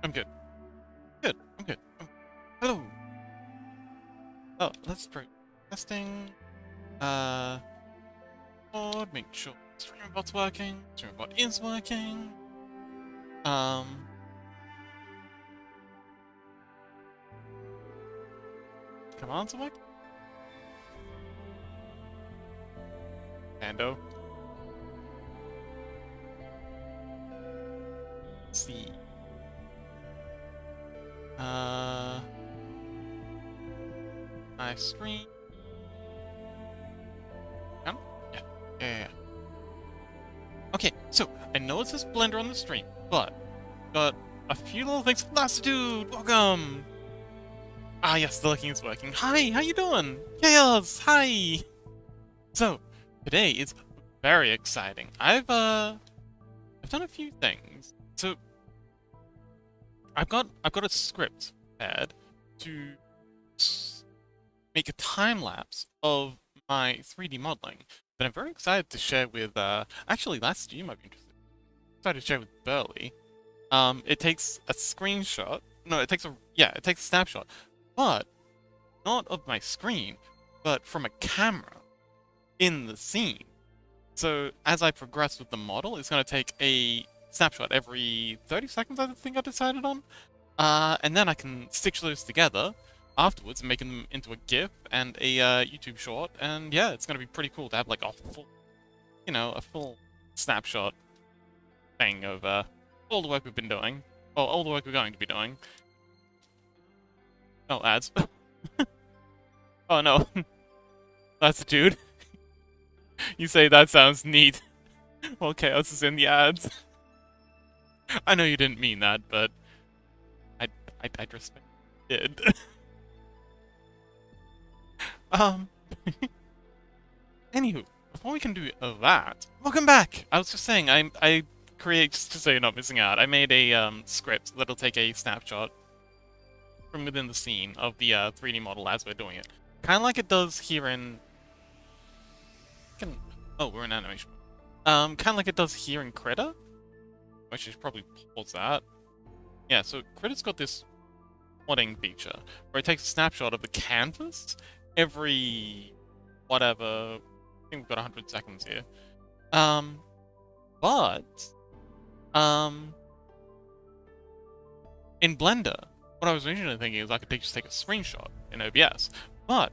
I'm good. Good. I'm good. Hello. Oh, let's try testing. Board, make sure stream bot's working. Stream bot is working. Commands are working. Pando. Let's see. My screen. Yeah. Yeah. Okay, so I know it says Blender on the stream, but got a few little things. Dude, welcome. Ah, yes, the looking is working. Hi, how you doing? Chaos, hi. So today is very exciting. I've done a few things. So I've got a script prepared to make a time lapse of my 3D modeling that I'm very excited to share with. Actually, last you might be interested. Excited to share with Burley. It takes a screenshot. No, it takes a snapshot, but not of my screen, but from a camera in the scene. So as I progress with the model, it's going to take a snapshot every 30 seconds, I think I decided on. And then I can stitch those together afterwards and make them into a GIF and a YouTube short. And yeah, it's going to be pretty cool to have like a full, a full snapshot thing of all the work we've been doing. Or all the work we're going to be doing. Oh, ads. Oh no. That's a dude. You say that sounds neat. Well, chaos is in the ads. I know you didn't mean that, but I'd respect it did. Anywho, before we can do that, welcome back! I was just saying, I create, just so you're not missing out, I made a script that'll take a snapshot from within the scene of the 3D model as we're doing it. Kind of like it does here in... Oh, we're in animation. Kind of like it does here in Critter. Which is probably pause that. Yeah, so Critter's got this modding feature where it takes a snapshot of the canvas every whatever. I think we've got 100 seconds here. But in Blender, what I was originally thinking is I could just take a screenshot in OBS, but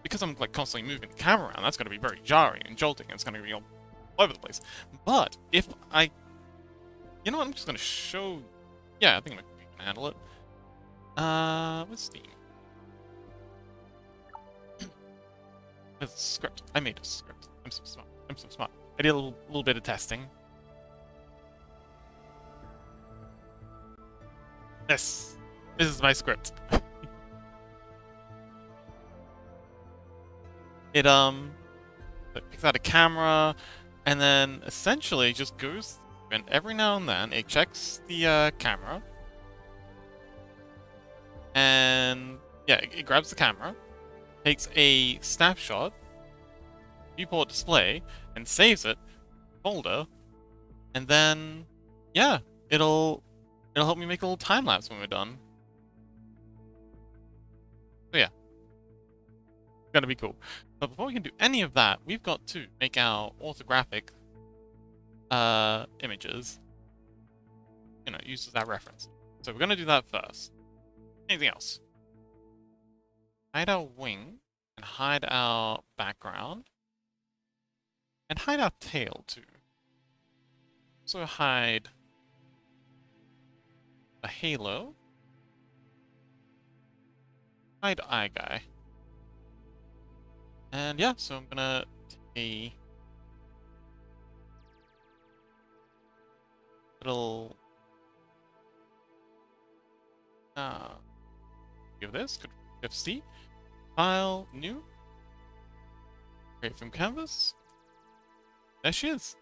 because I'm like constantly moving the camera around, that's going to be very jarring and jolting, and it's going to be all over the place. But if I, you know what, I'm just going to show. Yeah, I think I can handle it. What's Steam? There's a script. I made a script. I'm so smart. I'm so smart. I did a little bit of testing. This is my script. It picks out a camera, and then essentially just goes, and every now and then it checks the camera, and yeah, it grabs the camera, takes a snapshot, viewport display, and saves it, folder, and then yeah, it'll help me make a little time lapse when we're done. So yeah, it's gonna be cool. But before we can do any of that, we've got to make our orthographic images, used as our reference. So we're gonna do that first. Anything else? Hide our wing, and hide our background, and hide our tail too. So hide a halo, hide eye guy. And yeah, so I'm gonna take a little give this, Control C, file, new, create from canvas. There she is.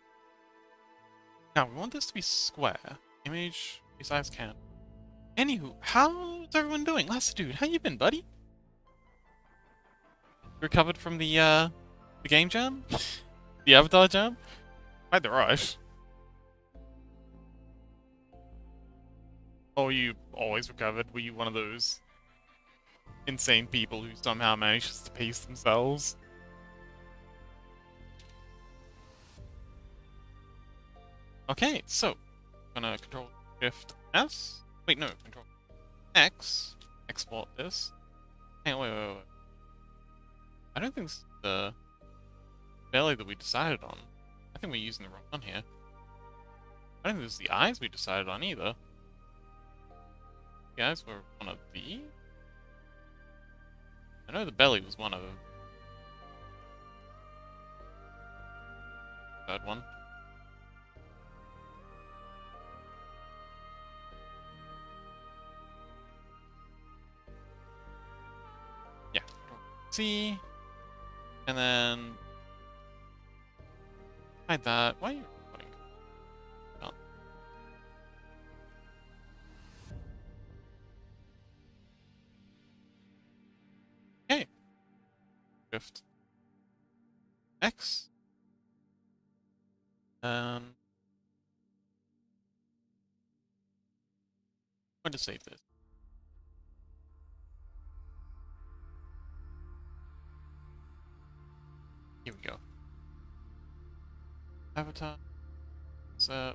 Now we want this to be square. Image, resize can. Anywho, how's everyone doing? Last dude, how you been, buddy? Recovered from the game jam? The avatar jam? Quite the rush. Or you always recovered? Were you one of those insane people who somehow manages to pace themselves? Okay, so gonna control Shift S. Wait, no, control X. Export this. Hey, wait. I don't think this is the belly that we decided on. I think we're using the wrong one here. I don't think this is the eyes we decided on either. The eyes were one of these. I know the belly was one of them. Third one. Yeah. C. And then hide that. Why are you recording? Oh. Okay. Shift X. I'm going to save this. Here we go. Avatar. Set.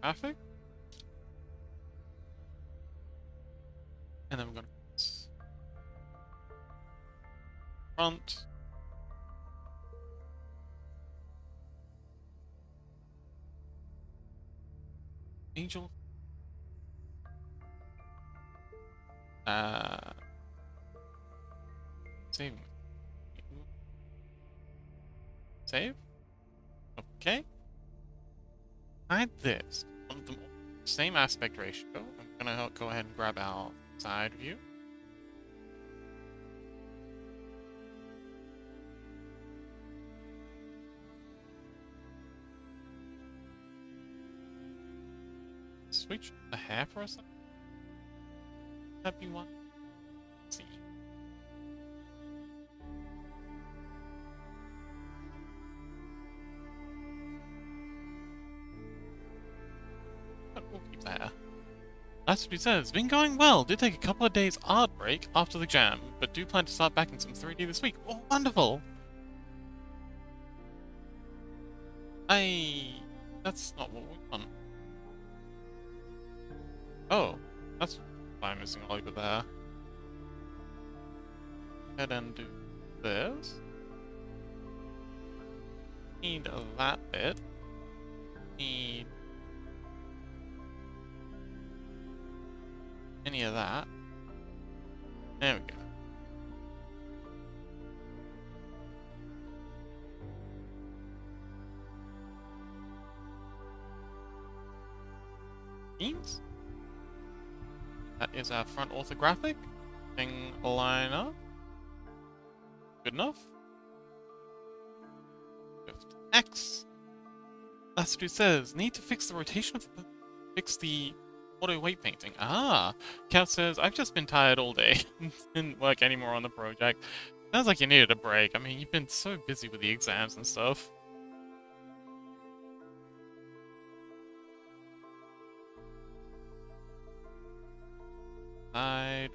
Graphic. And then we're going to front. Angel. Save. Save. Okay. Hide this. On the same aspect ratio. I'm gonna go ahead and grab our side view. Switch the hair for a second. That'd be one. Let's see. But we'll keep the hair. That's what he says. Been going well. Did take a couple of days art break after the jam, but do plan to start back in some 3D this week. Oh, wonderful! That's not what we want. Oh, that's why I'm missing a little bit there. Go ahead and do this. Need that bit. Need any of that. There we go. Means that is our front orthographic. Thing line up. Good enough. Shift X. That's what it says. Need to fix the rotation of the fix the auto weight painting. Ah, Cat says I've just been tired all day. Didn't work anymore on the project. Sounds like you needed a break. I mean, you've been so busy with the exams and stuff. Side.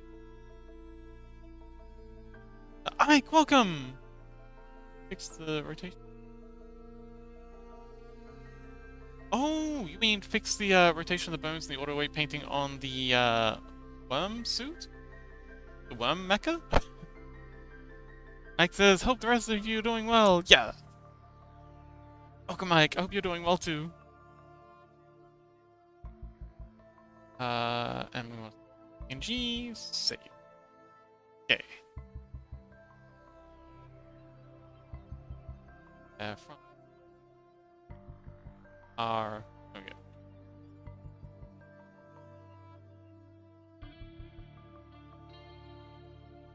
Ike, welcome! Fix the rotation. Oh, you mean fix the rotation of the bones and the auto weight painting on the worm suit? The worm mecha? Ike says, hope the rest of you are doing well. Yeah. Welcome, Mike. I hope you're doing well too. And we want PNG, save. Okay. Front. R. Okay.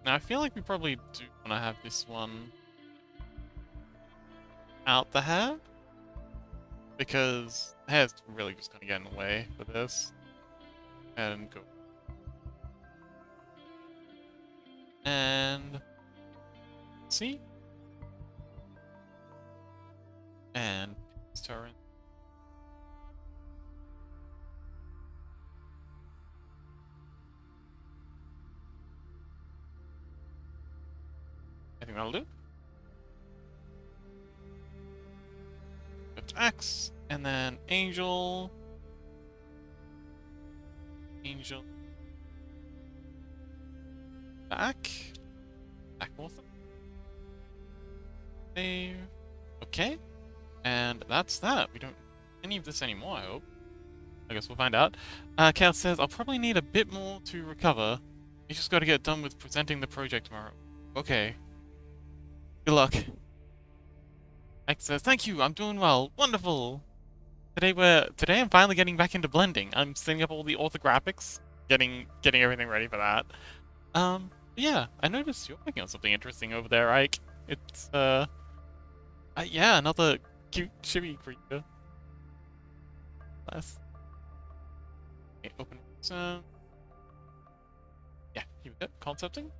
Now I feel like we probably do want to have this one out the hair, because the hair's really just gonna get in the way for this. And go. And see? And turn. I think that'll do. Shift X, and then Angel. Angel. Back. Back author. Save. Okay. And that's that. We don't need any of this anymore, I hope. I guess we'll find out. Chaos says, I'll probably need a bit more to recover. You just gotta get done with presenting the project tomorrow. Okay. Good luck. X says, thank you, I'm doing well. Wonderful! Today I'm finally getting back into blending. I'm setting up all the orthographics, getting everything ready for that. Yeah, I noticed you're working on something interesting over there, Ike. It's, yeah, another cute chibi creature. Nice. Okay, open yeah, here we go. Concepting.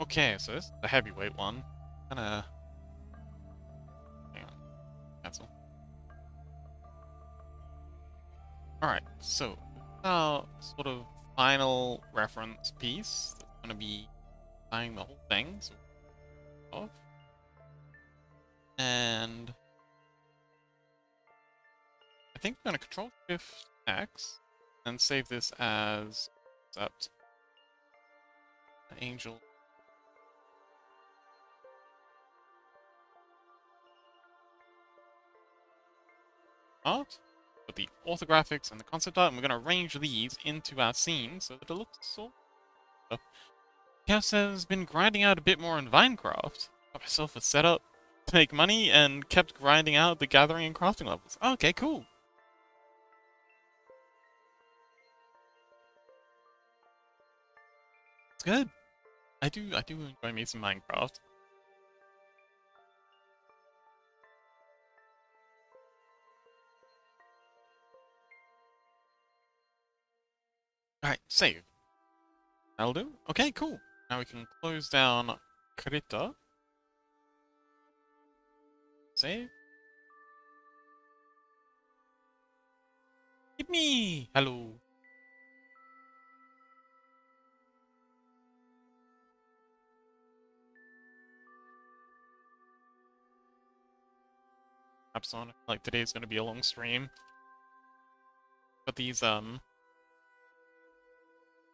Okay, so this is the heavyweight one. Kinda... Hang on. Cancel. Alright, so our sort of final reference piece that's gonna be buying the whole thing, so off. And I think we're gonna control Shift X and save this as concept angel. Art, with the orthographics and the concept art, and we're going to arrange these into our scene so that it looks sort of... Chaos has been grinding out a bit more in Vinecraft. Got myself a setup to make money and kept grinding out the gathering and crafting levels. Okay, cool. It's good. I do enjoy me some Minecraft. Alright, save. That'll do. Okay, cool. Now we can close down Krita. Save. Hit me! Hello. Perhaps on, like today's gonna be a long stream. But these,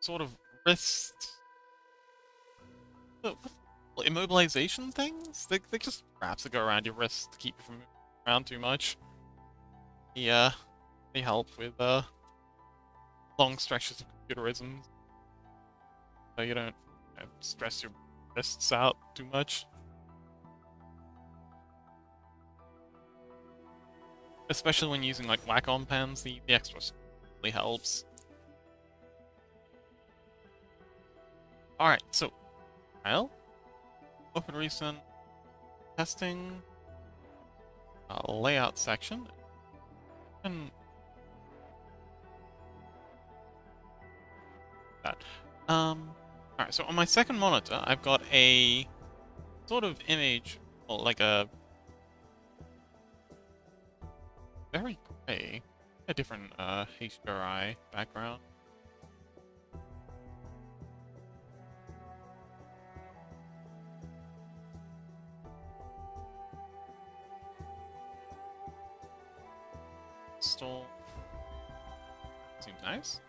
sort of wrist immobilization things? They just wraps that go around your wrist to keep you from moving around too much. Yeah, they help with long stretches of computerism, so you don't stress your wrists out too much. Especially when using like Wacom pens, the extra really helps. Alright, so file, open recent, testing, layout section, and that. Alright, so on my second monitor, I've got a sort of image, or like a very gray, a different HDRI background. Install. Seems nice.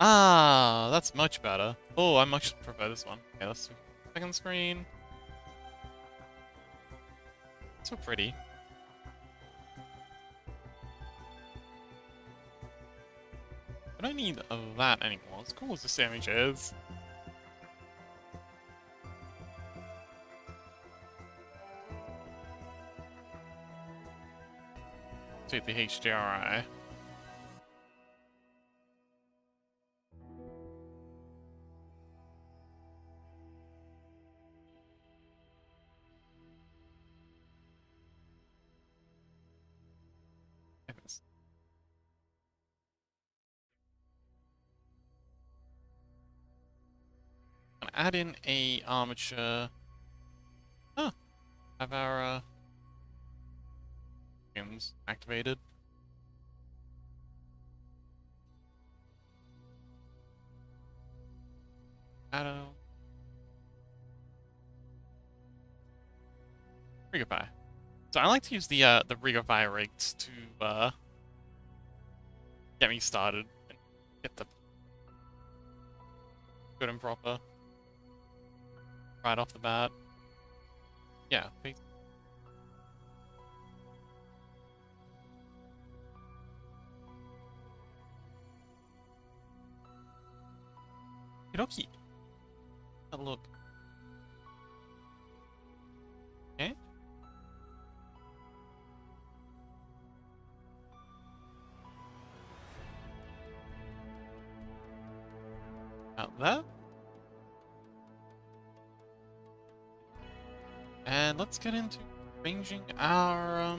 Ah, that's much better. Oh, I much prefer this one. Okay, let's do second screen. So pretty. I don't need that anymore. As cool as this image is. Take the HDRI. add in a armature. Huh. Have our skins activated. Add Rigify. So I like to use the Rigify rigs to get me started and get the good and proper right off the bat. Yeah, Okie. Have a look. Okay. Out there. And let's get into arranging our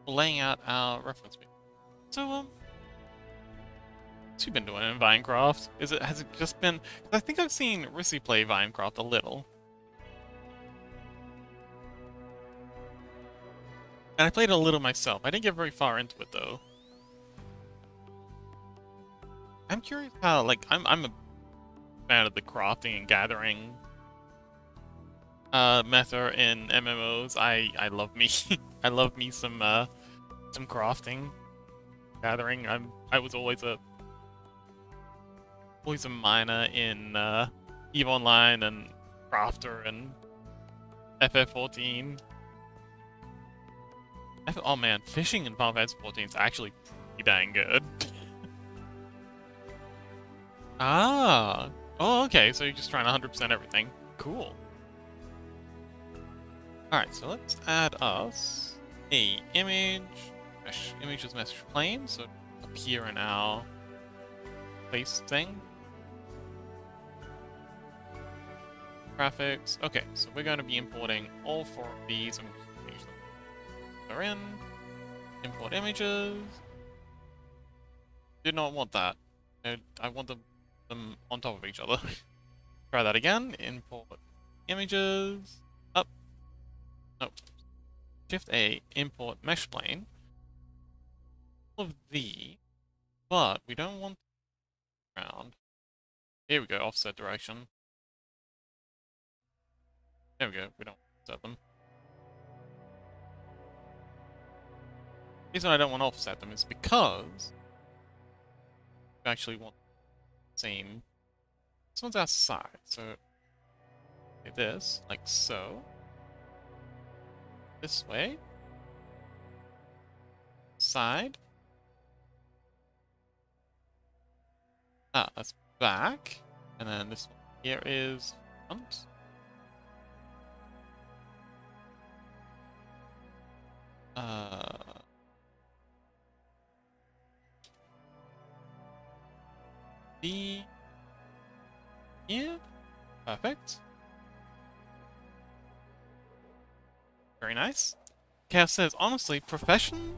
laying out our reference page. So what's you been doing in Minecraft? Has it just been? 'Cause I think I've seen Rissy play Minecraft a little. And I played a little myself. I didn't get very far into it though. I'm curious how, like, I'm a fan of the crafting and gathering meta in MMOs. I love me I love me some crafting, gathering. I was always a miner in EVE Online and Crafter and FF14. Oh man, fishing in Final Fantasy 14 is actually pretty dang good. Ah! Oh, okay, so you're just trying to 100% everything. Cool. Alright, so let's add us a image, images message plane, so appear in our place thing. Graphics. Okay, so we're going to be importing all 4 of these, and we'll change them. They're in. Import images. Did not want that. I want them on top of each other. Try that again. Import images. Up. Nope. Shift A. Import mesh plane. All of the, but we don't want around. Here we go. Offset direction. There we go. We don't offset them. The reason I don't want to offset them is because we actually want the same. This one's our side, so okay, this, like so. This way. Side. Ah, that's back. And then this one here is front. The yeah, perfect. Very nice. Chaos says, honestly, profession,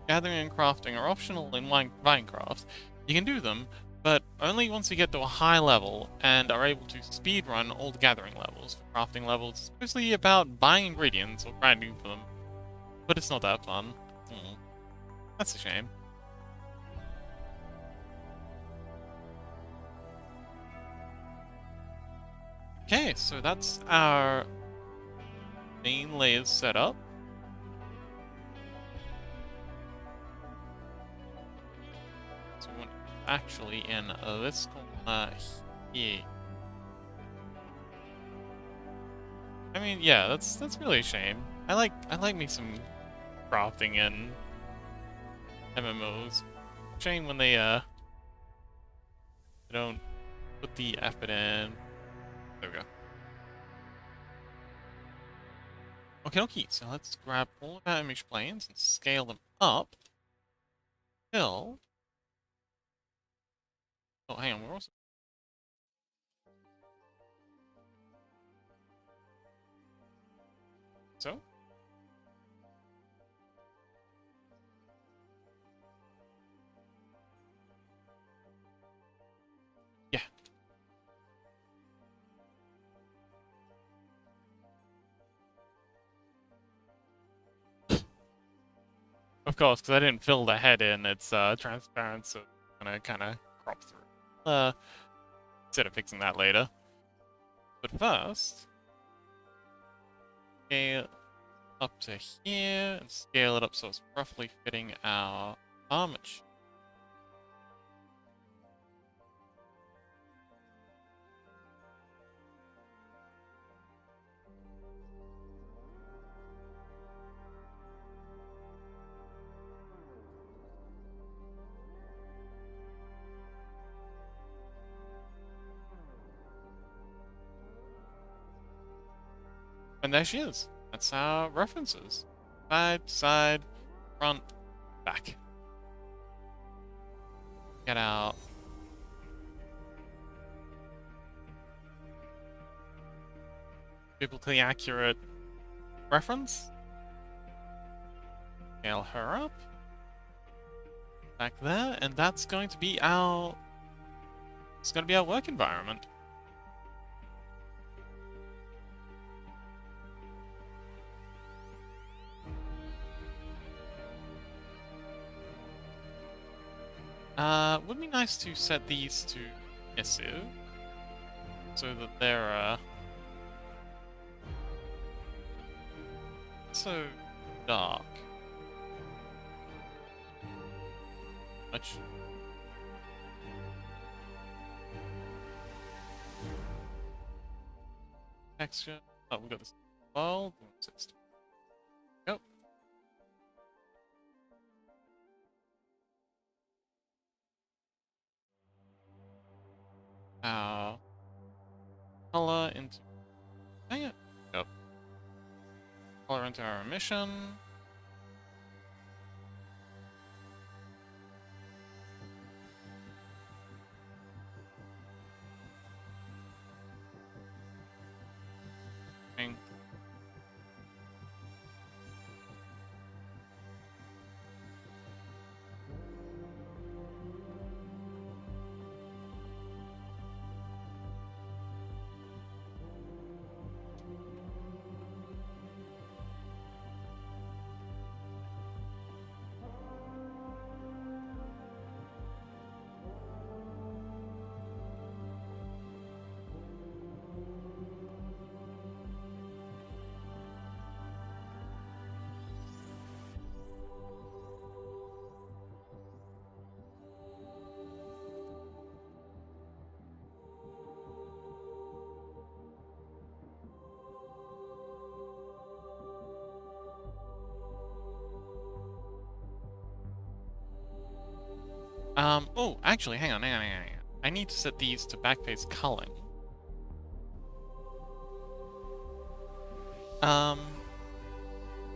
gathering and crafting are optional in Minecraft. You can do them, but only once you get to a high level and are able to speedrun all the gathering levels. For crafting levels, it's mostly about buying ingredients or grinding for them. But it's not that fun. That's a shame. Okay, so that's our main layers set up. So we want actually in this corner here. I mean, yeah, that's really a shame. I like me some crafting in MMOs. Shame when they don't put the effort in. There we go. Okay, so let's grab all of our image planes and scale them up till. Oh, hang on, we're also. So? Yeah. Of course, because I didn't fill the head in, it's transparent, so it's gonna kind of crop through. Instead of fixing that later. But first, scale up to here and scale it up so it's roughly fitting our armature. And there she is. That's our references. Side, side, front, back. Get out. Biblically accurate reference. Scale her up. Back there, and that's going to be our... It's going to be our work environment. Would be nice to set these to emissive, so that they're, so dark. Much. Texture. Oh, we got this. Well, 60. Go. Color into. Dang it. Yep. Color into our emission. Oh, actually, hang on. I need to set these to backface culling.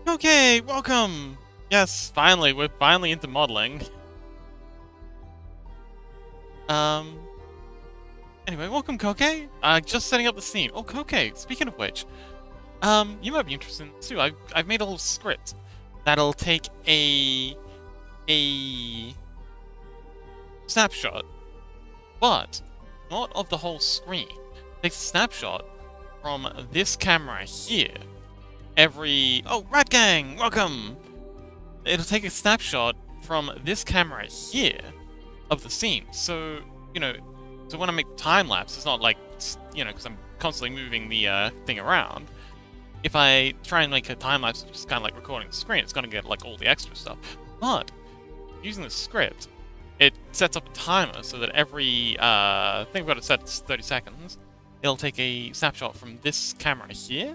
Okay, welcome! Yes, finally, we're finally into modeling. Anyway, welcome, Koke. Just setting up the scene. Oh, Koke, speaking of which, you might be interested in this too. I've made a little script that'll take a snapshot, but not of the whole screen. It takes a snapshot from this camera here. Oh, Rat Gang, welcome! It'll take a snapshot from this camera here of the scene. So, so when I make time lapse, it's not like, because I'm constantly moving the thing around. If I try and make a time lapse, just kind of like recording the screen, it's gonna get like all the extra stuff. But using the script, it sets up a timer so that every thing I've got it set to 30 seconds. It'll take a snapshot from this camera here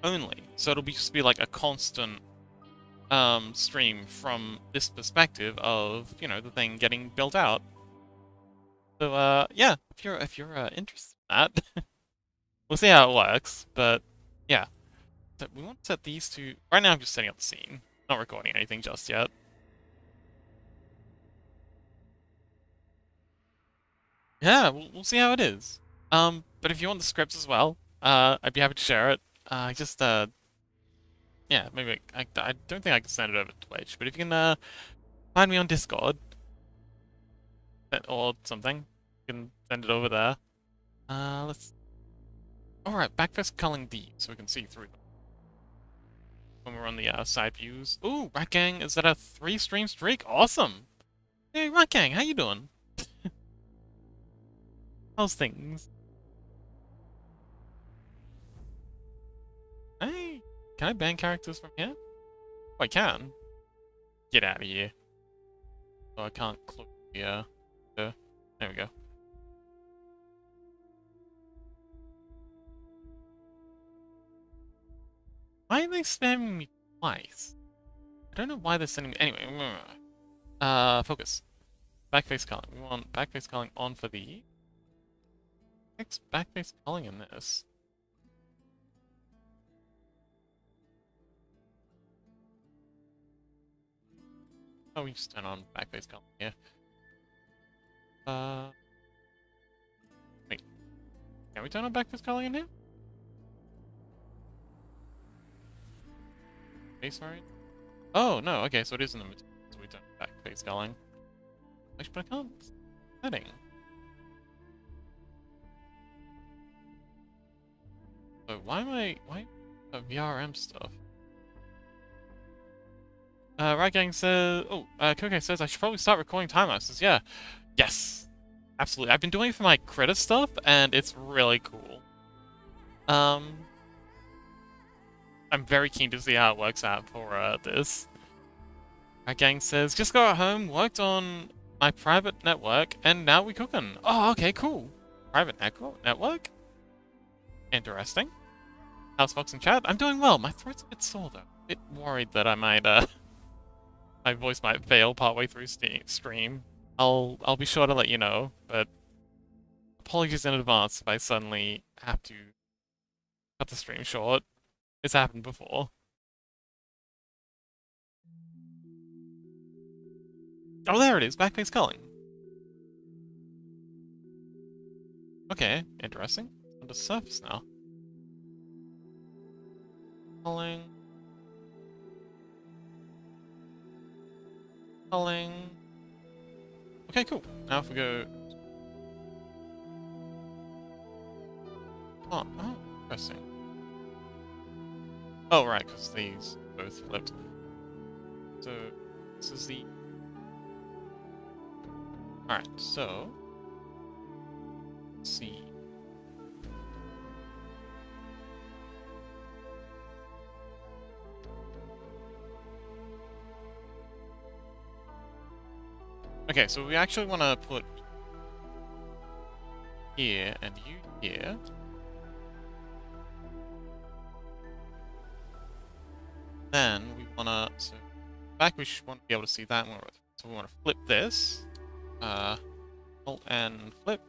only. So it'll just be like a constant stream from this perspective of the thing getting built out. So yeah, if you're interested in that, we'll see how it works. But yeah, so we want to set these to. Right now, I'm just setting up the scene, not recording anything just yet. Yeah, we'll see how it is. But if you want the scripts as well, I'd be happy to share it. Yeah, maybe I don't think I can send it over to Twitch, but if you can find me on Discord or something, you can send it over there. Let's. All right, backface culling these so we can see through them. when we're on the side views. Ooh, Rat Gang is at a 3-stream streak. Awesome. Hey, Rat Gang, how you doing? How's things? Hey, can I ban characters from here? Oh, I can. Get out of here. Oh, I can't close the, there we go. Why are they spamming me twice? I don't know why they're sending me. Anyway, focus. Backface culling. We want backface culling on for the. Next backface culling in this. Oh, we just turn on backface culling here. Wait. Can we turn on backface culling in here? Face sorry. Oh no. Okay, so it is in the material. So we turn backface culling. Actually, but I can't. Setting. So why VRM stuff? Right Gang says, Koke says I should probably start recording time lapses. Yeah. Yes. Absolutely. I've been doing it for my credit stuff, and it's really cool. I'm very keen to see how it works out for, this. Right Gang says, just got home, worked on my private network, and now we cooking. Oh, okay, cool. Private network? Interesting. How's Fox in chat? I'm doing well. My throat's a bit sore, though. A bit worried that I might, my voice might fail partway through stream. I'll be sure to let you know, but apologies in advance if I suddenly have to cut the stream short. It's happened before. Oh, there it is, backface culling. Okay, interesting. On the surface now. Culling. Culling. Okay, cool. Now if we go... Oh, interesting. Oh, right, because these both flipped. So, this is the... Alright, so... Let's see. Okay, so we actually want to put here and you here. Then we want to, so back we should want to be able to see that one. So we want to flip this. Alt and flip.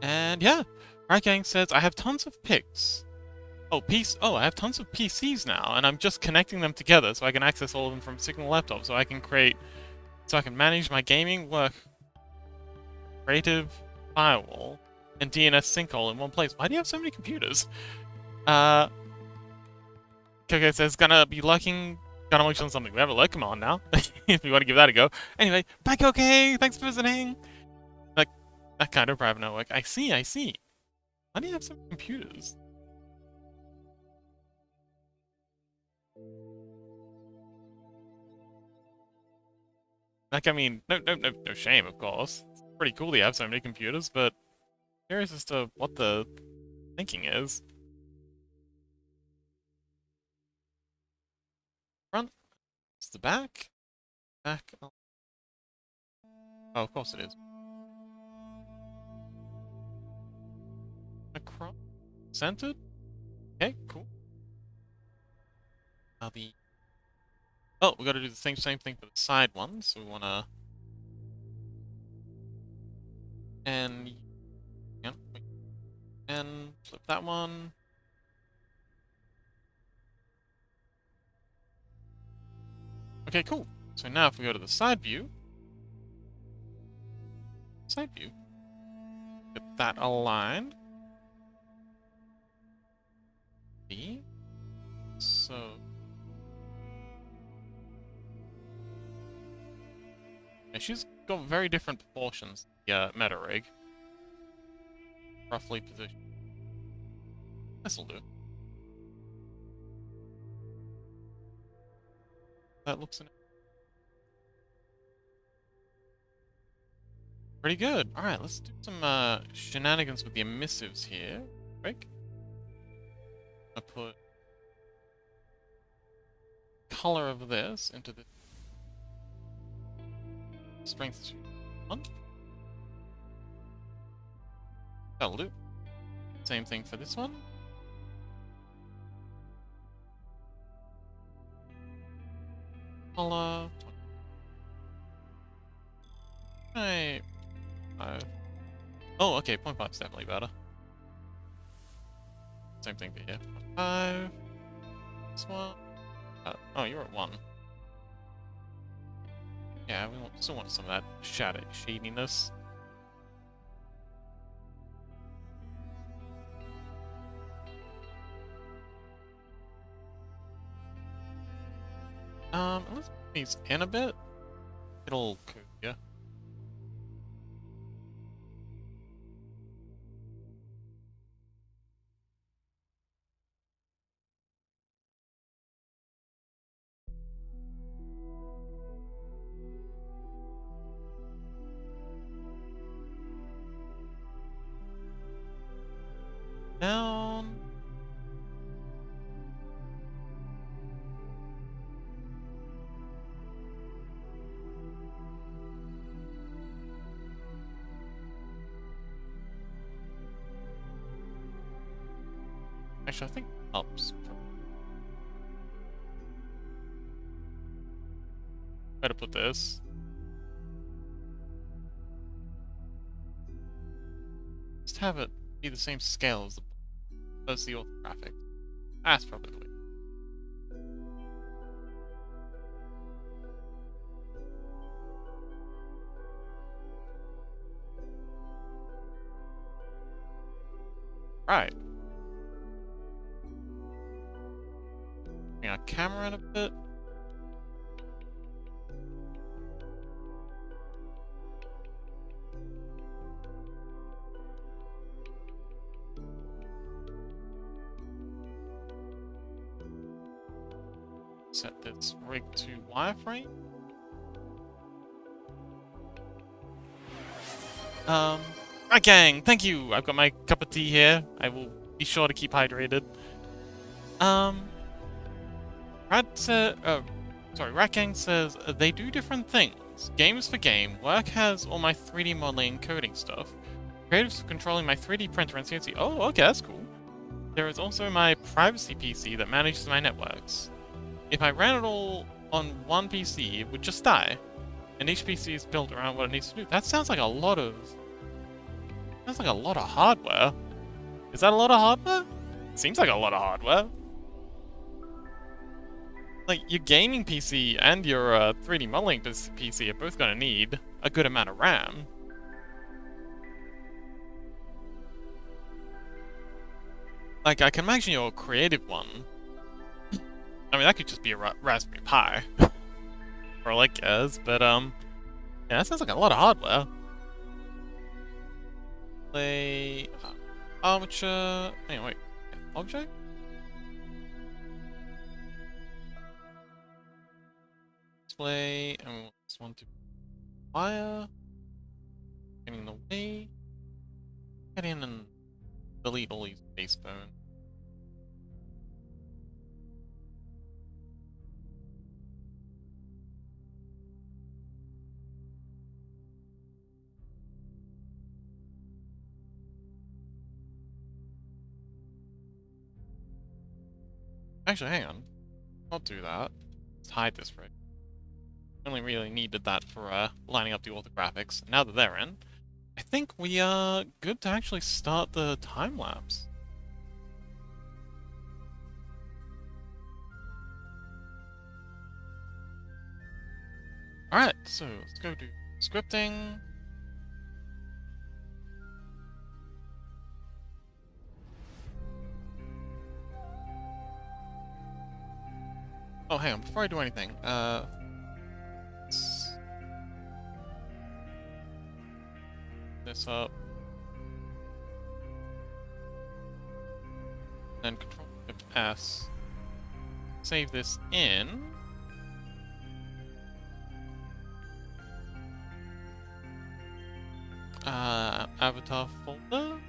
And yeah, Right Gang says, I have tons of pics. I have tons of PCs now, and I'm just connecting them together so I can access all of them from a single laptop, so I can manage my gaming, work, creative firewall, and DNS sinkhole in one place. Why do you have so many computers? Coco says, gonna work on something. We have a lurk on now, if we want to give that a go. Anyway, bye Coco, thanks for visiting! Like, that kind of private network. I see. Why do you have so many computers? Like, I mean, no shame, of course. It's pretty cool to have so many computers, but curious as to what the thinking is. Front. It's the back. Back. Oh, of course it is. Across. Centered? Okay, cool. Now the... Oh, we gotta do the same thing for the side ones, so we wanna... And... And flip that one. Okay, cool. So now if we go to the side view... Get that aligned. See? So... Yeah, she's got very different proportions, the meta rig. Roughly positioned. This'll do. That looks pretty good. Alright, let's do some shenanigans with the emissives here. Quick. I'll put color of this into the strength 1. That'll do. Same thing for this one. Color. 5. Oh, okay, 0.5 is definitely better. Same thing for here. 5. This one. Oh, you're at 1. Yeah, we still want some of that shadiness. Let's put these in a bit. It'll cool, yeah. Down. Actually, I think ups. Where to put this? Just have it be the same scale as the orthographic. That's probably the way. Right. Bring our camera in a bit. Set this rig to wireframe. Right gang, thank you! I've got my cup of tea here. I will be sure to keep hydrated. Rat Gang says, they do different things. Games for game, work has all my 3D modeling and coding stuff. Creatives for controlling my 3D printer and CNC. Oh, okay, that's cool. There is also my privacy PC that manages my networks. If I ran it all on one PC, it would just die. And each PC is built around what it needs to do. That sounds like a lot of... Sounds like a lot of hardware. Is that a lot of hardware? Seems like a lot of hardware. Like, your gaming PC and your 3D modeling PC are both gonna need a good amount of RAM. Like, I can imagine your creative one. I mean, that could just be a Raspberry Pi. For all I cares, but, yeah, that sounds like a lot of hardware. Play... armature... Hang on, wait. Object? Display, and we want this one to fire. Getting in the way. Get in and delete all these base bones. Actually, hang on. I'll do that. Let's hide this rig. Only really needed that for lining up the orthographics. Now that they're in, I think we are good to actually start the time lapse. Alright, so let's go do scripting. Oh, hang on, before I do anything, this up. Then Control-Shift-S. Save this in. avatar folder.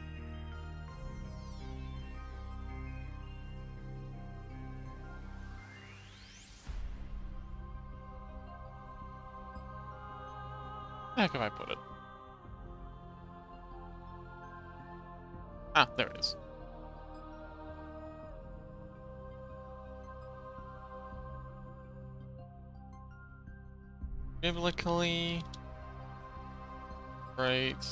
Where the heck have I put it? Ah, there it is. Biblically. Right.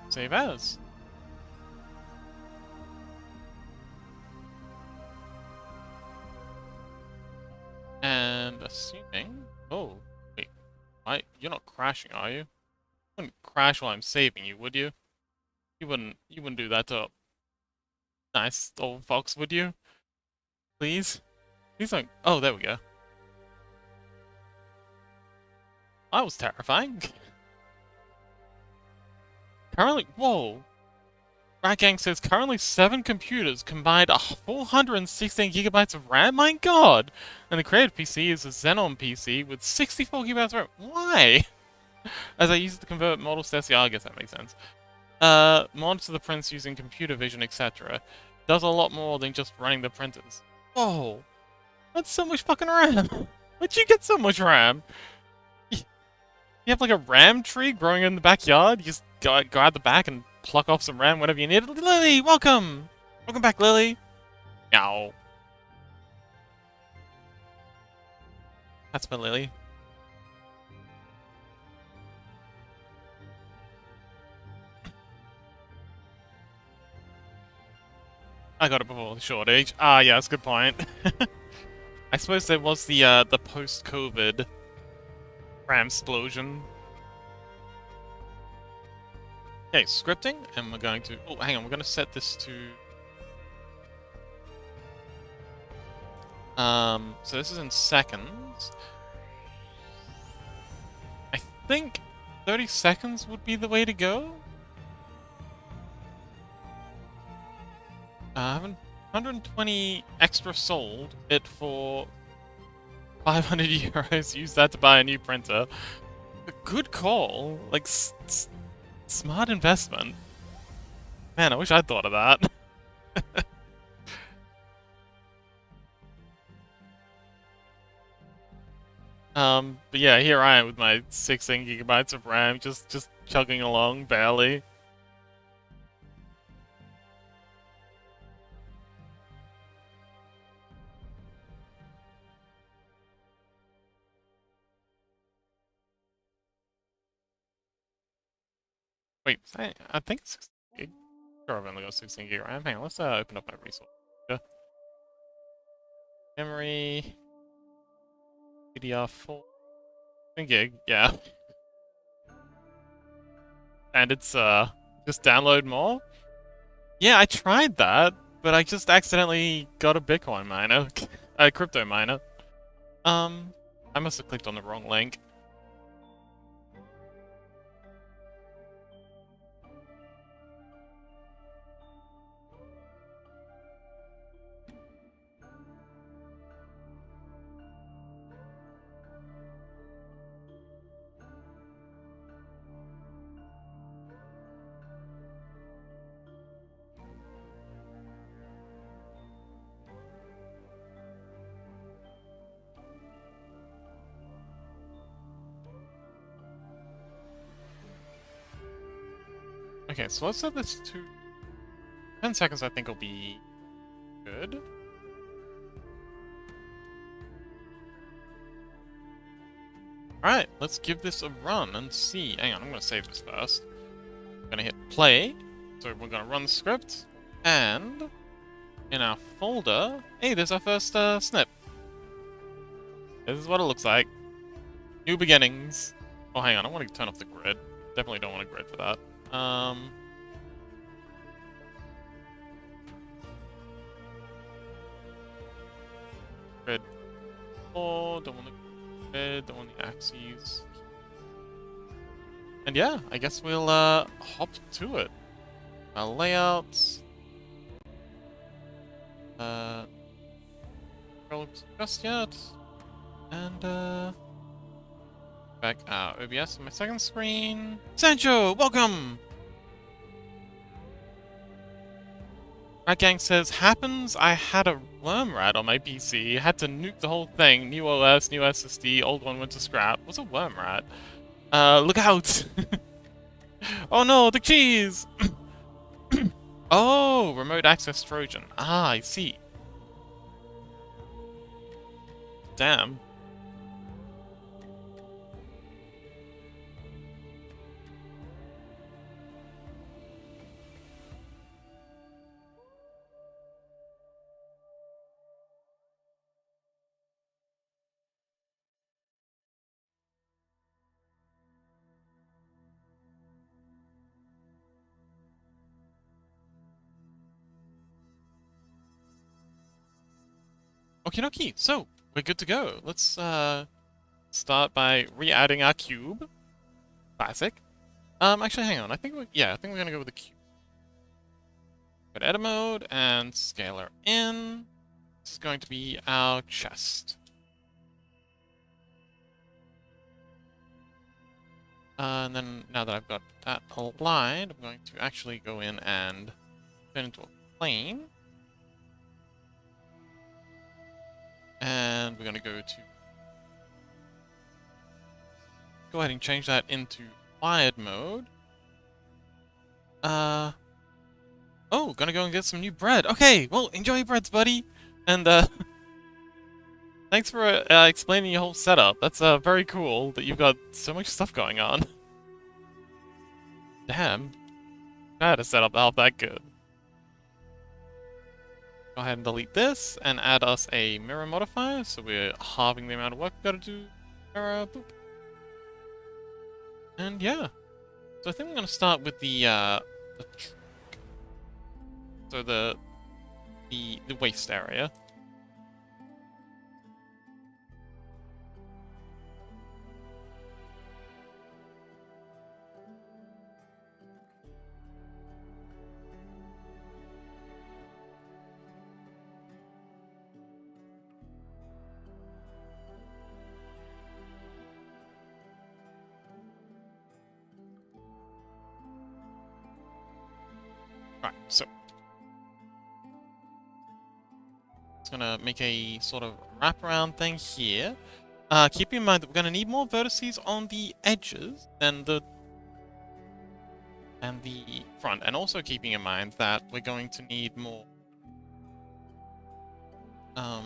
Save as. And assuming... Oh, wait. You're not crashing, are you? You wouldn't crash while I'm saving you, would you? You wouldn't do that to a nice old fox, would you? Please? Please don't... Oh, there we go. That was terrifying. Currently... Whoa! Ratgang says currently 7 computers combined 416 gigabytes of RAM? My god! And the created PC is a Xenon PC with 64 gigabytes of RAM. Why? As I use it to convert models to SCR, I guess that makes sense. Mods to the prints using computer vision, etc. Does a lot more than just running the printers. Whoa! That's so much fucking RAM! Where'd you get so much RAM? You have like a RAM tree growing in the backyard? You just go out the back and pluck off some RAM whenever you need it. Lily, welcome! Welcome back, Lily! Meow. That's for Lily. I got it before the shortage. Ah, yeah, that's a good point. I suppose there was the post-COVID RAM explosion. Okay, scripting, and we're going to... Oh, hang on, we're going to set this to... So this is in seconds. I think 30 seconds would be the way to go. I have 120 extra sold it for 500 euros. Use that to buy a new printer. A good call. Like, smart investment. Man, I wish I'd thought of that. But yeah, here I am with my 16 gigabytes of RAM, just chugging along, barely. Wait, I think it's 16 gig. Sure, I've only got 16 gig RAM. Hang on, let's open up my resource. Memory, DDR4, 16 gig, yeah. And it's just download more. Yeah, I tried that, but I just accidentally got a Bitcoin miner, a crypto miner. I must have clicked on the wrong link. Okay, so let's set this to 10 seconds. I think will be good. Alright, let's give this a run and see. Hang on, I'm gonna save this first. I'm gonna hit play. So we're gonna run the script. And in our folder, hey, there's our first snip. This is what it looks like. New beginnings. Oh, hang on, I want to turn off the grid. Definitely don't want a grid for that. Grid. Oh, don't want the grid, don't want the axes. And yeah, I guess we'll hop to it. Layouts. Just yet. And back OBS on my second screen. Sancho, welcome! Rat Gang says, happens, I had a worm rat on my PC, had to nuke the whole thing, new OS, new SSD, old one went to scrap. What's a worm rat? Look out! Oh no, the cheese! Oh, remote access Trojan. Ah, I see. Damn. Okie dokie, so, we're good to go. Let's, start by re-adding our cube. Classic. Actually, hang on. I think we're gonna go with the cube. Go to edit mode and scalar in. This is going to be our chest. And then, now that I've got that aligned, I'm going to actually go in and turn into a plane. And we're gonna go ahead and change that into wired mode. Oh, gonna go and get some new bread. Okay, well, enjoy your breads, buddy. And, thanks for explaining your whole setup. That's very cool that you've got so much stuff going on. Damn. I had a setup that good. Go ahead and delete this and add us a mirror modifier, so we're halving the amount of work we gotta do. Mirror, boop. And yeah. So I think we're gonna start with the waste area. Right, so it's gonna make a sort of wraparound thing here. Keep in mind that we're gonna need more vertices on the edges than the front, and also keeping in mind that we're going to need more we're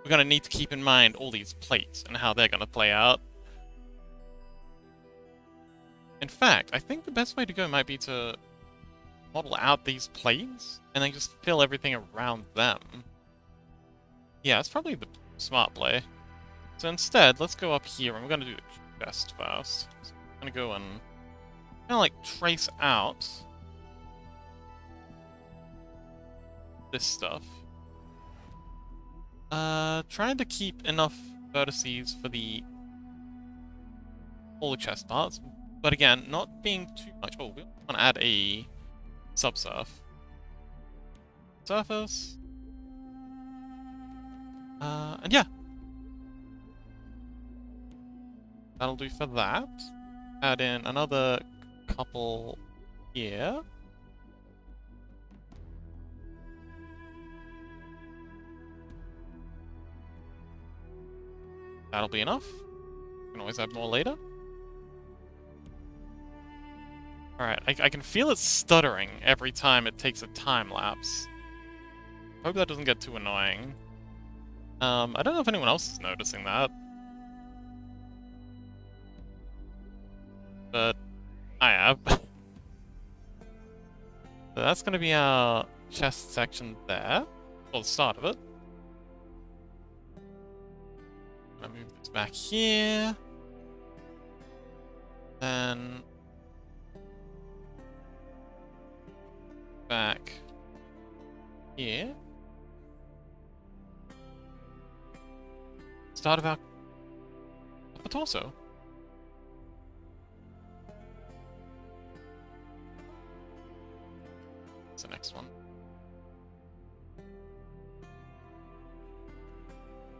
gonna need to keep in mind all these plates and how they're gonna play out. In fact, I think the best way to go might be to model out these plates and then just fill everything around them. Yeah, it's probably the smart play. So instead, let's go up here and we're gonna do the chest first. So I'm gonna go and kind of like trace out this stuff. Trying to keep enough vertices for all the chest parts, but again, not being too much. Oh, we want to add a subsurf. Surface. And yeah. That'll do for that. Add in another couple here. That'll be enough. You can always add more later. Alright, I can feel it stuttering every time it takes a time lapse. Hope that doesn't get too annoying. I don't know if anyone else is noticing that. But I have. So that's gonna be our chest section there. Or the start of it. I'm gonna move this back here. Then back here. Start of our upper torso. That's the next one.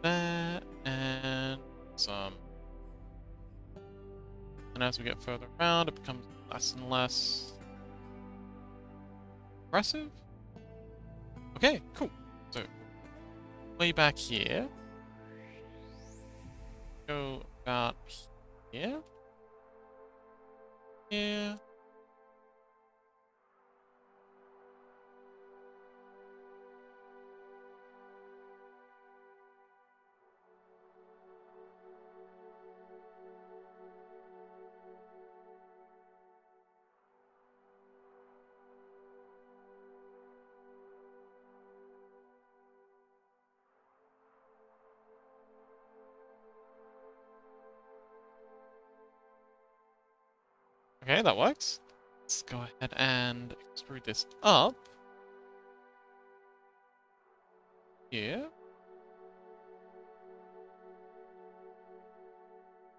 There and some. And as we get further around, it becomes less and less impressive. Okay, cool. So, way back here. Go about here. Here. Okay, that works. Let's go ahead and extrude this up. Here.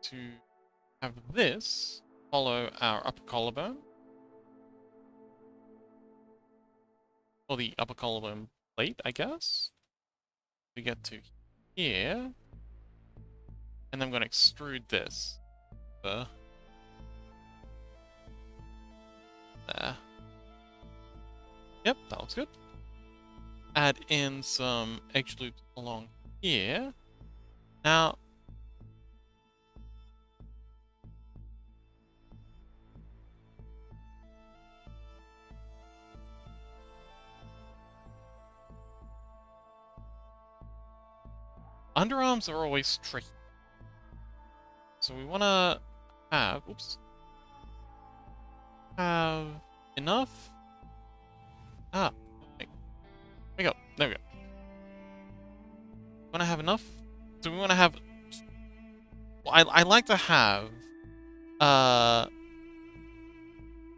To have this follow our upper collarbone. Or the upper collarbone plate, I guess. We get to here. And then I'm going to extrude this. There. Yep, that looks good. Add in some edge loops along here. Now, underarms are always tricky. So we want to have, have enough. There we go. There we go. Want to have enough? So we want to have. Well, I like to have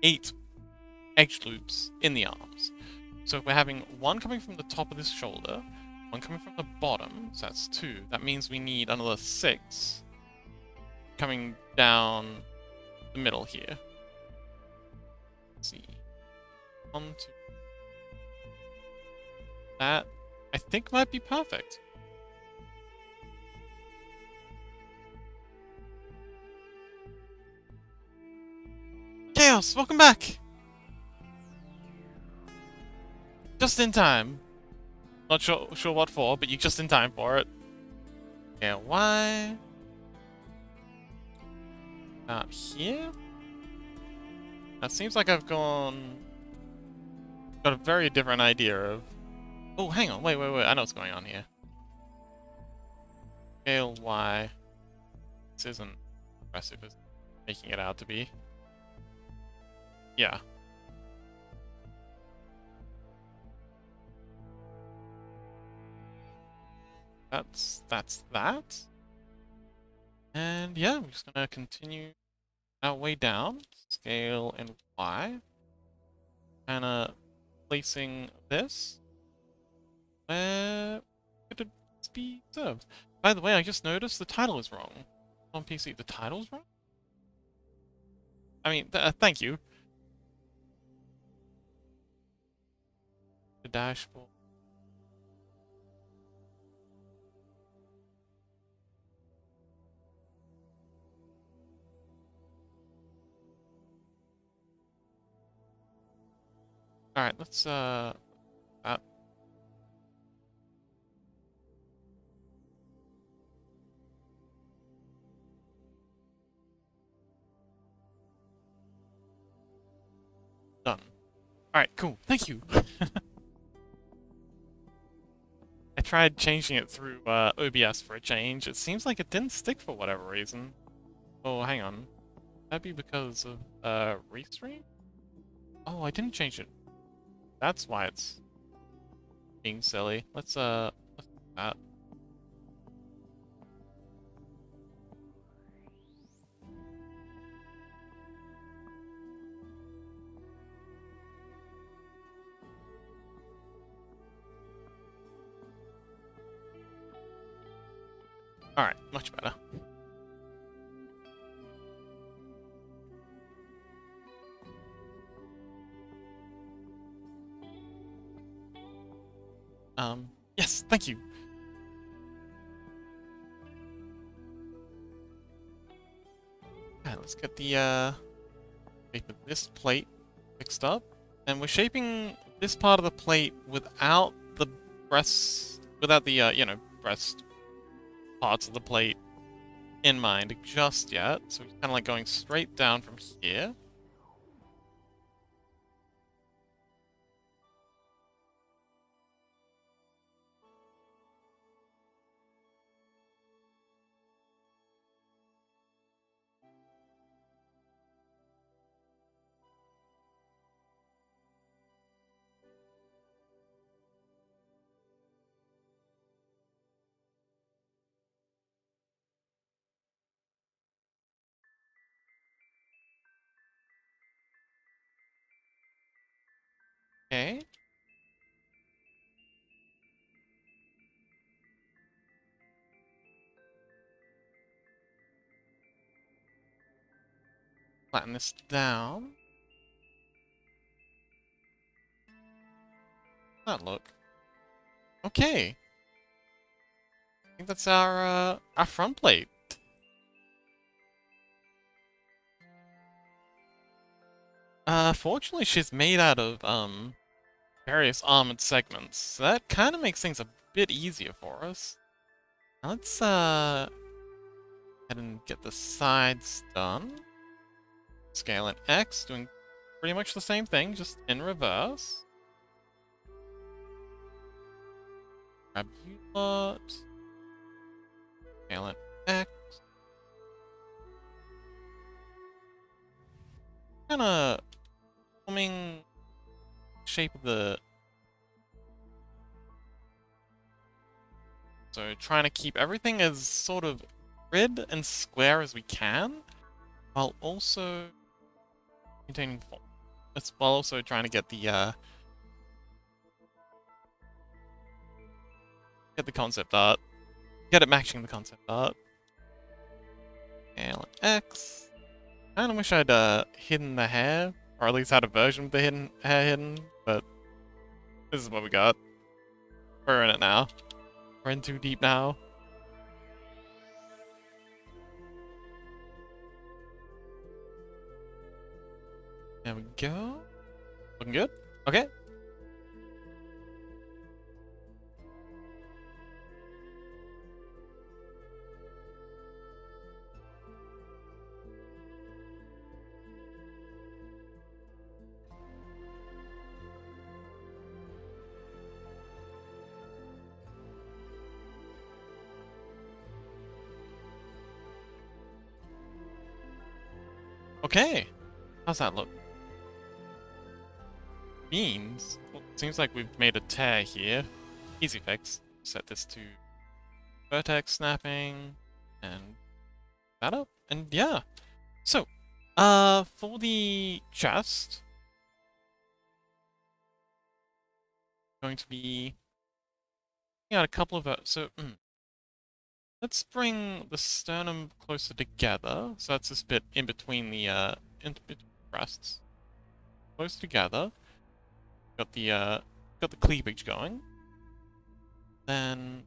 8 edge loops in the arms. So if we're having one coming from the top of this shoulder, one coming from the bottom, so that's 2. That means we need another 6 coming down the middle here. Let's see. 1, 2. That, I think, might be perfect. Chaos, welcome back! Just in time. Not sure what for, but you're just in time for it. Yeah, why? Out here? That seems like I've got a very different idea of... Oh, hang on, wait, I know what's going on here. Scale Y. This isn't impressive as making it out to be. Yeah. That's that. And yeah, we're just gonna continue our way down. Scale in Y. Kinda placing this where it would be served. By the way, I just noticed the title is wrong. On PC, the title's wrong? I mean, thank you. The dashboard. Alright, let's, that. Done. Alright, cool. Thank you. I tried changing it through OBS for a change. It seems like it didn't stick for whatever reason. Oh, hang on. That'd be because of restream? Oh, I didn't change it. That's why it's being silly. Let's do that. Alright, much better. Yes, thank you. let's get the shape of this plate fixed up. And we're shaping this part of the plate without the without the, breast parts of the plate in mind just yet. So we're kind of like going straight down from here. Okay. Flatten this down. How's that look? Okay. I think that's our front plate. Fortunately she's made out of, various armored segments, so that kind of makes things a bit easier for us. Now let's, head and get the sides done. Scale in X, doing pretty much the same thing, just in reverse. Grab you lot. Scale in X. Kinda forming shape of the... So trying to keep everything as sort of grid and square as we can, while also maintaining form. That's while also trying to get the get the concept art. Get it matching the concept art. Scale in X. I kinda wish I'd hidden the hair, or at least had a version of the hair hidden, but this is what we got. We're in it now. We're in too deep now. There we go. Looking good? Okay. Okay. How's that look? Means, well, seems like we've made a tear here. Easy fix. Set this to vertex snapping and that up. And yeah. So, for the chest, going to be a couple of let's bring the sternum closer together. So that's this bit in between the in between breasts. Close together. Got the cleavage going. Then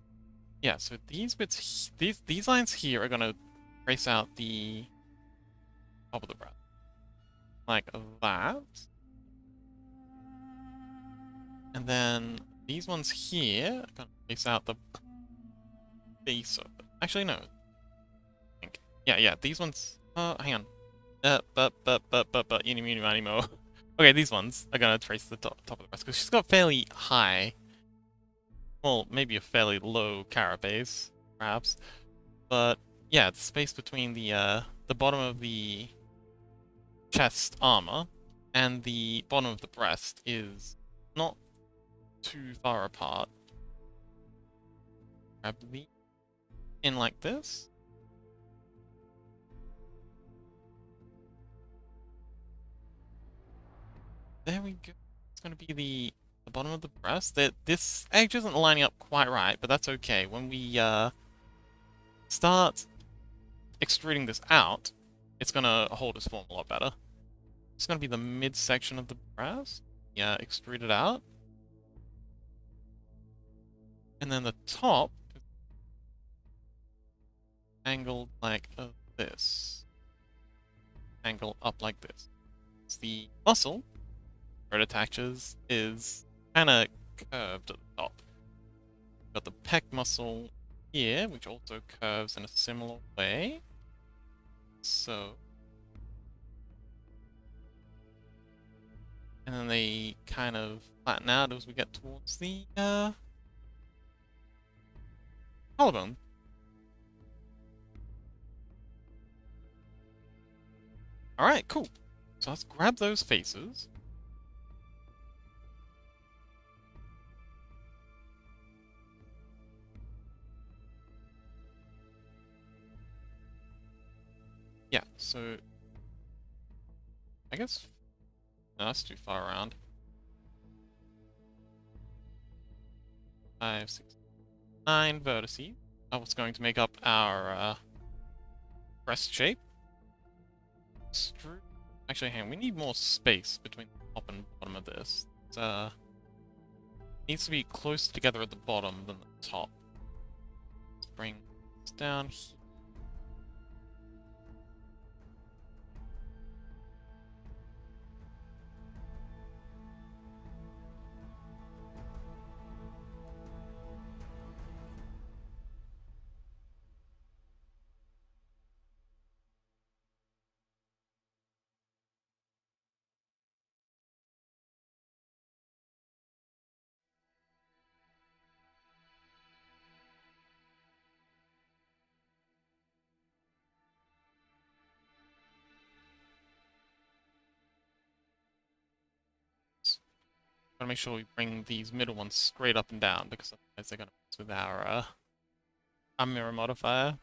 yeah, so these bits these lines here are gonna trace out the top of the breast. Like that. And then these ones here are gonna trace out the base of it. Actually no. I think. Yeah, these ones hang on. Eeny, meeny, mo. Okay, these ones are gonna trace the top of the breast because she's got fairly high, well, maybe a fairly low carapace, perhaps. But yeah, the space between the bottom of the chest armor and the bottom of the breast is not too far apart. Grab the in like this. There we go. It's gonna be the bottom of the breast. This edge isn't lining up quite right, but that's okay. When we start extruding this out, it's gonna hold its form a lot better. It's gonna be the midsection of the breast. Yeah, extrude it out. And then the top is angled like this. angle up like this. It's the muscle where it attaches is kind of curved at the top. Got the pec muscle here, which also curves in a similar way. So, and then they kind of flatten out as we get towards the collarbone. Alright, cool. So let's grab those faces. Yeah, so I guess no, that's too far around. 5, 6, 9 vertices. That was going to make up our breast shape. Actually, hang on, we need more space between the top and bottom of this. It needs to be closer together at the bottom than the top. Let's bring this down here. Gotta make sure we bring these middle ones straight up and down, because otherwise they're gonna mess with our mirror modifier.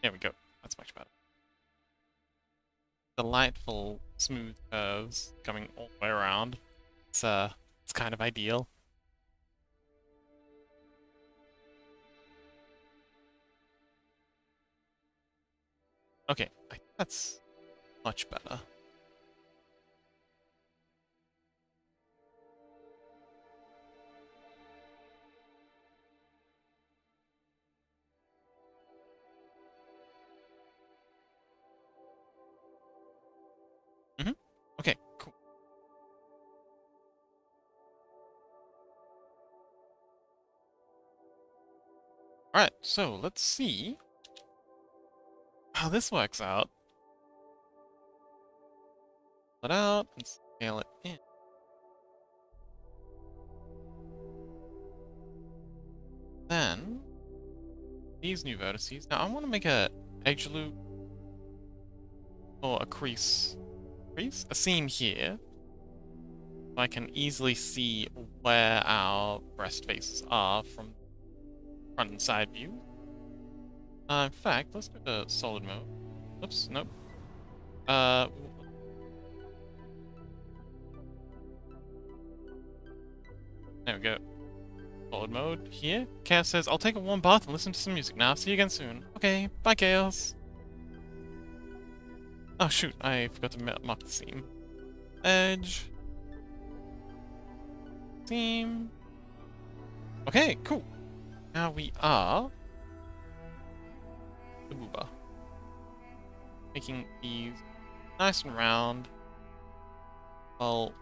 There we go. That's much better. Delightful smooth curves coming all the way around. It's kind of ideal. Okay, I think that's much better. Okay, cool. Alright, so let's see how this works out. Pull it out and scale it in. Then, these new vertices. Now I want to make a edge loop or a crease. A seam here. So I can easily see where our breast faces are from front and side view. In fact, let's go to solid mode. Oops, nope. There we go. Solid mode here. Chaos says, I'll take a warm bath and listen to some music now. See you again soon. Okay, bye Chaos. Oh shoot, I forgot to mark the seam. Edge. Seam. Okay, cool. Now we are the booba. Making these nice and round. I'll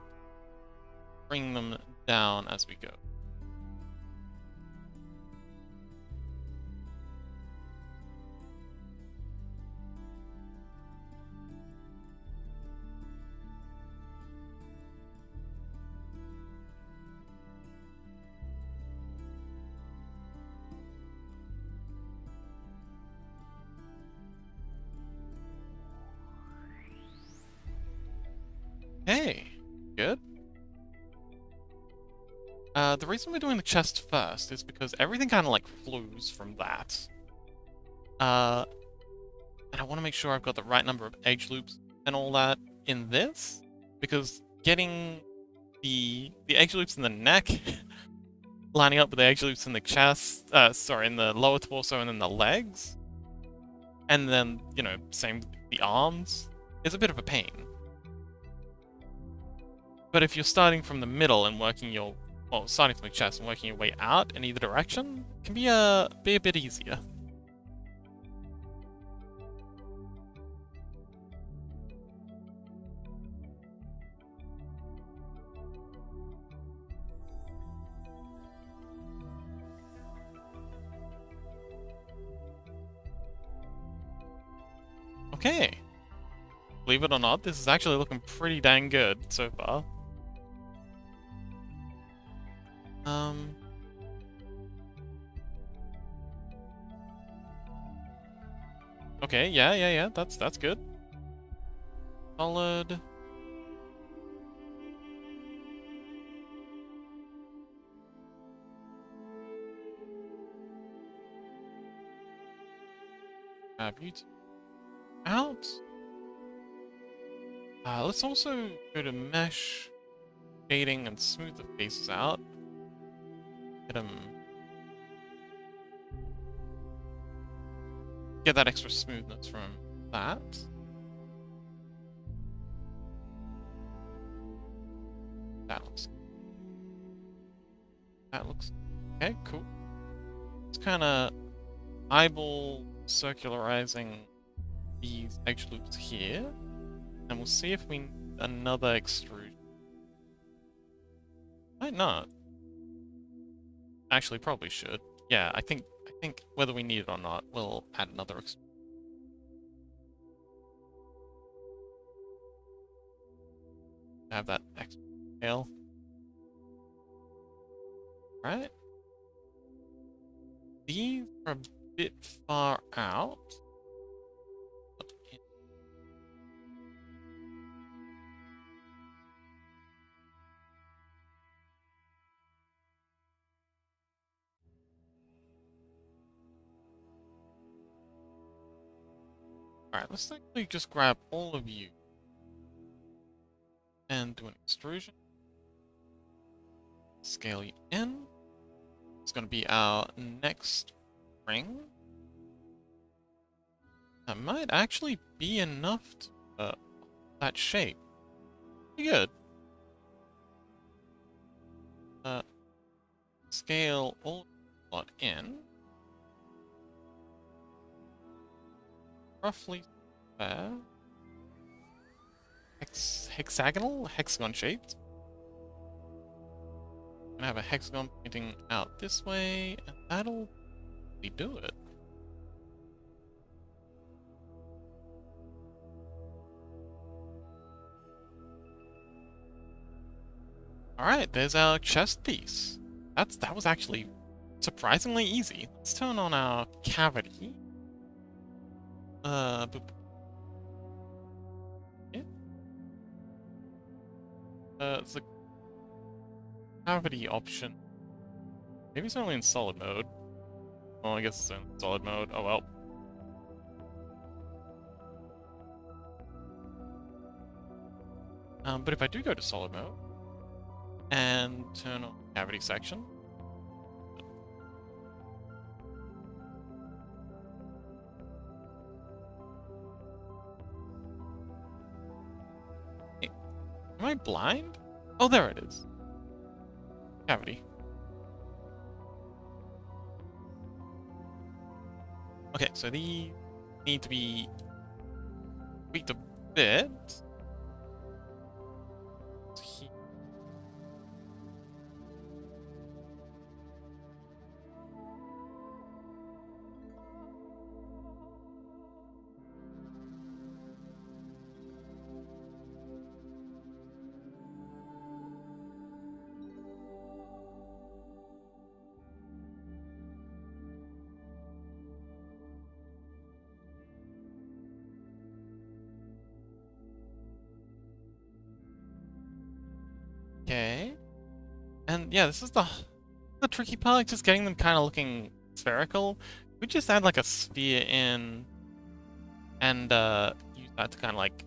bring them down as we go. Hey, good. The reason we're doing the chest first is because everything kind of like flows from that. And I want to make sure I've got the right number of edge loops and all that in this, because getting the edge loops in the neck lining up with the edge loops in the chest, in the lower torso and then the legs, and then, you know, same with the arms, is a bit of a pain. But if you're starting from the middle and starting from the chest and working your way out in either direction, it can be a bit easier. Okay. Believe it or not, this is actually looking pretty dang good so far. Okay, yeah, that's good. Solid. Beauty out. Let's also go to mesh, shading, and smooth the faces out. Get that extra smoothness from that. That looks okay, cool. It's kind of eyeball circularizing these edge loops here, and we'll see if we need another extrusion. Might not. Actually, probably should. Yeah, I think whether we need it or not, we'll add another extrusion. Have that extra tail. Right. These are a bit far out. Alright, let's actually just grab all of you and do an extrusion. Scale you in. It's going to be our next ring. That might actually be enough to that shape. Pretty good. Scale all lot in. Roughly there. Hexagon shaped. Gonna have a hexagon pointing out this way, and that'll do it. Alright, there's our chest piece. That was actually surprisingly easy. Let's turn on our cavity. Boop. Yeah. The cavity option. Maybe it's only in solid mode. Well, I guess it's in solid mode. Oh well. But if I do go to solid mode and turn on the cavity section, am I blind? Oh, there it is. Cavity. Okay, so these need to be tweaked a bit. Okay. And yeah, this is the tricky part, like just getting them kind of looking spherical. We just add like a sphere in and use that to kind of like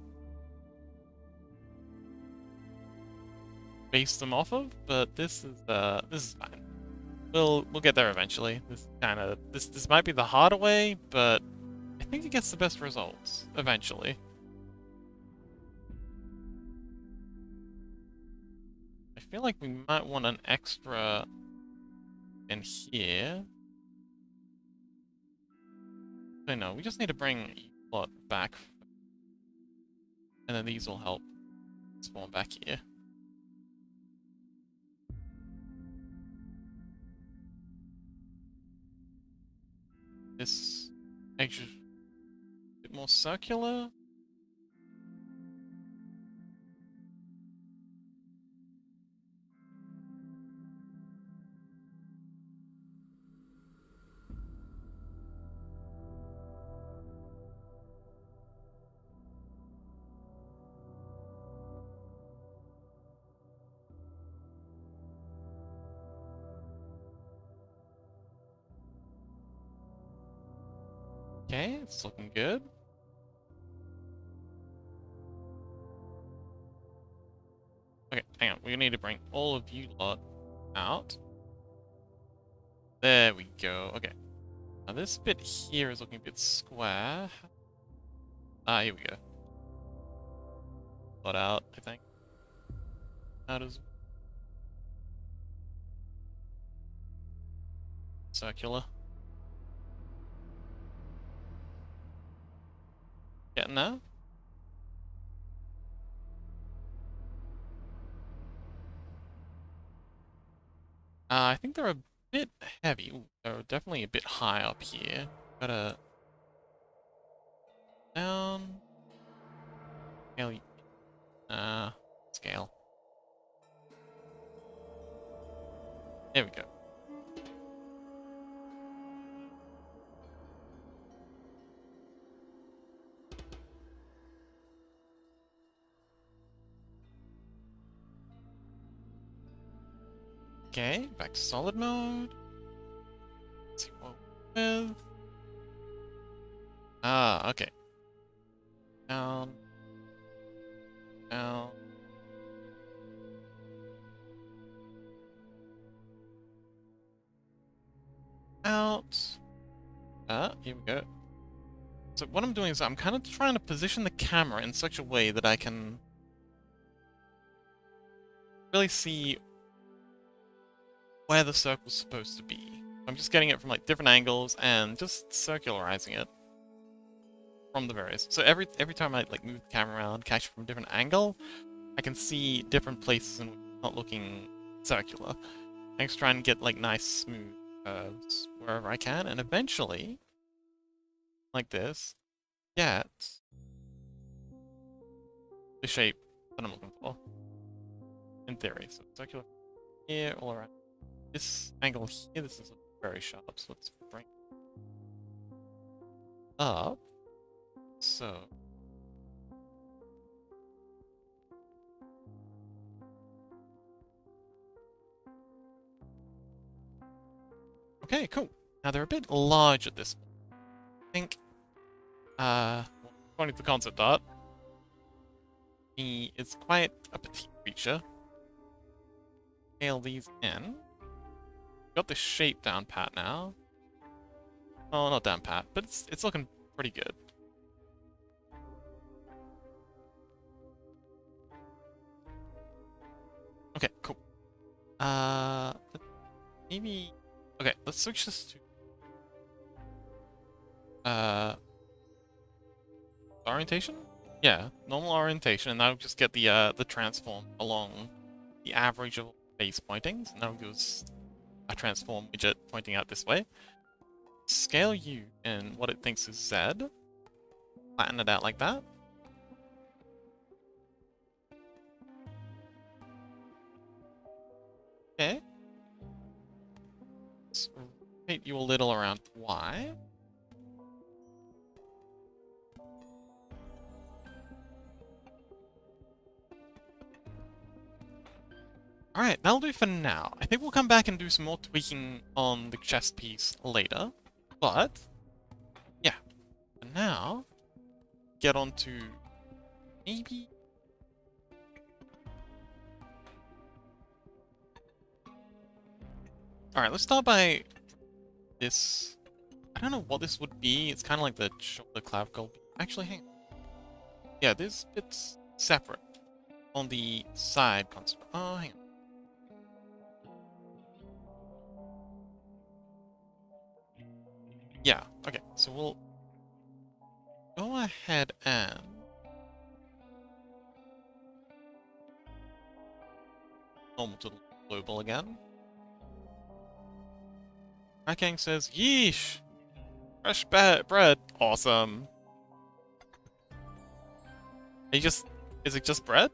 base them off of, but this is fine. We'll get there eventually. This might be the harder way, but I think it gets the best results eventually. I feel like we might want an extra in here. I know, we just need to bring each plot back. And then these will help spawn back here. This edge is a bit more more circular. Okay, it's looking good. Okay, hang on. We need to bring all of you lot out. There we go. Okay. Now this bit here is looking a bit square. Ah, here we go. Lot out, I think. How does circular? Getting there? I think they're a bit heavy. Ooh, they're definitely a bit high up here. Gotta down. Scale. Scale. There we go. Okay, back to solid mode. Let's see what with. Ah, okay. Down. Down. Out. Here we go. So what I'm doing is I'm kind of trying to position the camera in such a way that I can really see where the circle's supposed to be. I'm just getting it from like different angles and just circularizing it from the various. So every time I like move the camera around, catch it from a different angle, I can see different places and not looking circular. I just try and get like nice smooth curves wherever I can, and eventually, like this, get the shape that I'm looking for. In theory, so circular here, all around. This angle here, this is very sharp, so let's bring it up. So. Okay, cool. Now they're a bit large at this point. I think, according to the concept art, he is quite a petite creature. Scale these in. Got the shape down pat now. Oh, not down pat, but it's looking pretty good. Okay, cool. Maybe. Okay, let's switch this to orientation. Yeah, normal orientation, and that'll just get the transform along the average of face pointings, and that'll give us a transform widget pointing out this way. Scale U in what it thinks is Z. Flatten it out like that. Okay. Let's rotate you a little around Y. Alright, that'll do for now. I think we'll come back and do some more tweaking on the chest piece later. But, yeah. For now, get on to maybe... Alright, let's start by this. I don't know what this would be. It's kind of like the shoulder clavicle. Actually, hang on. Yeah, this bit's separate on the side construct. Oh, hang on. Yeah, okay, so we'll go ahead and normal to global again. Rakang says, yeesh! Fresh bread! Awesome! Are you just... Is it just bread?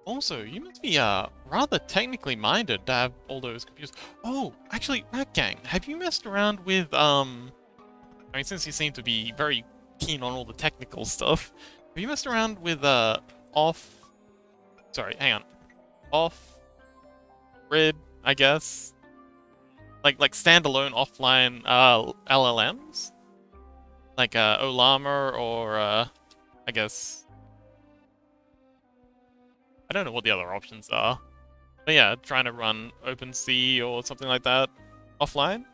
Also, you must be rather technically minded to have all those computers. Oh, actually, Rat Gang, have you messed around with I mean, since you seem to be very keen on all the technical stuff, have you messed around with sorry, hang on, off grid, I guess, like standalone offline LLMs, like Olama or I guess I don't know what the other options are. But yeah, trying to run OpenSea or something like that offline.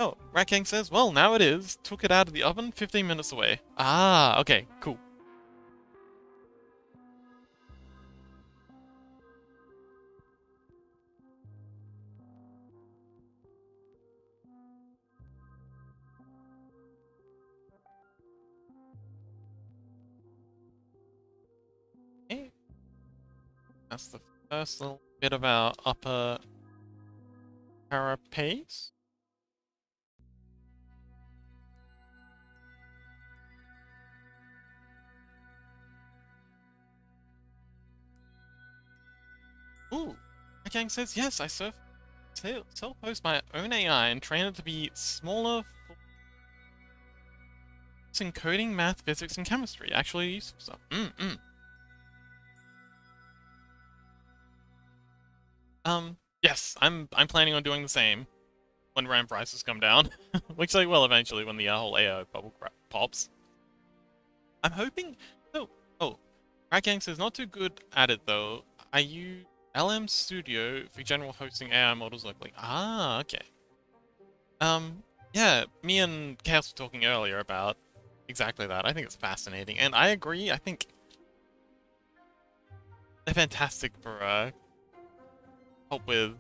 Oh, Rakang says, well, now it is. Took it out of the oven 15 minutes away. Ah, okay, cool. Okay. That's the first little bit of our upper carapace. Ooh, Rakang says, yes, I self-host my own AI and train it to be smaller in coding, math, physics, and chemistry. Actually useful stuff. Yes, I'm planning on doing the same when RAM prices come down, which they will eventually when the whole AI bubble pops. I'm hoping. Oh, Rakang says not too good at it though. I use LM Studio for general hosting AI models locally. Ah, okay. Yeah, me and Chaos were talking earlier about exactly that. I think it's fascinating, and I agree. I think they're fantastic for help with,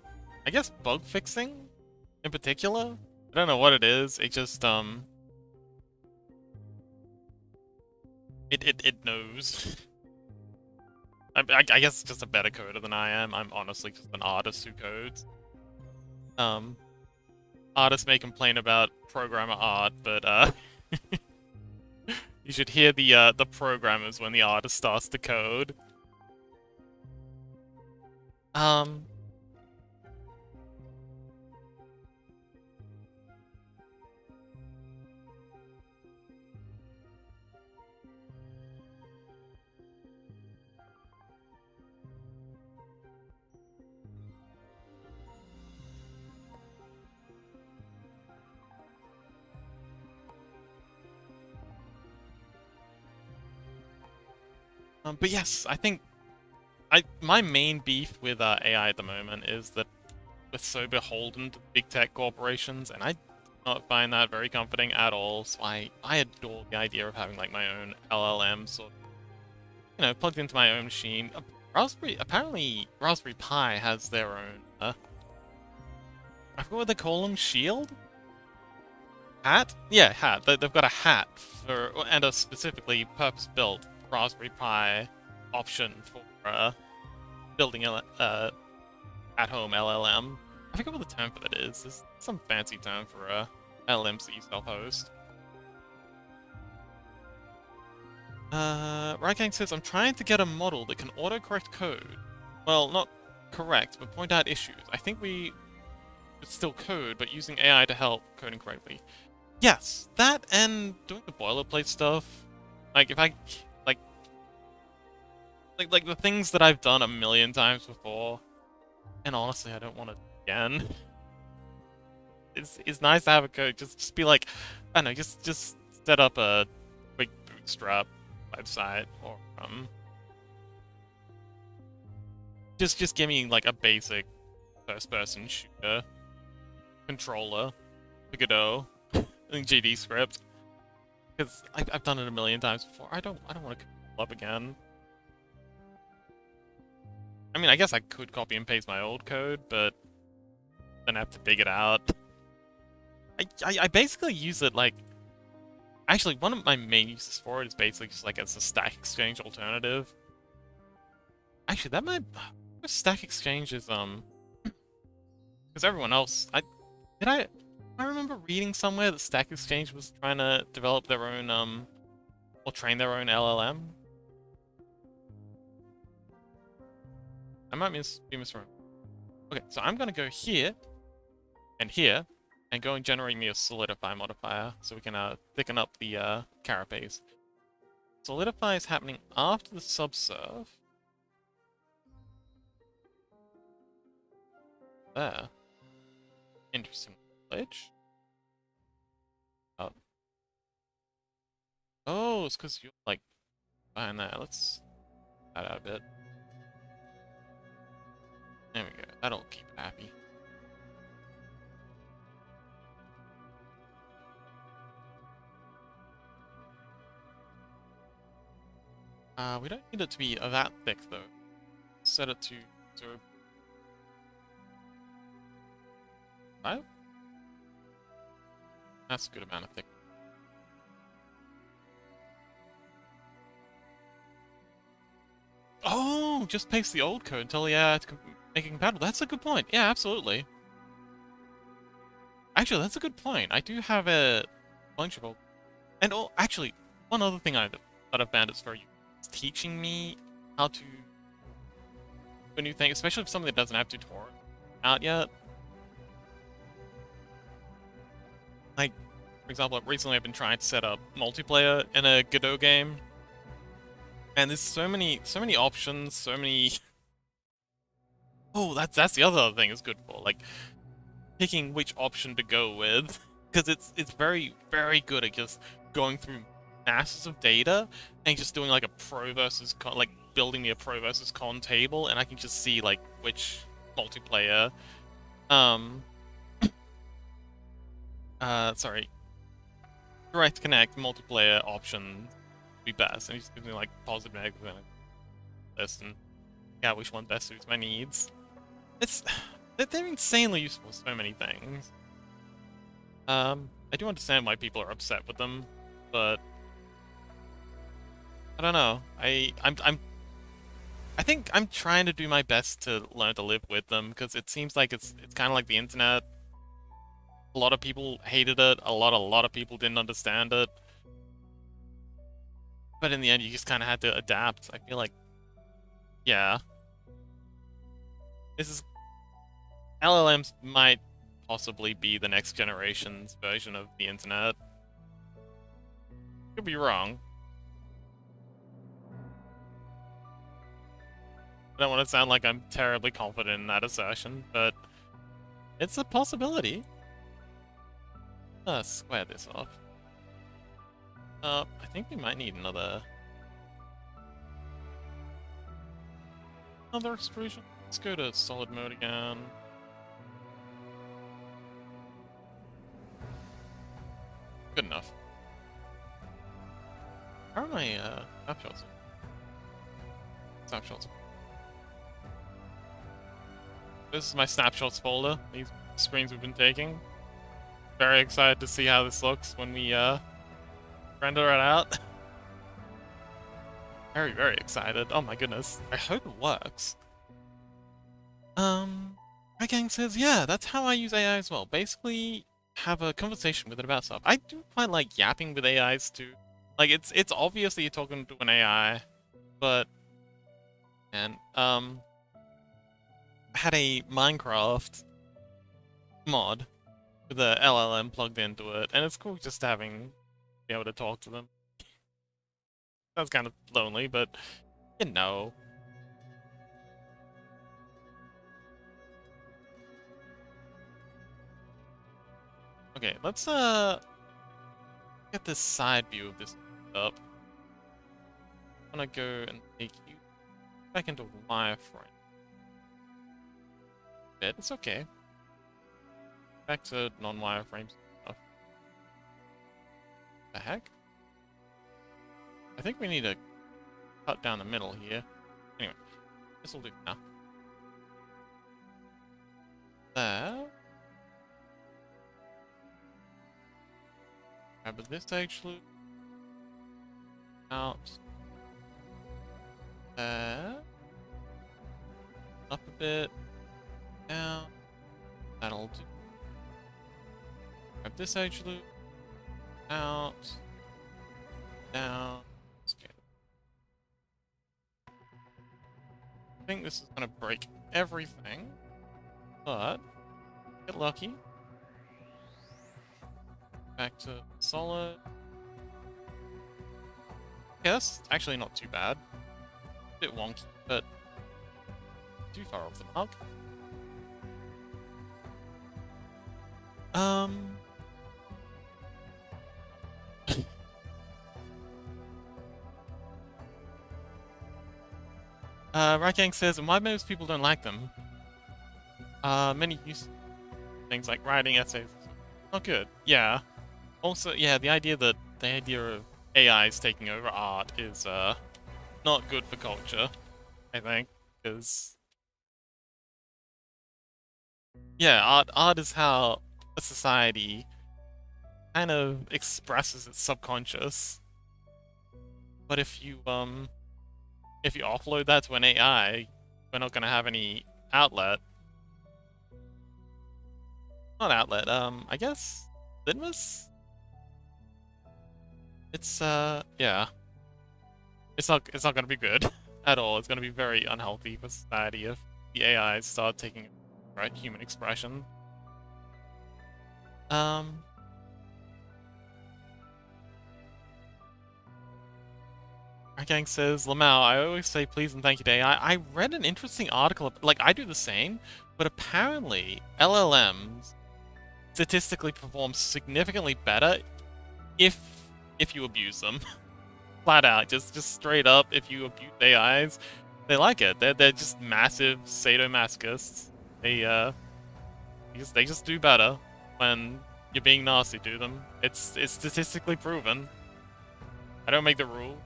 I guess, bug fixing in particular. I don't know what it is. It just it knows. I guess it's just a better coder than I am. I'm honestly just an artist who codes. Artists may complain about programmer art, but you should hear the programmers when the artist starts to code. But yes, I think my main beef with AI at the moment is that we're so beholden to big tech corporations, and I do not find that very comforting at all. So I adore the idea of having like my own LLM, sort of, plugged into my own machine. Apparently Raspberry Pi has their own. I forgot what they call them. Shield. Hat? Yeah, hat. They've got a hat for, and a specifically purpose-built Raspberry Pi option for building a at-home LLM. I forget what the term for that is. There's some fancy term for LLMs that you self-host. Raikang says, I'm trying to get a model that can autocorrect code. Well, not correct, but point out issues. I think we could still code, but using AI to help coding correctly. Yes, that and doing the boilerplate stuff. Like, if I... Like the things that I've done a million times before. And honestly, I don't want to again. It's nice to have a code. Just be like, I don't know, just set up a quick bootstrap website or just give me like a basic first-person shooter controller to Godot and GD script. Because I've done it a million times before. I don't want to pull up again. I mean, I guess I could copy and paste my old code, but then I have to dig it out. I basically use it like... Actually, one of my main uses for it is basically just like as a Stack Exchange alternative. Actually, that might... Stack Exchange is, because everyone else... I remember reading somewhere that Stack Exchange was trying to develop their own, or train their own LLM. I might be misremembering. Okay, so I'm gonna go here, and go and generate me a Solidify modifier, so we can, thicken up the, carapace. Solidify is happening after the subsurf. There. Interesting glitch. Oh, it's because you're, like, behind there. Let's that out a bit. There we go. That'll keep it happy. We don't need it to be that thick, though. Set it to 0.5. That's a good amount of thick. Oh, just paste the old code until to make it compatible. That's a good point. Yeah, absolutely. Actually, that's a good point. I do have a bunch of old... And actually, one other thing that I've found is very it's teaching me how to do a new thing, especially for something that doesn't have tutorial out yet. Like, for example, recently I've been trying to set up multiplayer in a Godot game. And there's so many options, so many... Oh, that's the other thing it's good for, like, picking which option to go with. Because it's very, very good at just going through masses of data and just doing like a pro versus con, like building me a pro versus con table, and I can just see like which multiplayer, sorry, direct connect multiplayer option would be best, and he just gives me like positive, negative, and list, and yeah, which one best suits my needs. They're insanely useful for so many things. I do understand why people are upset with them, but I don't know. I think I'm trying to do my best to learn to live with them, because it seems like it's kind of like the internet. A lot of people hated it. A lot of people didn't understand it. But in the end, you just kind of had to adapt. I feel like, yeah, LLMs might possibly be the next generation's version of the internet. Could be wrong. I don't want to sound like I'm terribly confident in that assertion, but it's a possibility. Let's square this off. I think we might need another extrusion. Let's go to solid mode again. Good enough. How are my snapshots? Snapshots. This is my snapshots folder. These screens we've been taking. Very excited to see how this looks when we render it out. Very, very excited. Oh my goodness. I hope it works. Gang says, yeah, that's how I use AI as well. Basically, have a conversation with it about stuff. I do quite like yapping with AIs too. Like, it's obvious that you're talking to an AI, but... And, I had a Minecraft mod with a LLM plugged into it, and it's cool just be able to talk to them. That's kind of lonely, but you know. Okay, let's get this side view of this up. I'm gonna go and take you back into wireframe. It's okay. Back to non-wireframe stuff. The heck? I think we need to cut down the middle here. Anyway, this will do now. There. Grab this edge loop. Out. There. bit. Down. That'll do. Grab this edge loop. Out. Down. Okay. I think this is gonna break everything, but get lucky. Back to solid. Yeah, that's actually not too bad. A bit wonky, but too far off the mark. Ragang says, and why most people don't like them? Many use things like writing essays. Not good. Yeah. Also, yeah, the idea of AIs taking over art is not good for culture, I think, because yeah, art is how a society kind of expresses its subconscious. But if you offload that to an AI, we're not gonna have any outlet. Not outlet, I guess litmus? It's yeah. It's not gonna be good at all. It's gonna be very unhealthy for society if the AIs start taking human expression. Gang says, Lamau, I always say please and thank you to AI. I read an interesting article, like I do the same, but apparently LLMs statistically perform significantly better if you abuse them. Flat out, just straight up, if you abuse AIs, they like it. They're just massive sadomasochists. They just do better when you're being nasty to them. It's statistically proven. I don't make the rule.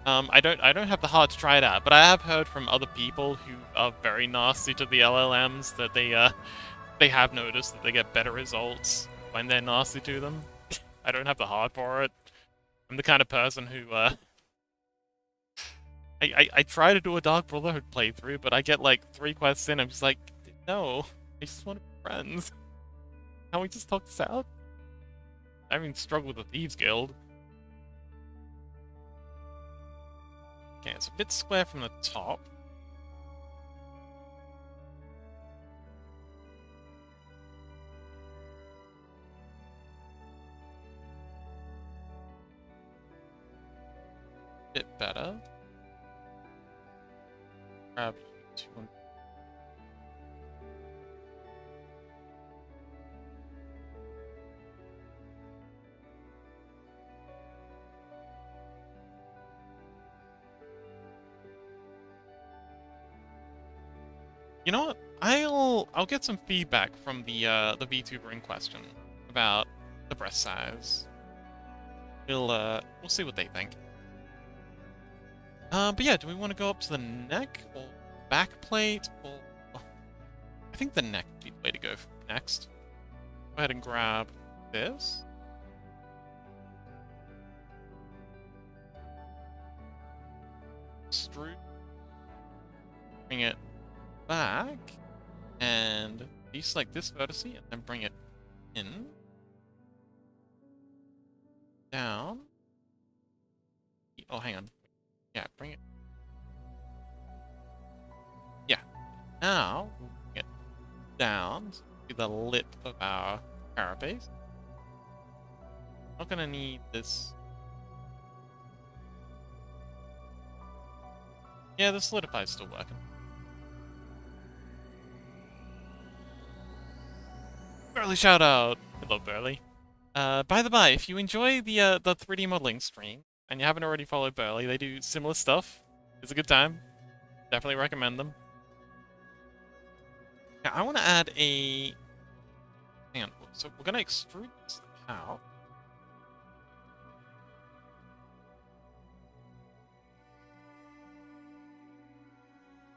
I don't have the heart to try it out, but I have heard from other people who are very nasty to the LLMs that they have noticed that they get better results when they're nasty to them. I don't have the heart for it. I'm the kind of person who I try to do a Dark Brotherhood playthrough, but I get like 3 quests in, I'm just like, no, I just want to be friends. Can't we just talk this out? I haven't struggled with the Thieves Guild. Okay, it's a bit square from the top. Bit better. Grab 2 and you know what? I'll get some feedback from the VTuber in question about the breast size. We'll see what they think. But yeah, do we want to go up to the neck or back plate or? I think the neck would be the way to go next. Go ahead and grab this. Extrude. Bring it back and deselect this vertex and then bring it in, down. Oh, hang on. Yeah, bring it. Yeah. Now bring it down to the lip of our carapace. Not gonna need this. Yeah, the solidify is still working. Burley shout out! Hello, Burley. By the by, if you enjoy the 3D modeling stream and you haven't already followed Burley, they do similar stuff. It's a good time. Definitely recommend them. Now, I want to add a. Hang on. So we're gonna extrude this out.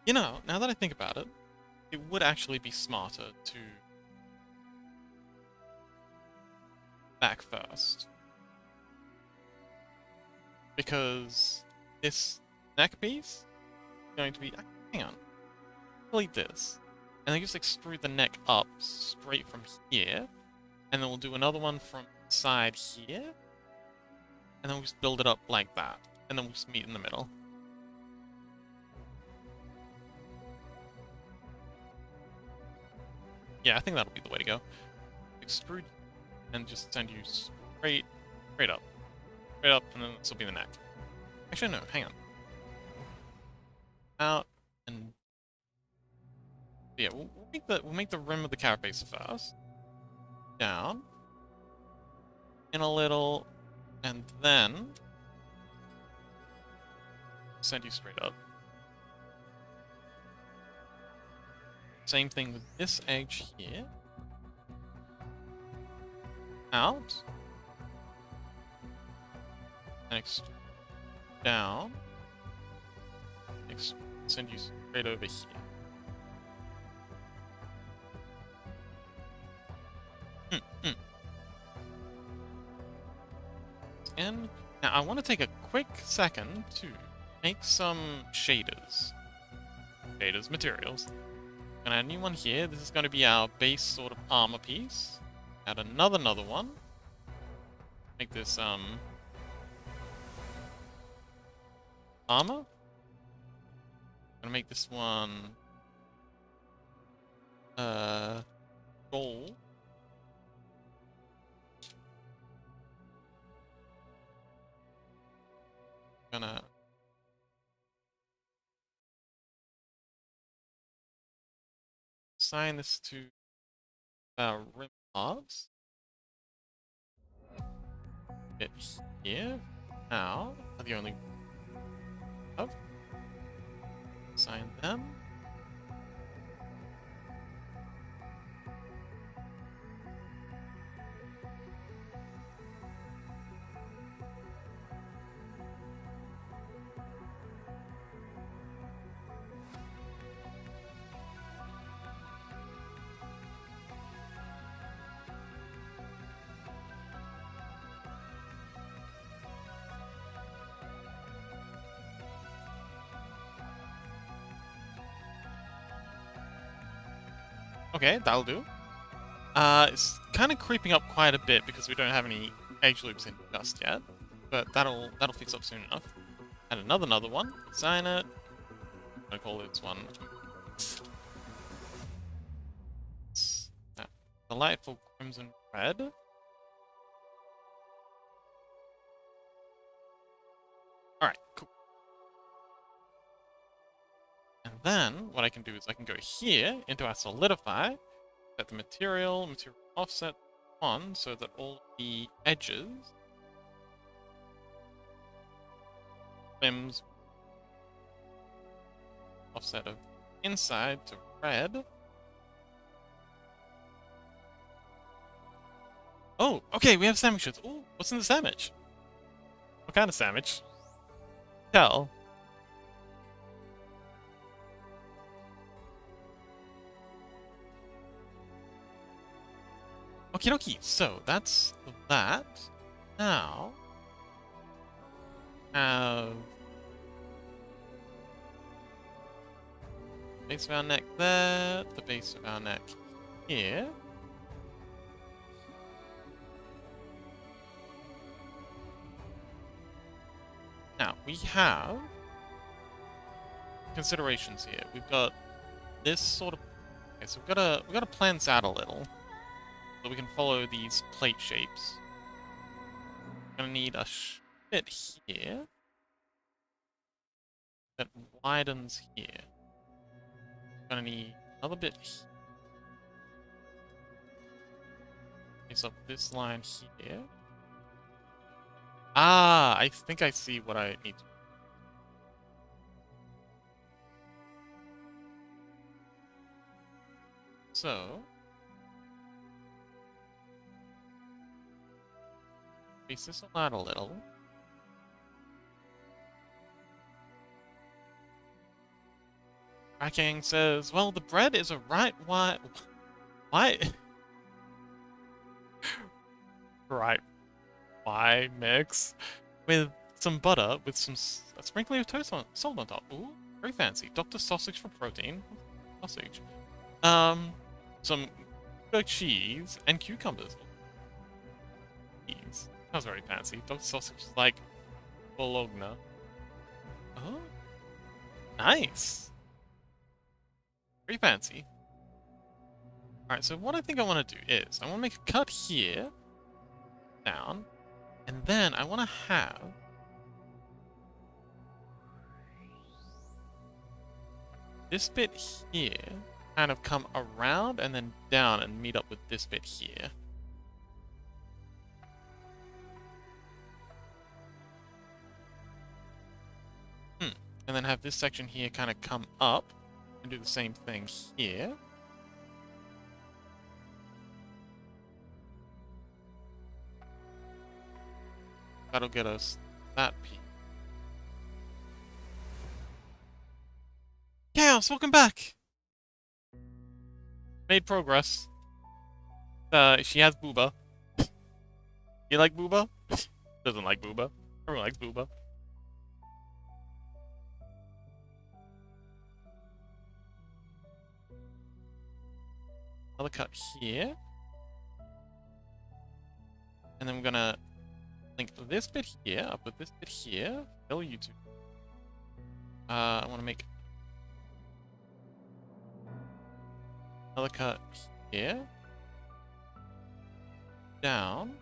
You know, now that I think about it, it would actually be smarter to back first. because this neck piece is going to be... Hang on. Delete this. And then just extrude the neck up straight from here. And then we'll do another one from side here. And then we'll just build it up like that. And then we'll just meet in the middle. Yeah, I think that'll be the way to go. Extrude and just send you straight up. Straight up, and then this will be the neck. Actually, no, hang on. Out, and... Yeah, we'll make the rim of the carapace first. Down. In a little, and then... send you straight up. Same thing with this edge here. Out. And down. Send you straight over here. And now I want to take a quick second to make some shaders. Shaders materials. Gonna add a new one here. This is going to be our base sort of armor piece. Add another one. Make this armor. Gonna make this one gold. Gonna assign this to our rim parts. It here. Now are the only oh. Assign them. Okay, that'll do. It's kind of creeping up quite a bit because we don't have any edge loops in just yet, but that'll fix up soon enough. And another one. Design it. I'm gonna call this one delightful crimson red. All right, cool. And then what I can do is I can go here into our solidify, set the material offset 1 so that all the edges, limbs, offset of inside to red. Oh, okay, we have sandwiches. Oh, what's in the sandwich? What kind of sandwich? Tell. Okie dokie, so that's that. Now, have base of our neck there, the base of our neck here. Now, we have considerations here. We've got this sort of... Okay, so we've got to plan this out a little. So we can follow these plate shapes. We're gonna need a bit here that widens here. We're gonna need another bit here. Raise up this line here. Ah, I think I see what I need to. So space this out a little. Tracking says, well, the bread is a right why right why mix with some butter with a sprinkling of toast salt on top. Ooh, very fancy. Dr. Sausage for protein. Sausage. Some cheese and cucumbers. Cheese. That was very fancy. Dr. Sausage is like Bologna. Oh, nice. Very fancy. Alright, so what I think I want to do is, I want to make a cut here, down, and then I want to have this bit here kind of come around and then down and meet up with this bit here. And then have this section here kind of come up and do the same thing here. That'll get us that piece. Chaos, welcome back! Made progress. She has booba. You like booba? Doesn't like booba. Everyone likes booba. Another cut here. And then we're gonna link this bit here up with this bit here. Fill you two. I want to make another cut here. Down.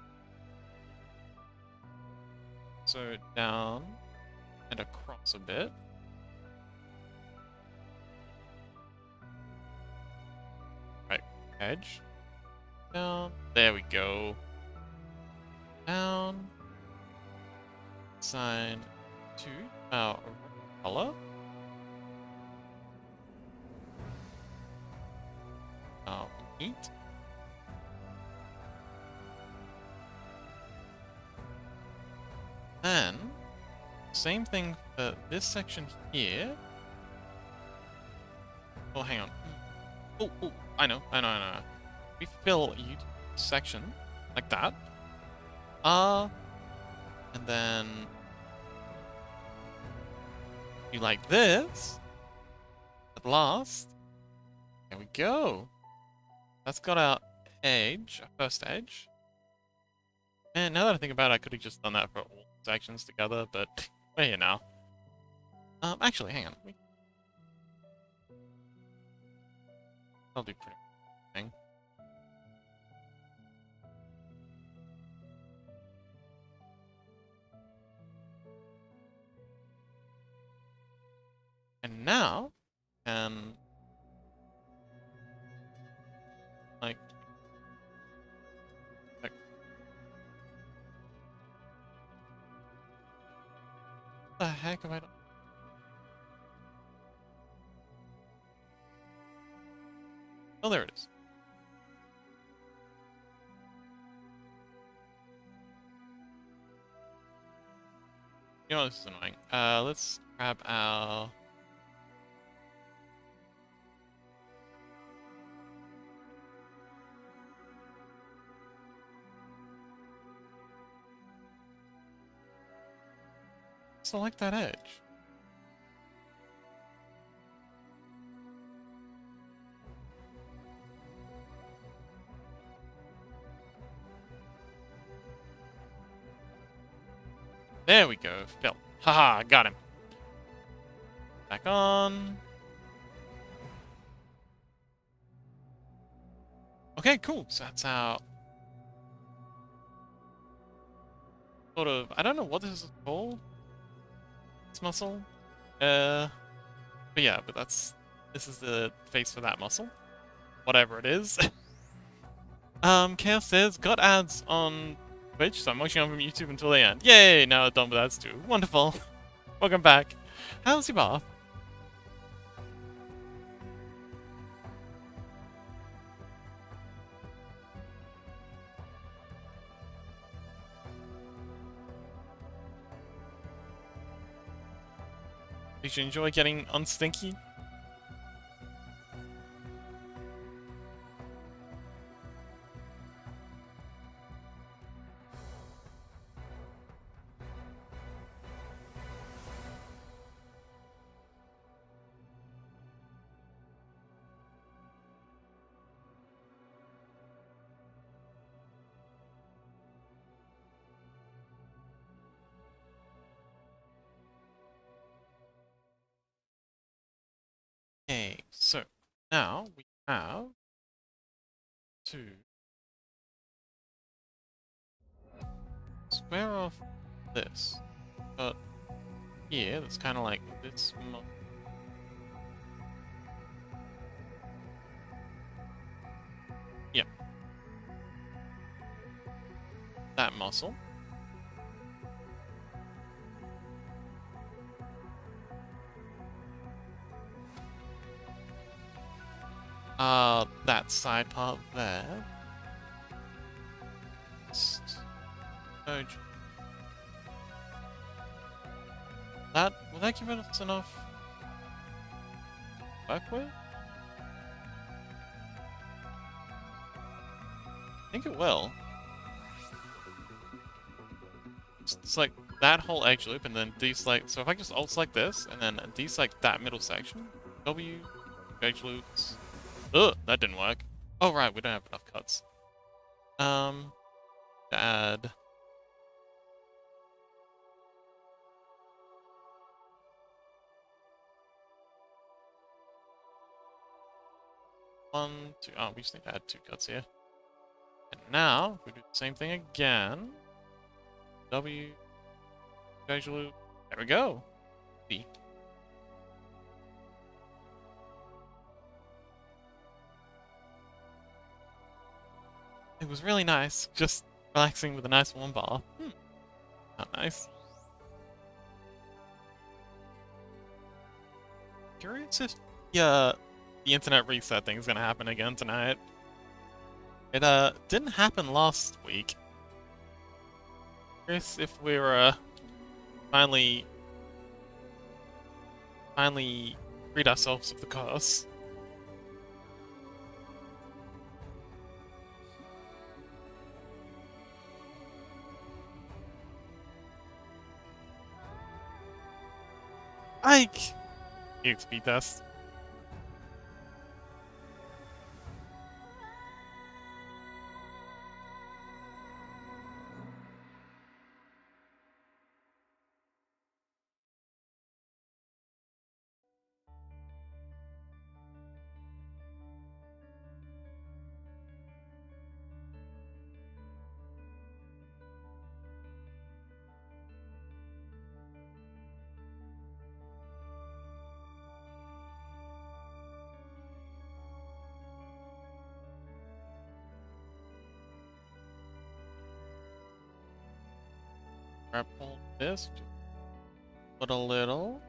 So down and across a bit. Right, edge. Down. There we go. Down. Sign to our color. Our heat. And same thing for this section here. Oh, hang on. Oh, I know. We fill each section like that. And then you like this. At last. There we go. That's got our edge, our first edge. And now that I think about it, I could have just done that for all sections together, but we're here now. Actually, hang on. I'll do pretty much thing. And now, like, what the heck have I done? Oh, there it is. You know, this is annoying. Let's grab our... Select that edge. There we go, Phil. Haha, got him. Back on. Okay, cool. So that's our sort of, I don't know what this is called. This muscle. But yeah, but this is the face for that muscle. Whatever it is. Chaos says, got ads on Twitch, so I'm watching on from YouTube until the end. Yay! Now I'm done with ads too. Wonderful. Welcome back. How's your bath? Did you enjoy getting unstinky? so now we have to square off this. But here, that's kind of like this. Yep. That muscle. That side part there. Will that give us enough work with? I think it will. It's like that whole edge loop, and then deselect. So if I just alt select this, and then deselect that middle section, W, edge loops. Ugh, that didn't work. Oh right, we don't have enough cuts. Add. One, two. Oh, we just need to add 2 cuts here. And now we do the same thing again. W, edge loop. There we go. B. It was really nice, just relaxing with a nice warm bar. Not nice. Curious if the internet reset thing is gonna happen again tonight. It didn't happen last week. Curious if we're finally freed ourselves of the curse. Ike! EXP test. Grab all this, just put a little.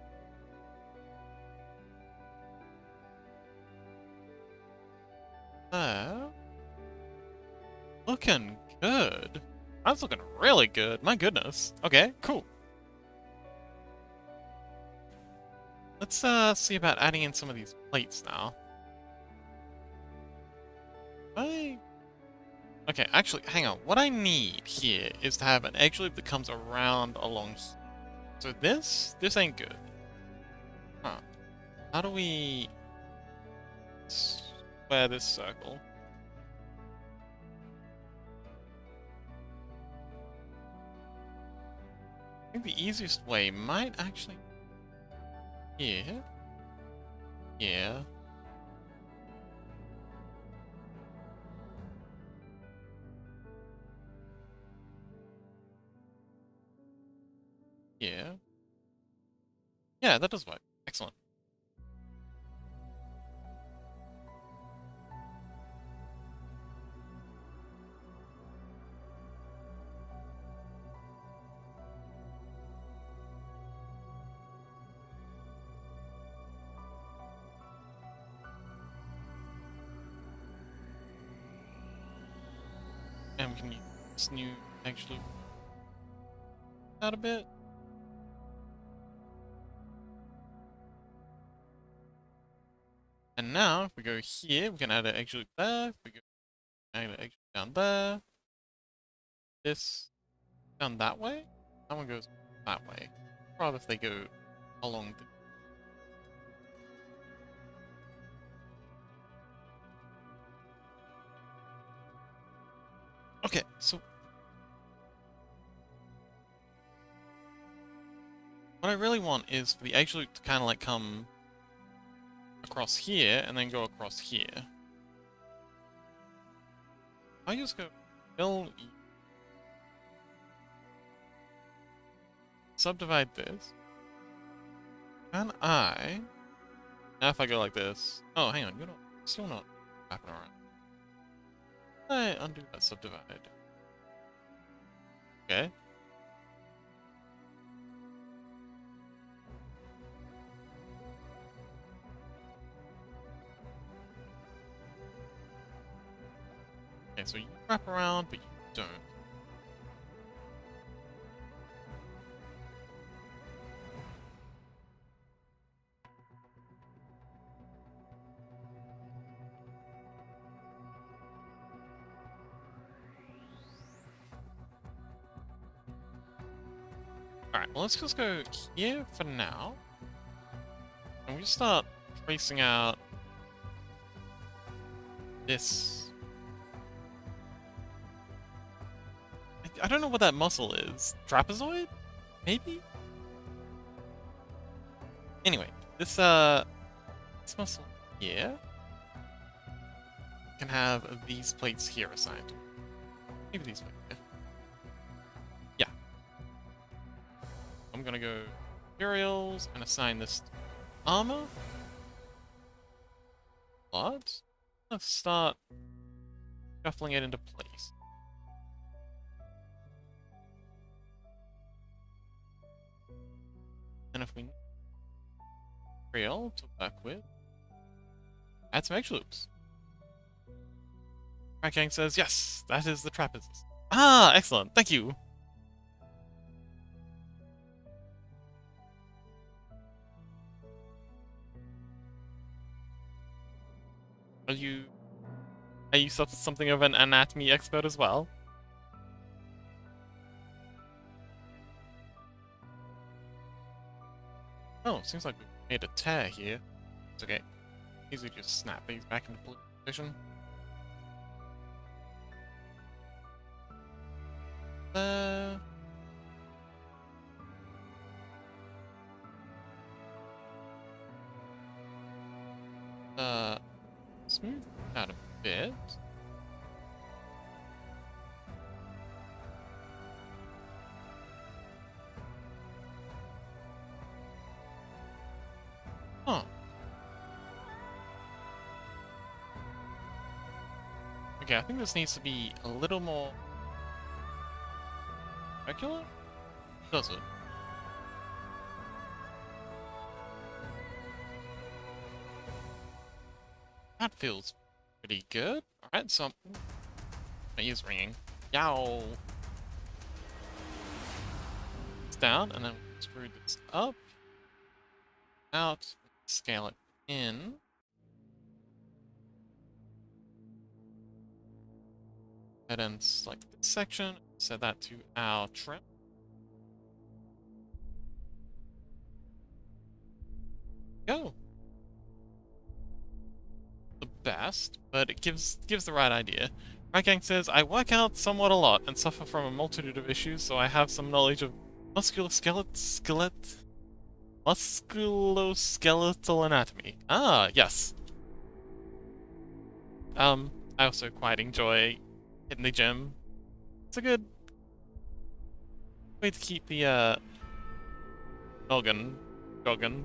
There. Looking good. That's looking really good. My goodness. Okay, cool. Let's see about adding in some of these plates now. Okay, actually, hang on. What I need here is to have an edge loop that comes around along. So this ain't good. Huh. How do we square this circle? I think the easiest way might actually here. Yeah. Yeah. Yeah, that does work. Excellent. And we can use this new actually out a bit. And now, if we go here, we can add an edge loop there. If we go add an edge loop down there. This down that way. That one goes that way. Rather if they go along the okay, so what I really want is for the edge loop to kind of like come across here and then go across here. I just go subdivide this. Can I? Now if I go like this. Oh, hang on, you're not still not wrapping around. I undo that subdivide. Okay. Okay, so you wrap around, but you don't. Alright, well let's just go here for now. And we just start tracing out this. I don't know what that muscle is. Trapezoid? Maybe? Anyway, this muscle here can have these plates here assigned. Maybe these plates here. Yeah. I'm gonna go materials and assign this to armor. What? Let's start shuffling it into place. And if we need material to work with, add some edge loops. Cracking says, yes, that is the trapezoid. Ah, excellent, thank you. Are you something of an anatomy expert as well? Oh, seems like we made a tear here. It's okay. Easily just snap these back into position. Smooth out a bit. Huh. Okay, I think this needs to be a little more regular? Does it? That feels pretty good. Alright, so my ear's ringing. Yow! It's down, and then screw this up. Out. Scale it in. And then select this section. Set that to our trim. Go! The best, but it gives the right idea. Ragang says, I work out somewhat a lot and suffer from a multitude of issues, so I have some knowledge of musculoskeletal anatomy. Ah, yes. I also quite enjoy hitting the gym. It's a good way to keep the noggin jogging.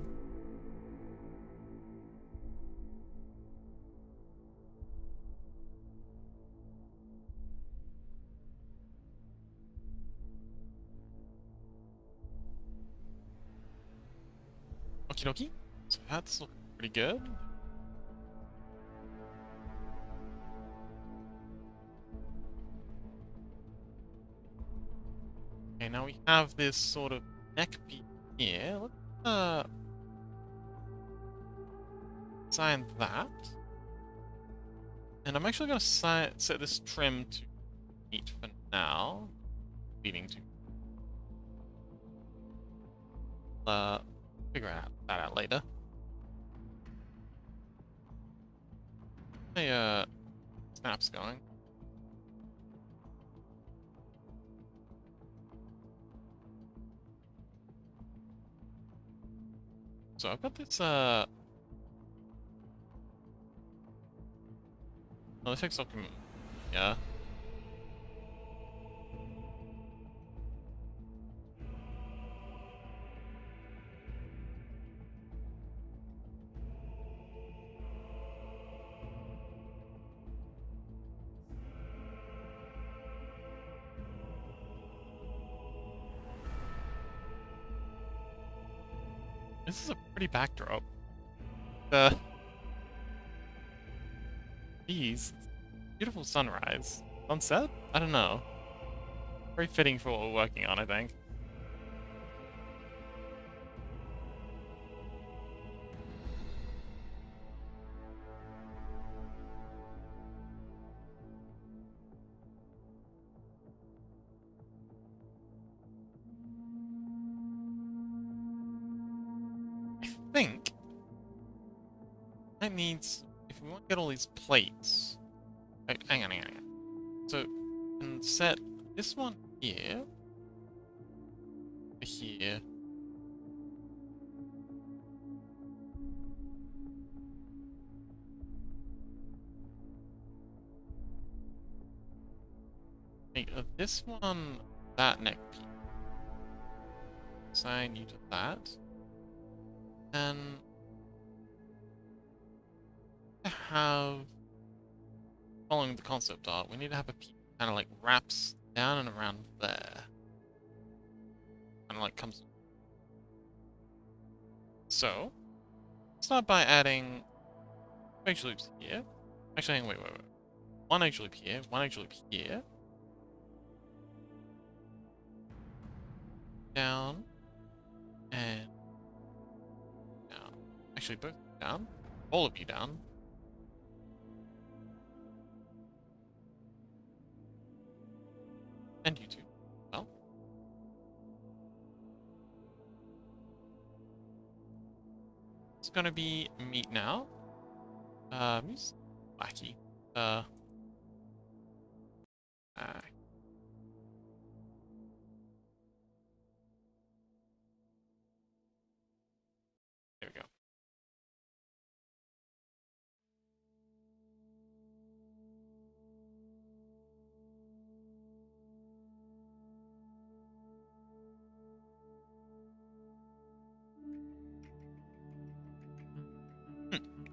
Okie dokie. So that's looking pretty good. Okay, now we have this sort of neck piece here. Let's assign that. And I'm actually going to set this trim to meet for now. Leading to figure that out later. My snap's going. So I've got this Oh, the text document. Yeah. This is a pretty backdrop. Geez. Beautiful sunrise. Sunset? I don't know. Very fitting for what we're working on, I think. I think that needs, if we want to get all these plates. Wait, hang on. So, we can set this one here. Here. Make this one that neck piece. Assign you to that. And to have, following the concept art, we need to have a piece kind of like wraps down and around there. Kind of like comes. So, start by adding edge loops here. Actually, wait. One edge loop here, one edge loop here. Down. And down. Actually, both down. All of you down. And you two. Well. It's gonna be meat now. Who's wacky? There we go.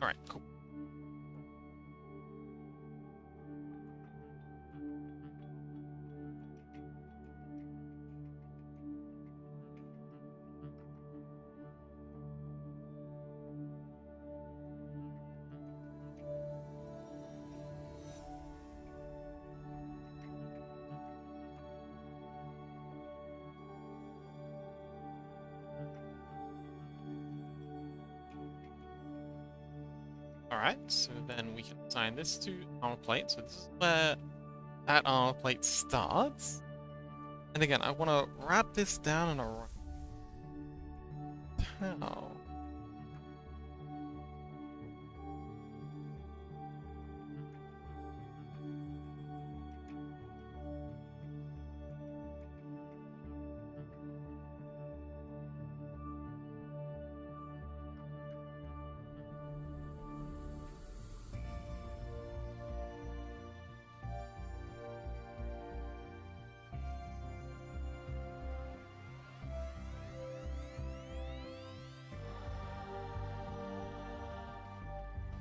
Alright, cool. Alright, so then we can assign this to armor plate. So this is where that armor plate starts. And again, I want to wrap this down and around. How?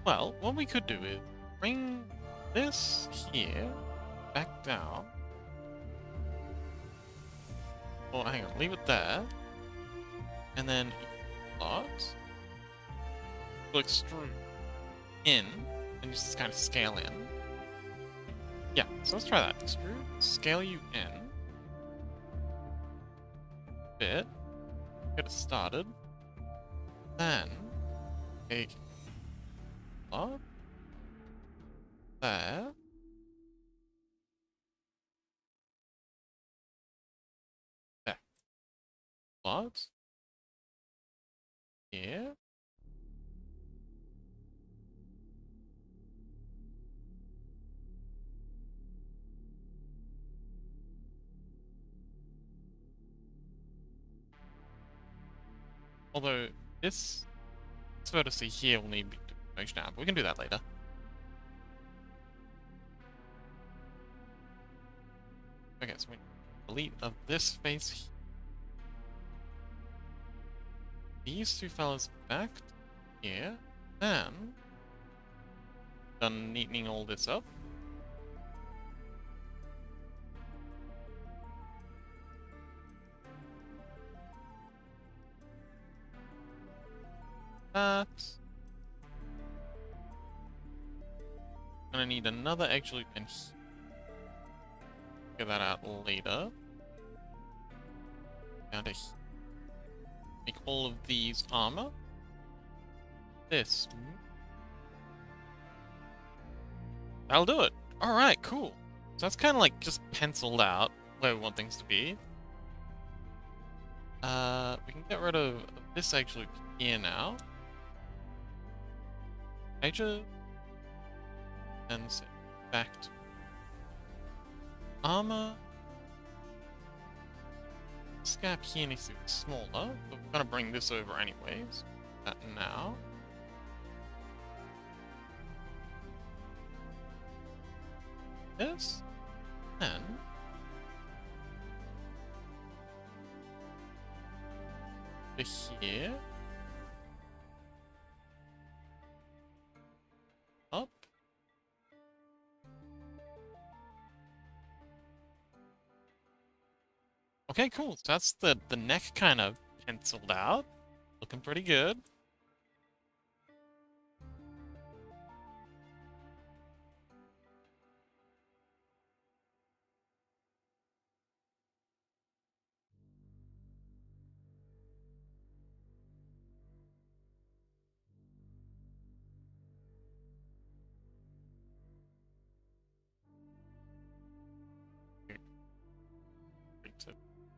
Well, what we could do is bring this here back down. Or hang on, leave it there. And then plot. We'll extrude in and just kind of scale in. Yeah, so let's try that. Extrude, scale you in. Bit. Get it started. Then take up there. There. Plot. Here. Although this vertex here will need motion out, but we can do that later. Okay, so we delete of this face. These two fellas back here. Then done neatening all this up. That. Gonna need another egg loop in here. Figure that out later. Down to here. Make all of these armor. This. That'll do it. Alright, cool. So that's kind of like just penciled out where we want things to be. We can get rid of this egg loop here now. Edges. And set back to armor. This gap here needs to be smaller, but we're gonna bring this over anyways. That now. This. And to here. Up. Okay, cool. So that's the neck kind of penciled out. Looking pretty good.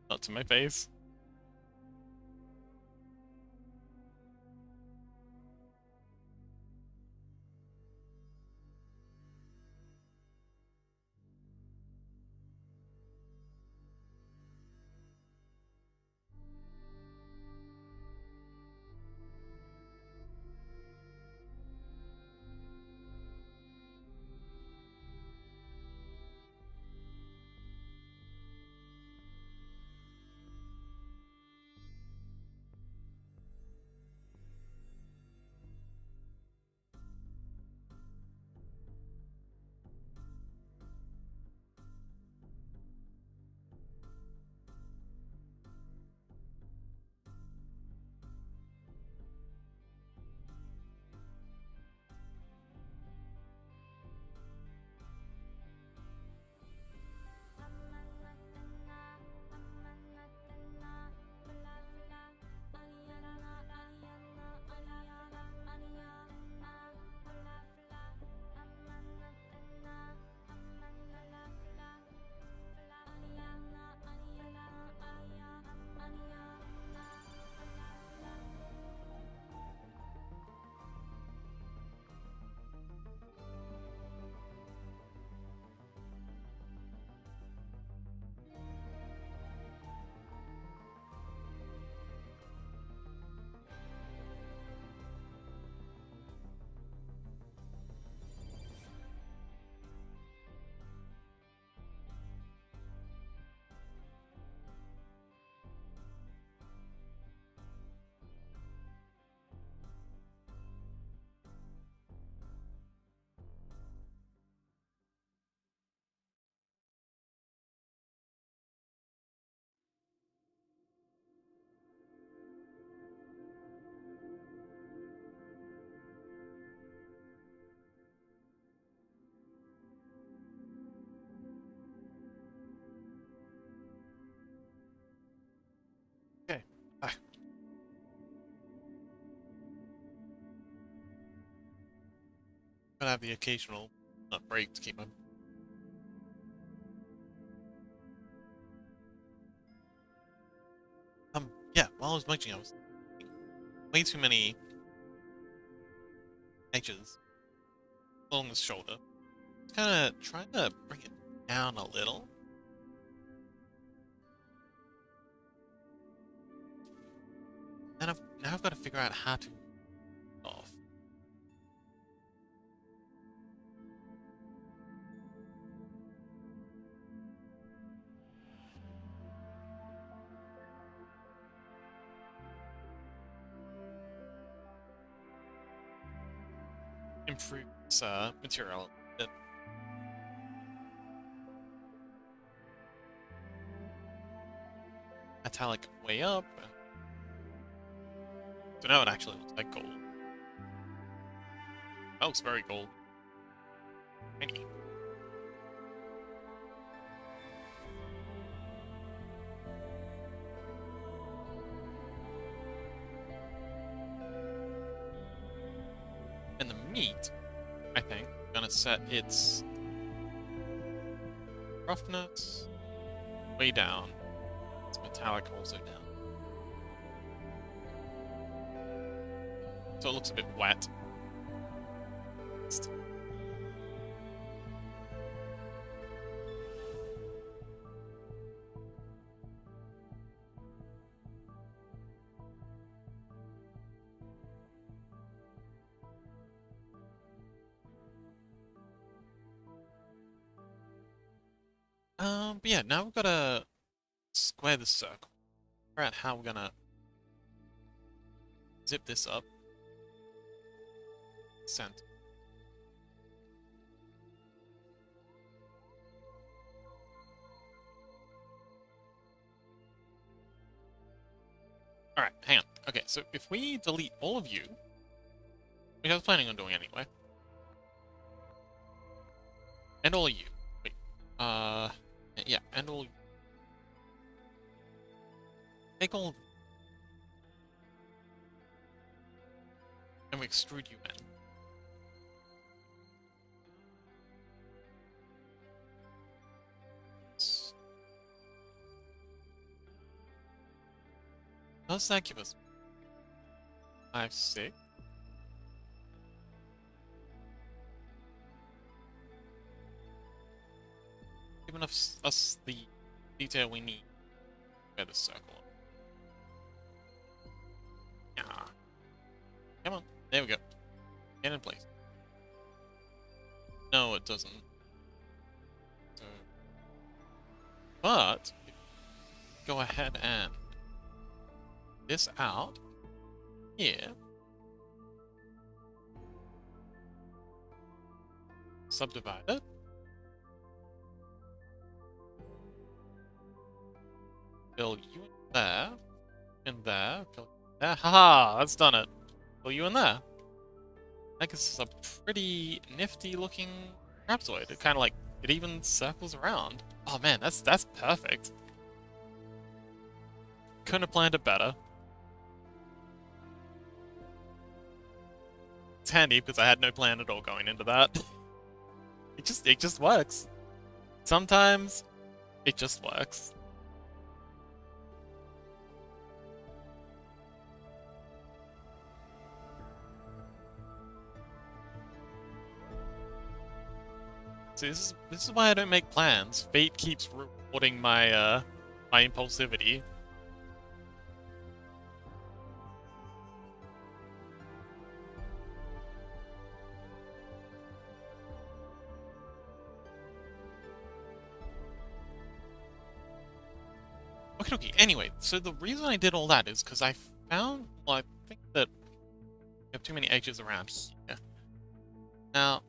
Not to my face. Okay. Gonna have the occasional break to keep my. Yeah, while I was munching, I was way too many edges along the shoulder. Kind of trying to bring it down a little. And now I've got to figure out how to off. improve this material a bit. Metallic way up. So now it actually looks like gold. That looks very gold. Shiny. And the meat, I think, gonna set its roughness way down. Its metallic also down. So it looks a bit wet. But yeah, now we've got to square the circle. Figure out how we're gonna zip this up. Center. Alright, hang on. Okay, so if we delete all of you, which I was planning on doing anyway, and all of you. Wait. Yeah, and all of you. Take all of them. And we extrude you in. How does that give us? 5, 6. Giving us the detail we need for the circle. Yeah. Come on. There we go. Get in place. No, it doesn't. So, but go ahead and this out here. Subdivide it. Fill you in there. In there. Fill there. Haha! That's done it. Fill you in there. That gives us a pretty nifty looking Rhapsoid. It kind of like, it even circles around. Oh man, that's perfect. Couldn't have planned it better. It's handy because I had no plan at all going into that. It just works. Sometimes it just works. See, this is why I don't make plans. Fate keeps rewarding my my impulsivity. Okay, anyway, so the reason I did all that is because I found, well, I think that we have too many edges around here. Now,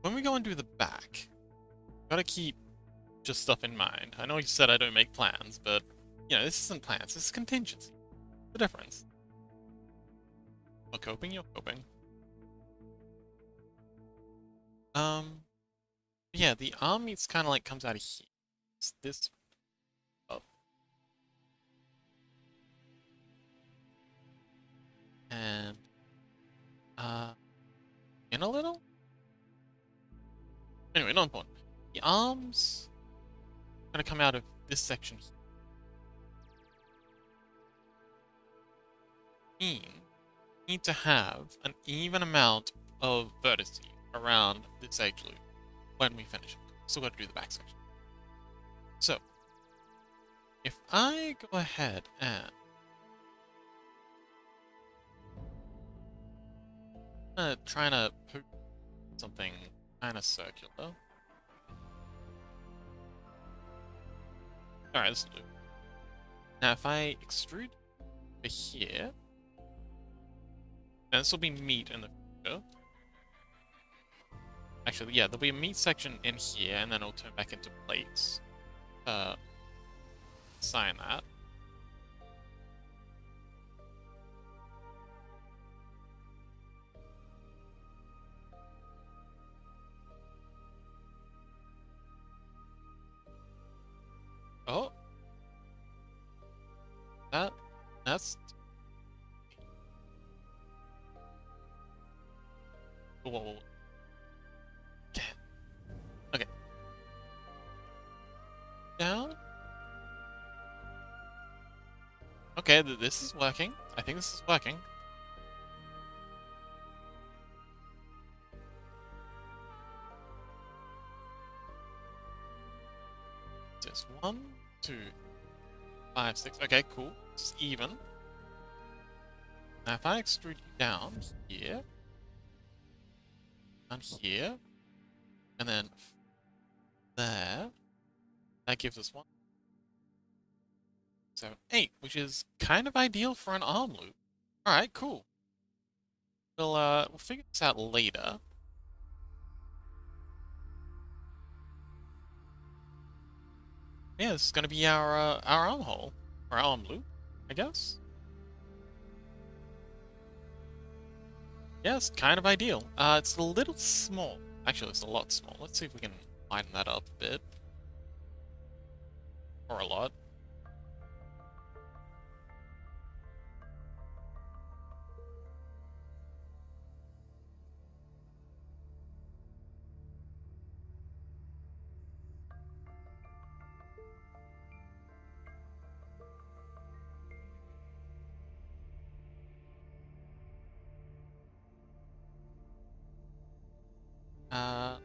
when we go and do the back, gotta keep just stuff in mind. I know you said I don't make plans, but, you know, this isn't plans, this is contingency. The difference. You're coping, you're coping. Yeah, the arm meat's kind of like comes out of here. It's this up. And, in a little? Anyway, not important. The arms are gonna come out of this section here. Need to have an even amount of vertices around this edge loop when we finish it. Still got to do the back section. So, if I go ahead and trying to put something kind of circular. Alright, this will do. Now, if I extrude over here, And this will be meat in the future. Actually, yeah, there'll be a meat section in here, and then it'll turn back into plates. Sign that. Oh. That's... Whoa. Okay. Down. Okay, this is working. I think this is working. Just 1, 2, 5, 6. Okay, cool. This is even. Now if I extrude you down here, and then there, that gives us 1, 7, 8, which is kind of ideal for an arm loop. Alright, cool. We'll figure this out later. Yeah, this is gonna be our armhole. Or arm loop, I guess. Yeah, it's kind of ideal. It's a little small. Actually, it's a lot small. Let's see if we can widen that up a bit. Or a lot.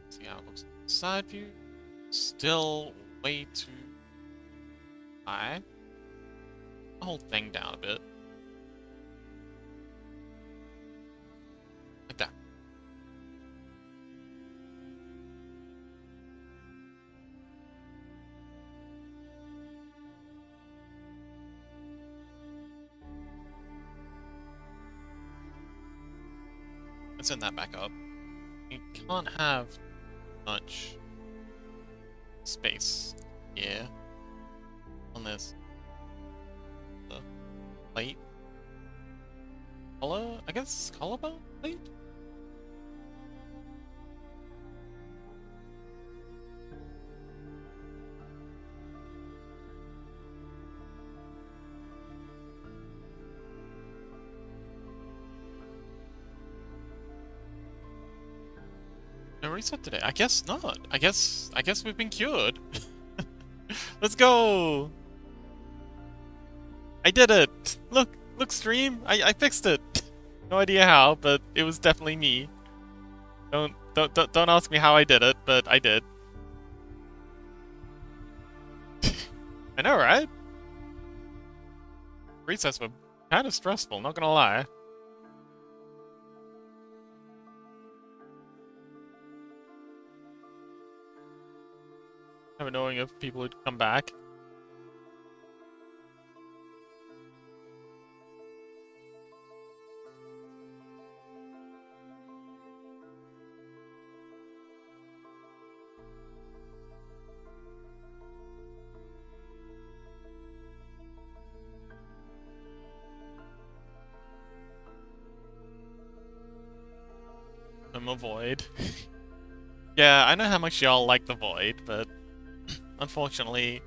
Let's see how it looks on the side view. Still way too high. The whole thing down a bit. Like that. Let's send that back up. You can't have much space here on this plate. I guess collarbone plate? No reset today. I guess not. I guess we've been cured. Let's go. I did it. Look stream. I fixed it. No idea how, but it was definitely me. Don't ask me how I did it, but I did. I know, right? Resets were kind of stressful, not gonna lie. Never knowing if people would come back. I'm a void. Yeah, I know how much y'all like the void, but unfortunately,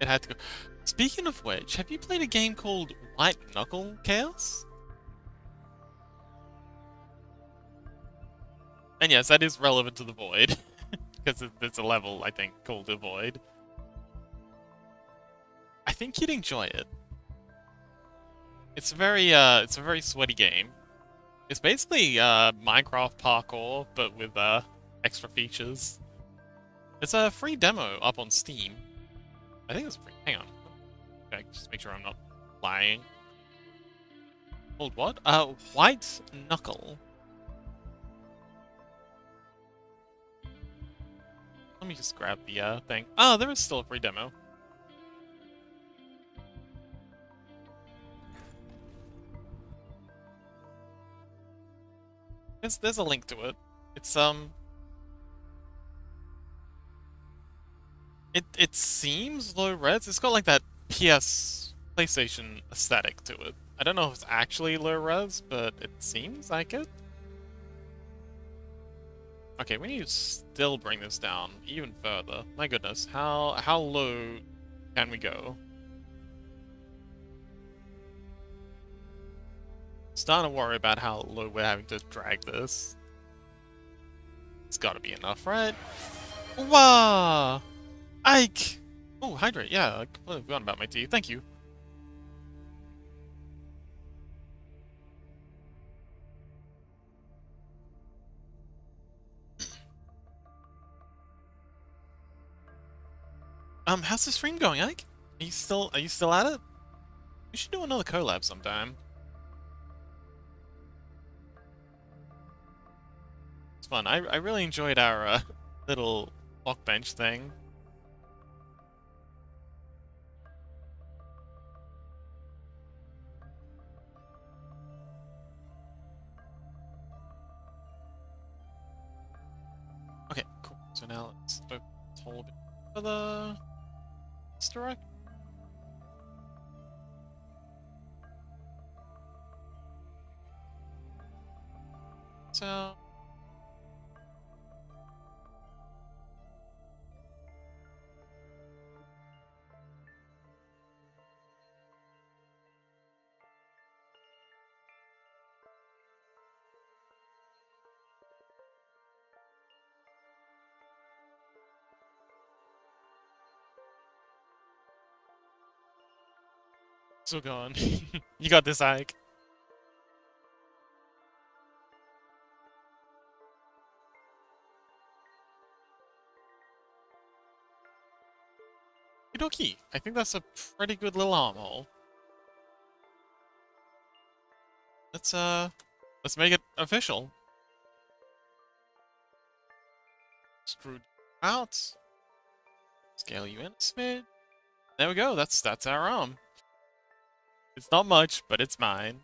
it had to go. Speaking of which, have you played a game called White Knuckle Chaos? And yes, that is relevant to the void, because there's a level, I think, called the void. I think you'd enjoy it. It's a very sweaty game. It's basically Minecraft parkour, but with extra features. It's a free demo up on Steam. I think it's free. Hang on. Okay, just make sure I'm not lying. Called what? White Knuckle. Let me just grab the thing. Oh, there is still a free demo. There's a link to it. It's it seems low res. It's got like that PS PlayStation aesthetic to it. I don't know if it's actually low res, but it seems like it. Okay, we need to still bring this down even further. My goodness, how low can we go? Starting to worry about how low we're having to drag this. It's gotta be enough, right? Wow! Ike! Oh, hydrate, yeah, I completely forgot about my tea. Thank you. How's the stream going, Ike? Are you still at it? We should do another collab sometime. It's fun. I really enjoyed our little block bench thing. Okay, cool. So now let's open this hole a bit further. This direction. So still going. You got this, Ike. Okie. I think that's a pretty good little armhole. Let's make it official. Screw out. Scale you in a smidge. There we go. That's our arm. It's not much, but it's mine.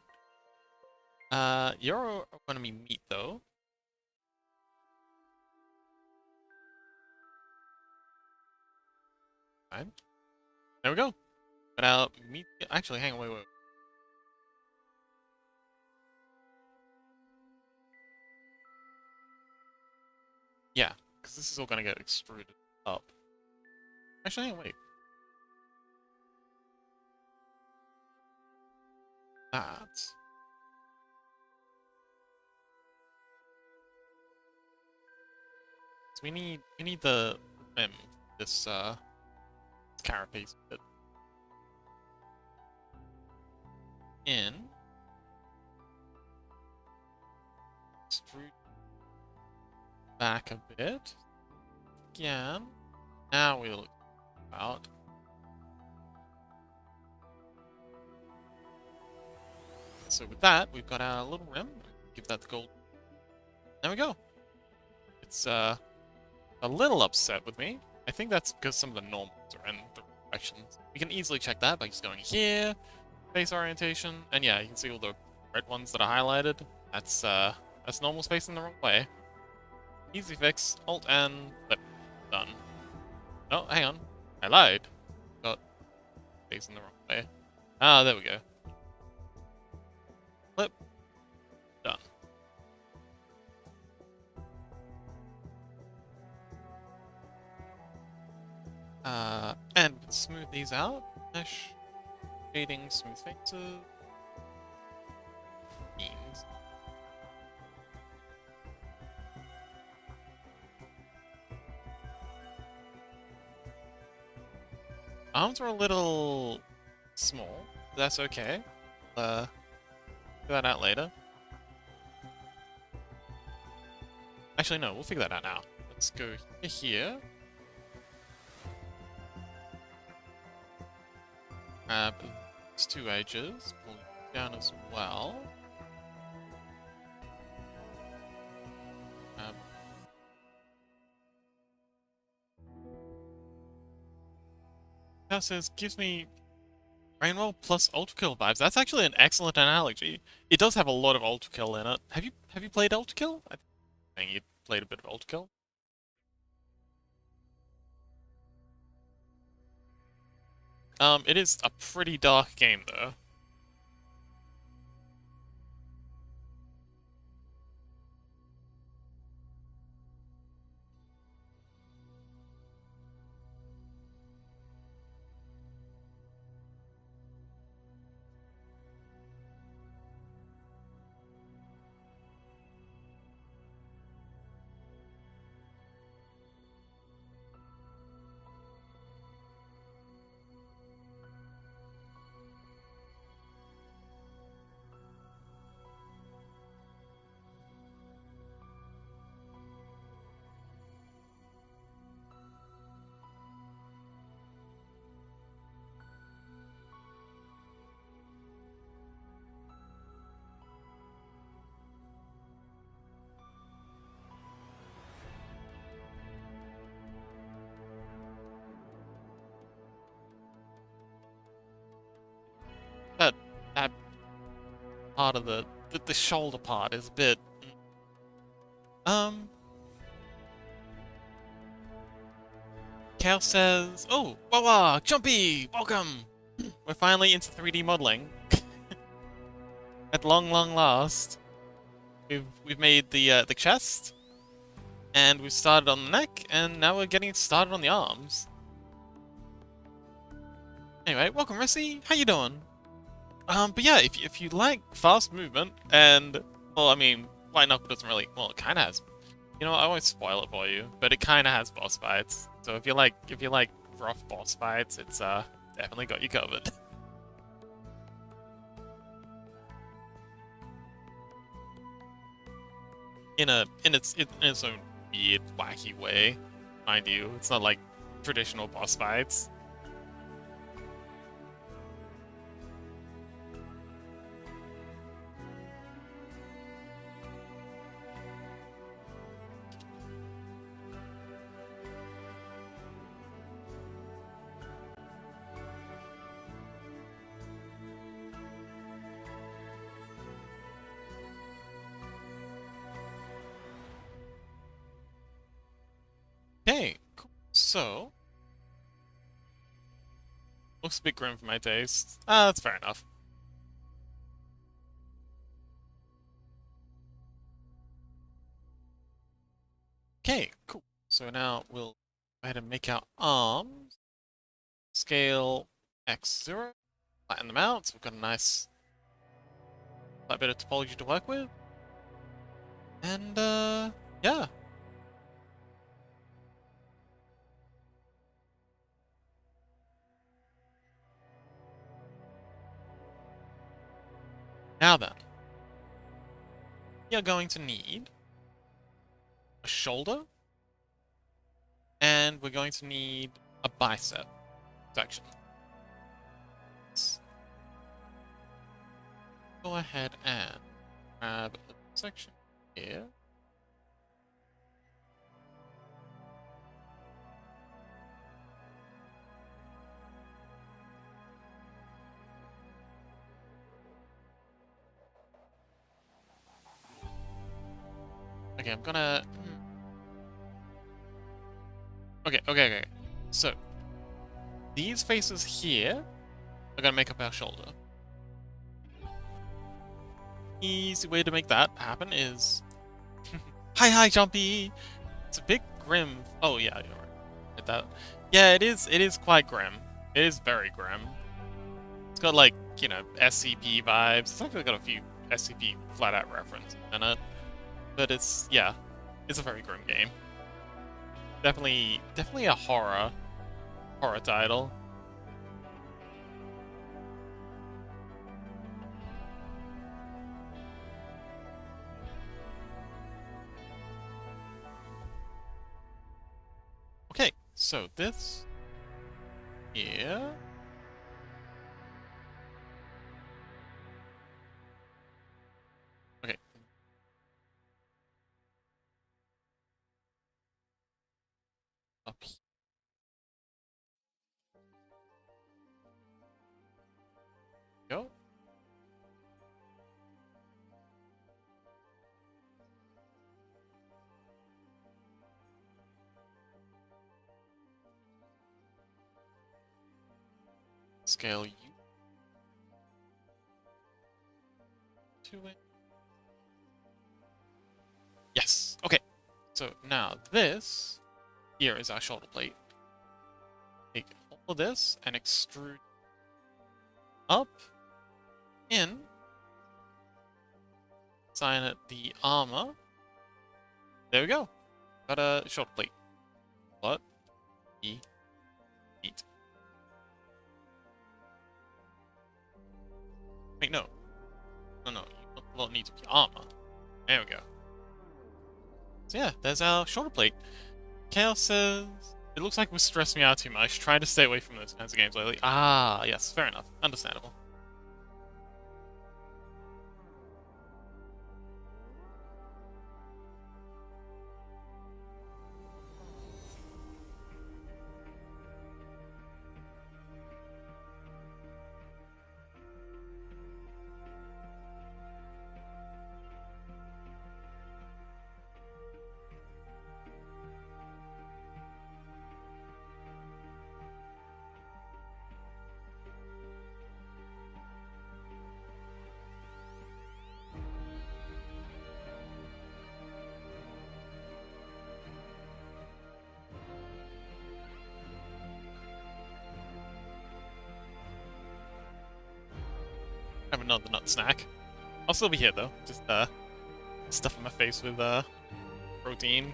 You're gonna be meat though. Fine. There we go. But meat. Actually, hang on, wait. Yeah, because this is all gonna get extruded up. Actually, hang on, wait. That. So we need the rim. This carapace bit in. Extrude back a bit. Again. Now we'll out. So with that, we've got our little rim. Give that the gold. There we go. It's a little upset with me. I think that's because some of the normals are in the directions. We can easily check that by just going here, face orientation, and yeah, you can see all the red ones that are highlighted. That's normal facing the wrong way. Easy fix. Alt and flip. Done. Oh, hang on. I lied. Got facing the wrong way. Ah, there we go. Flip. Done. And we can smooth these out. Mesh. Shading, smooth faces. Means. Arms are a little small. But that's okay. Figure that out later. Actually, no, we'll figure that out now. Let's go here. Grab these two edges, pull it down as well. Now says gives me Rainwell plus Ultra Kill vibes. That's actually an excellent analogy. It does have a lot of Ultra Kill in it. Have have you played Ultrakill? I think you played a bit of Ultrakill. It is a pretty dark game though. That part of the shoulder part is a bit um Cal says, "Oh, Wawa, Jumpy, welcome! We're finally into 3D modeling. At long last. We've made the chest, and we've started on the neck, and now we're getting started on the arms. Anyway, welcome, Rissy. How you doing? But yeah, if you like fast movement, and well, I mean, White Knuckle doesn't really, well, it kind of has. You know, I won't spoil it for you, but it kind of has boss fights. So if you like rough boss fights, it's definitely got you covered." In its own weird, wacky way, mind you. It's not like traditional boss fights. Okay, cool. So, looks a bit grim for my taste. Ah, that's fair enough. Okay, cool. So now we'll go ahead and make our arms. Scale X0. Flatten them out, so we've got a nice bit of topology to work with. And, yeah. Now then, you're going to need a shoulder, and we're going to need a bicep section. Let's go ahead and grab a section here. Okay, I'm gonna... Okay. So, these faces here are gonna make up our shoulder. Easy way to make that happen is... Hi, Jumpy! It's a bit grim. Oh, yeah, you're right. Hit that. Yeah, it is quite grim. It is very grim. It's got, like, you know, SCP vibes. It's actually got a few SCP flat-out references in it. But it's, yeah, it's a very grim game. Definitely a horror title. Okay, so this here. Okay. Up here. Go. scale you to it. Yes. Okay. So now this here is our shoulder plate. Take all of this and extrude up in. Assign it the armor. There we go. Got a shoulder plate. What? Neat. Wait, no. No. Well, it needs to be armor. There we go. So yeah, there's our shoulder plate. Chaos says, it looks like we're stressing me out too much. Trying to stay away from those kinds of games lately. Ah, yes, fair enough. Understandable. Have another nut snack. I'll still be here though. Just stuffing my face with protein.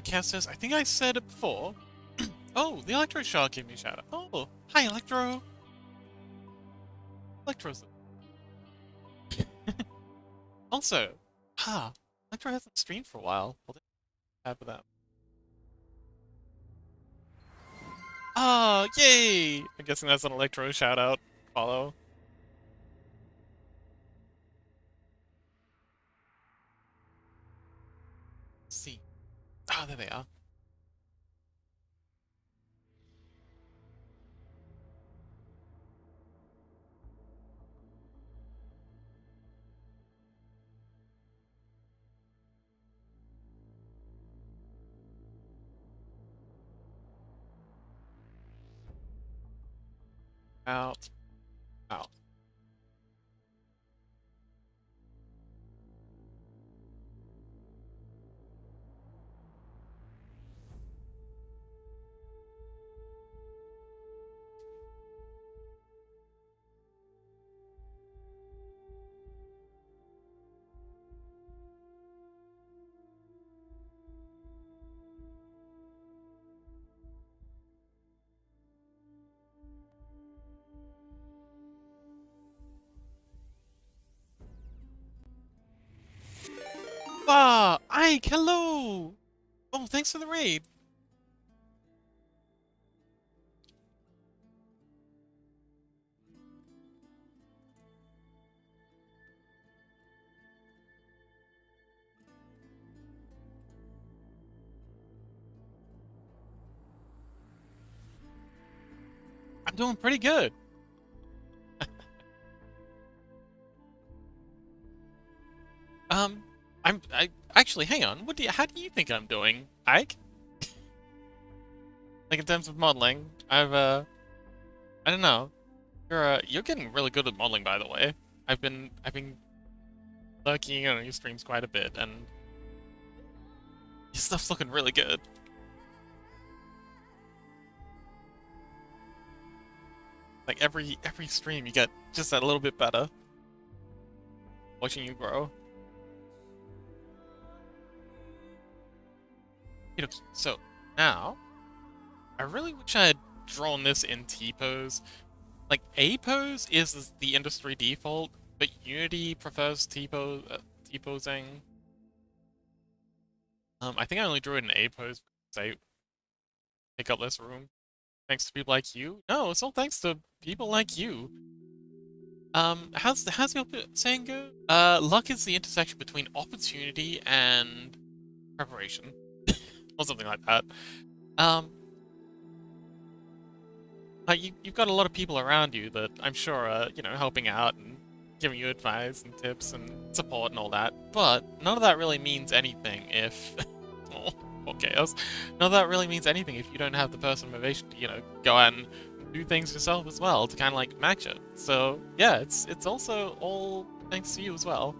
Cass says, I think I said it before. Oh, the Electro Shark gave me a shout out. Oh, hi, Electro. Electro's. Also, Electro hasn't streamed for a while. What happened with that? Ah, yay! I'm guessing that's an Electro shout out. Follow. Let's see. Ah, there they are. Out. Out. Ah, Ike, hello! Oh, thanks for the raid. I'm doing pretty good. Um, I actually, hang on. How do you think I'm doing, Ike? Like in terms of modeling, I don't know. You're getting really good at modeling, by the way. I've been lurking on your streams quite a bit, and your stuff's looking really good. Like every stream, you get just that little bit better. Watching you grow. So now, I really wish I had drawn this in T-pose. Like A pose is the industry default, but Unity prefers T-posing. I think I only drew it in A pose because I take up less room. Thanks to people like you. No, it's all thanks to people like you. How's your saying go? Luck is the intersection between opportunity and preparation, or something like that. Um, like you've got a lot of people around you that I'm sure are, helping out and giving you advice and tips and support and all that. But none of that really means anything if, oh, poor chaos. None of that really means anything if you don't have the personal motivation to, go out and do things yourself as well to kind of like match it. So yeah, it's also all thanks to you as well.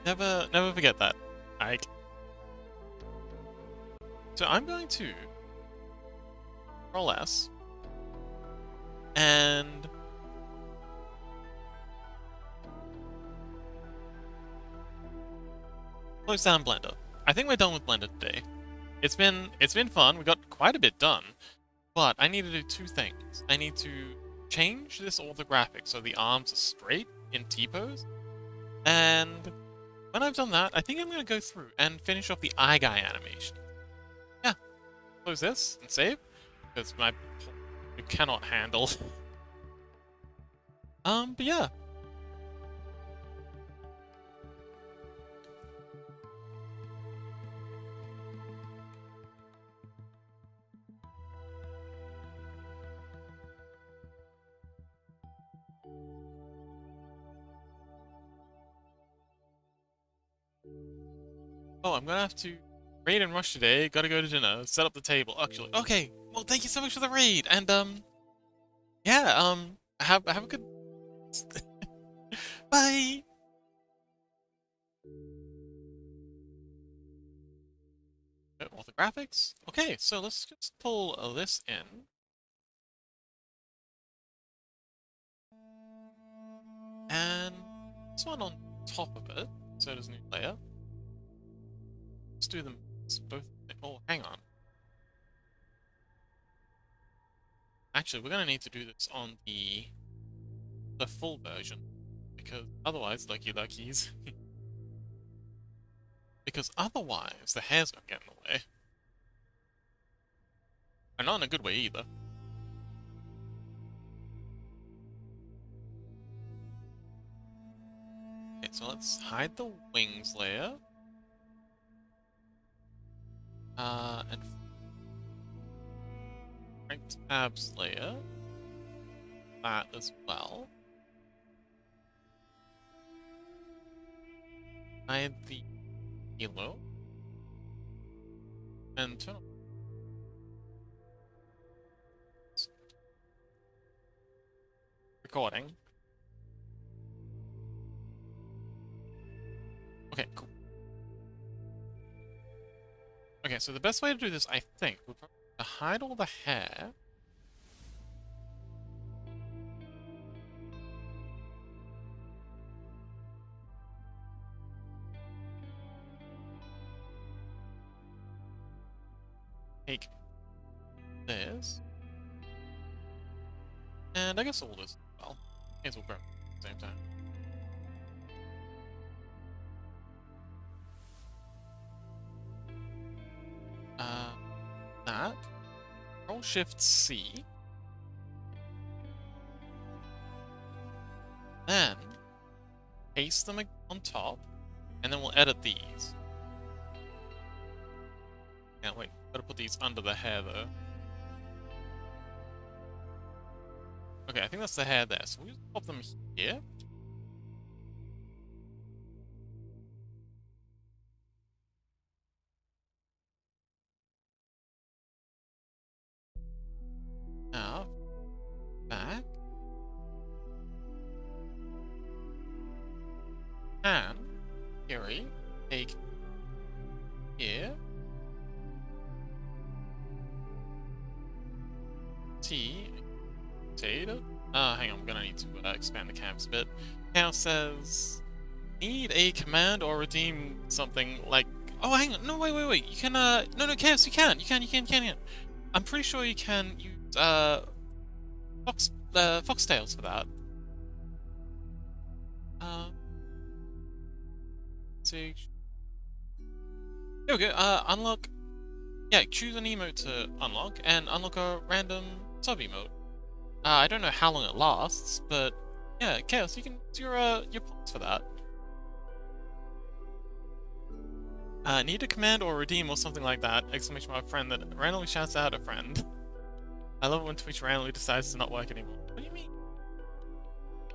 Never forget that, Ike. So I'm going to Control S and close down Blender. I think we're done with Blender today. It's been fun. We got quite a bit done, but I need to do two things. I need to change this orthographic so the arms are straight in T-pose, and when I've done that, I think I'm going to go through and finish off the eye guy animation. Yeah, close this and save because you cannot handle. But yeah. Oh, I'm gonna have to raid and rush today. Gotta go to dinner. Set up the table. Actually, okay. Well, thank you so much for the raid, and yeah. Have a good. Bye. Orthographics. Okay, so let's just pull this in. And this one on top of it, so does new layer. Let's do them both. Oh, hang on. Actually, we're gonna need to do this on the full version because otherwise, lucky luckies. Because otherwise, the hair's gonna get in the way, and not in a good way either. Okay, so let's hide the wings layer. And right tabs layer. That as well. Hide the halo. And turn on. recording. Okay, cool. Okay, so the best way to do this, I think, would probably be to hide all the hair. Take this. And I guess all this as well. May as well grab at the same time. That. Control Shift C. Then paste them on top, and then we'll edit these. Can't wait. Gotta put these under the hair though. Okay, I think that's the hair there. So we'll just pop them here. Now, back. And, Gary, take here. T. Potato. Hang on, I'm gonna need to expand the canvas a bit. Now says, need a command or redeem something like. Oh, hang on. No, wait. You can, no, Chaos, you can. You can. I'm pretty sure you can use, foxtails for that. See. There we go. Unlock. Yeah, choose an emote to unlock, and unlock a random sub-emote. I don't know how long it lasts, but yeah, Chaos, you can use your points for that. Need a command or redeem or something like that, exclamation mark friend that randomly shouts out a friend. I love it when Twitch randomly decides to not work anymore. What do you mean?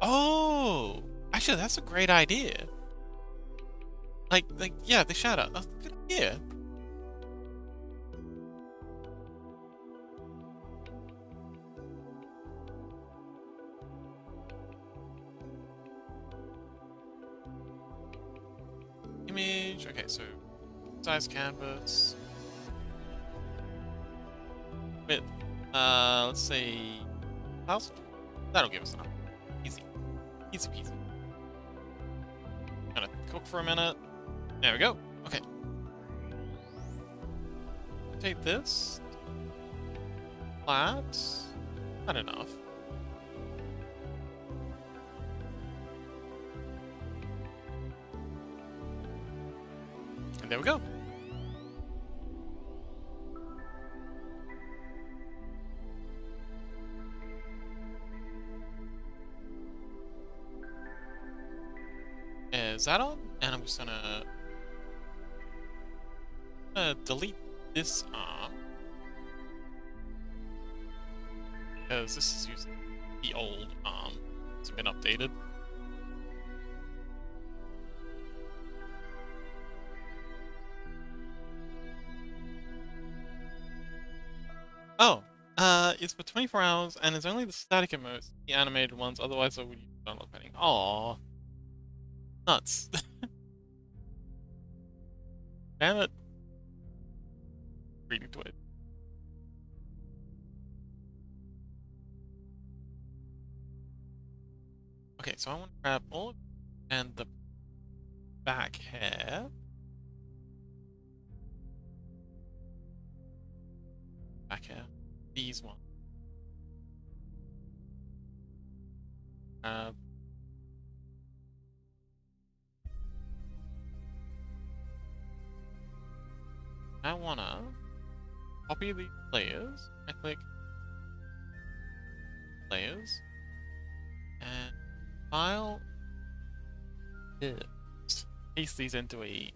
Oh! Actually, that's a great idea. Like, yeah, the shout out. That's a good idea. Image, okay, so size canvas. Width, let's say 1,000? That'll give us enough. Easy. Easy peasy. Gonna cook for a minute. There we go. Okay. Take this. Flat. Not enough. And there we go. Is that on? And I'm just gonna delete this arm because this is using the old arm. It's been updated. Oh, it's for 24 hours and it's only the static emotes, the animated ones. Otherwise, I would use download pending. Aww. Nuts. Damn it. Reading to it. Okay, so I want to grab all of and the back hair. Back hair. These ones. I wanna copy these layers. I click layers and file this. Paste these into a.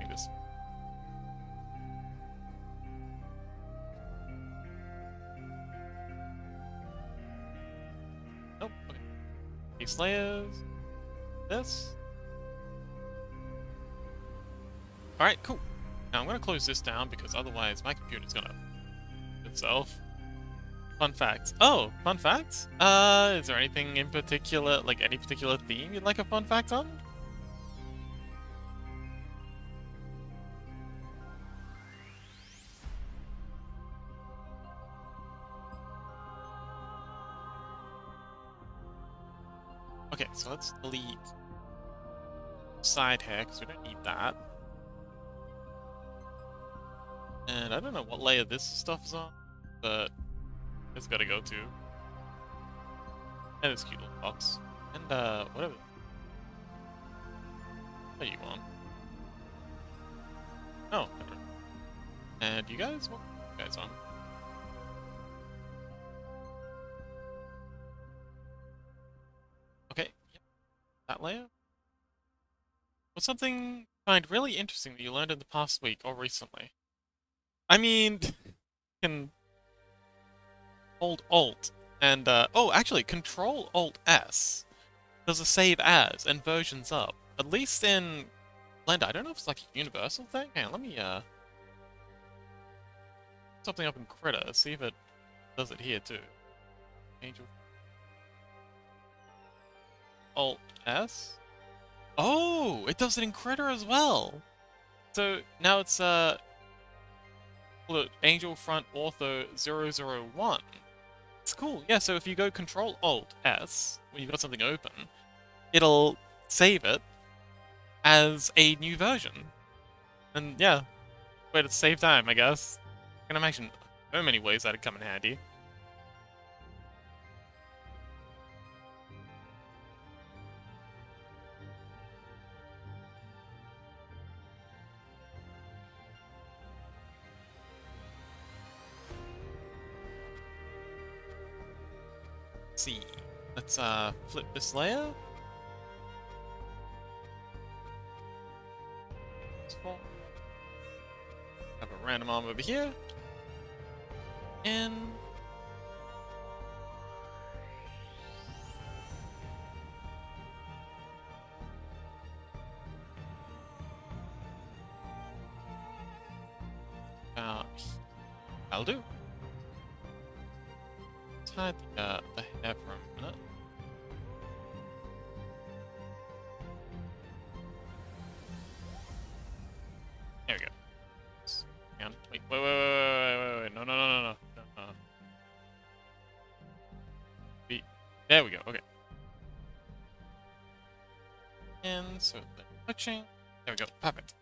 This. Nope. Okay. Paste layers. This. Alright, cool. Now I'm gonna close this down because otherwise my computer's gonna itself. Fun facts. Oh, fun facts? Is there anything in particular, like any particular theme you'd like a fun fact on? Okay, so let's delete side here, because we don't need that. And I don't know what layer this stuff is on, but it's gotta go to. And it's cute little box. And, whatever. What are you on? Oh, never mind. And you guys? What are you guys on? Okay, yep. That layer? What's something you find really interesting that you learned in the past week or recently? I mean, can hold Alt and, oh, actually, Control Alt S does a save as and versions up. At least in Blender. I don't know if it's like a universal thing. Hang on, let me, something up in Critter, see if it does it here too. Angel. Alt S? Oh, it does it in Critter as well! So now it's, look, Angel Front Ortho 001. It's cool. Yeah, so if you go Control Alt S when you've got something open, it'll save it as a new version. And yeah, way to save time, I guess. I can imagine so many ways that'd come in handy. Let's see. Let's flip this layer. Have a random arm over here. And that'll do. Let's hide the hair for a minute. There we go. Hang on. Wait. No. There we go. Okay. And so the touching. There we go. Perfect.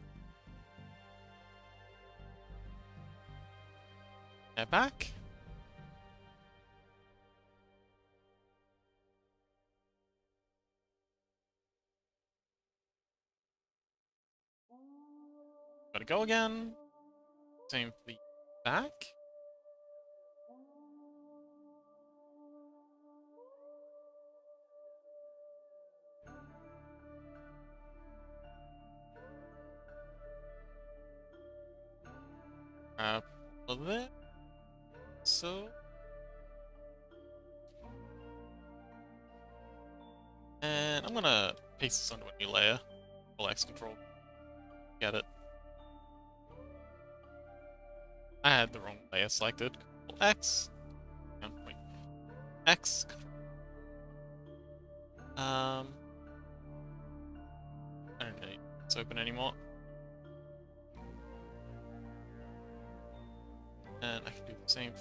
They're back. Gotta go again. Same for the back. Grab a little bit. So. And I'm gonna paste this onto a new layer. X control. Get it. I had the wrong layer selected. Control X. No, wait. X. Control. I don't need this open anymore. And I can do the same.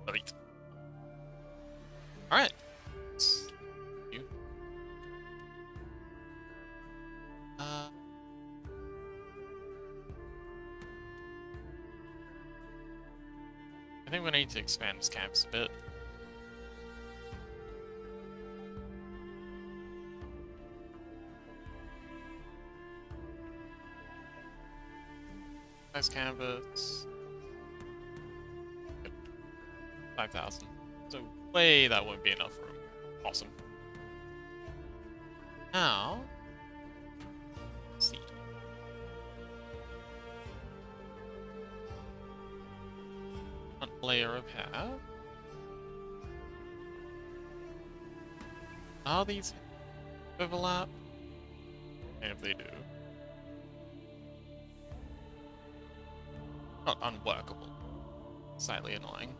Delete. Alright. You. I think we need to expand this canvas a bit. Size canvas. 5,000. So way that won't be enough room. Awesome. Now, let's see. One layer of hair. Are these overlap? And if they do. Not unworkable. Slightly annoying.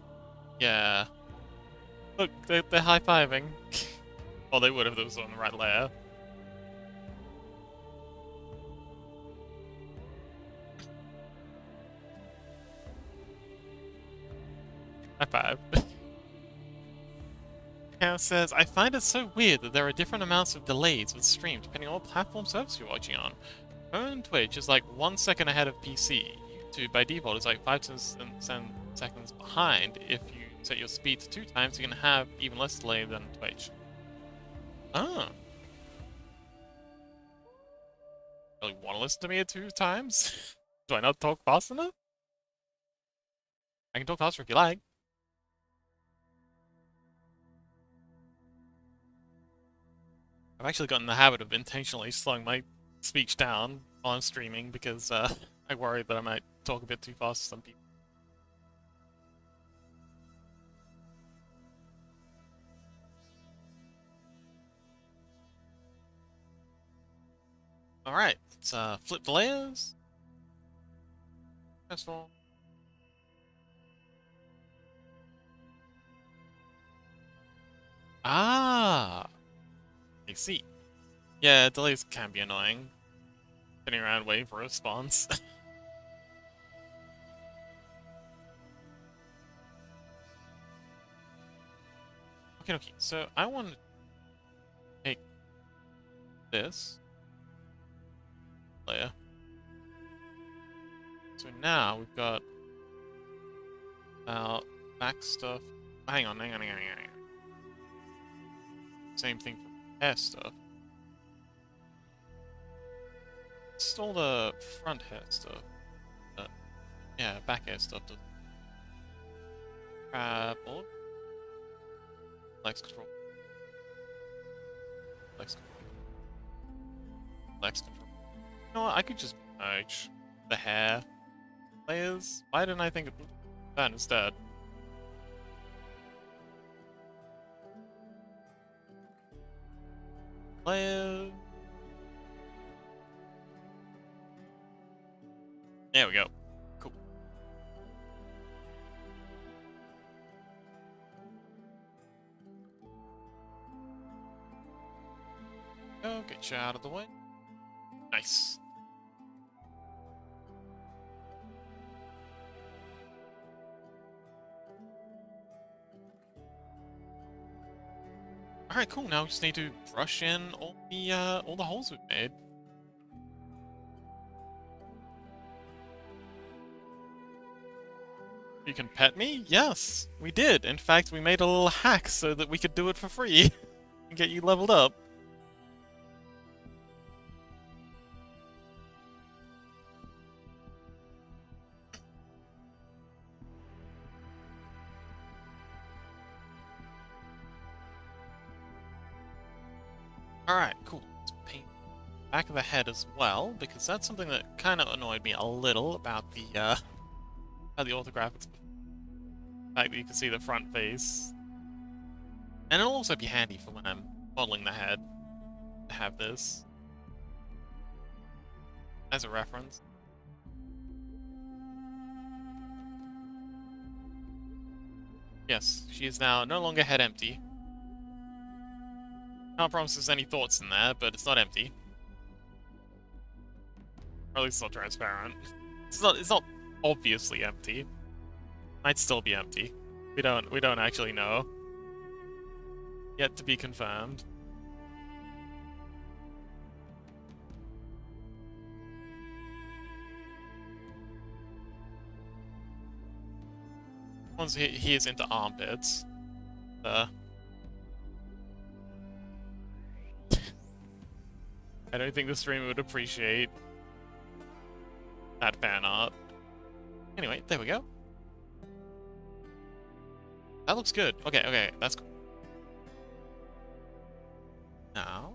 Yeah. Look, they're high-fiving. Well, they would if it was on the right layer. High five. Now it says, I find it so weird that there are different amounts of delays with streams depending on what platform service you're watching on. On Twitch is like 1 second ahead of PC. YouTube by default is like 5 to 7 seconds behind. If you set your speed to 2 times, you can have even less delay than Twitch. Oh. Really want to listen to me at 2 times? Do I not talk fast enough? I can talk faster if you like. I've actually gotten in the habit of intentionally slowing my speech down while I'm streaming because I worry that I might talk a bit too fast to some people. Alright, let's flip the layers. That's all. Ah! I see. Yeah, delays can be annoying. Sitting around waiting for a response. Okay, so I want to take this layer. So now we've got our back stuff. Hang on. Same thing for hair stuff. It's all the front hair stuff. Yeah, back hair stuff does. Grab all flex control. Flex control. You know what? I could just merge the hair layers. Why didn't I think of that instead? Layers. There we go. Cool. Go, get you out of the way. Nice. Alright, cool. Now we just need to brush in all the holes we've made. You can pet me? Yes, we did. In fact, we made a little hack so that we could do it for free and get you leveled up. Alright, cool. Let's paint the back of the head as well, because that's something that kind of annoyed me a little about the orthographics. The fact that you can see the front face. And it'll also be handy for when I'm modeling the head to have this as a reference. Yes, she is now no longer head empty. Can't promise there's any thoughts in there, but it's not empty. Or at least it's not transparent. It's not obviously empty. Might still be empty. We don't actually know. Yet to be confirmed. Once he is into armpits. I don't think the streamer would appreciate that fan art. Anyway, there we go. That looks good. Okay, that's cool. Now,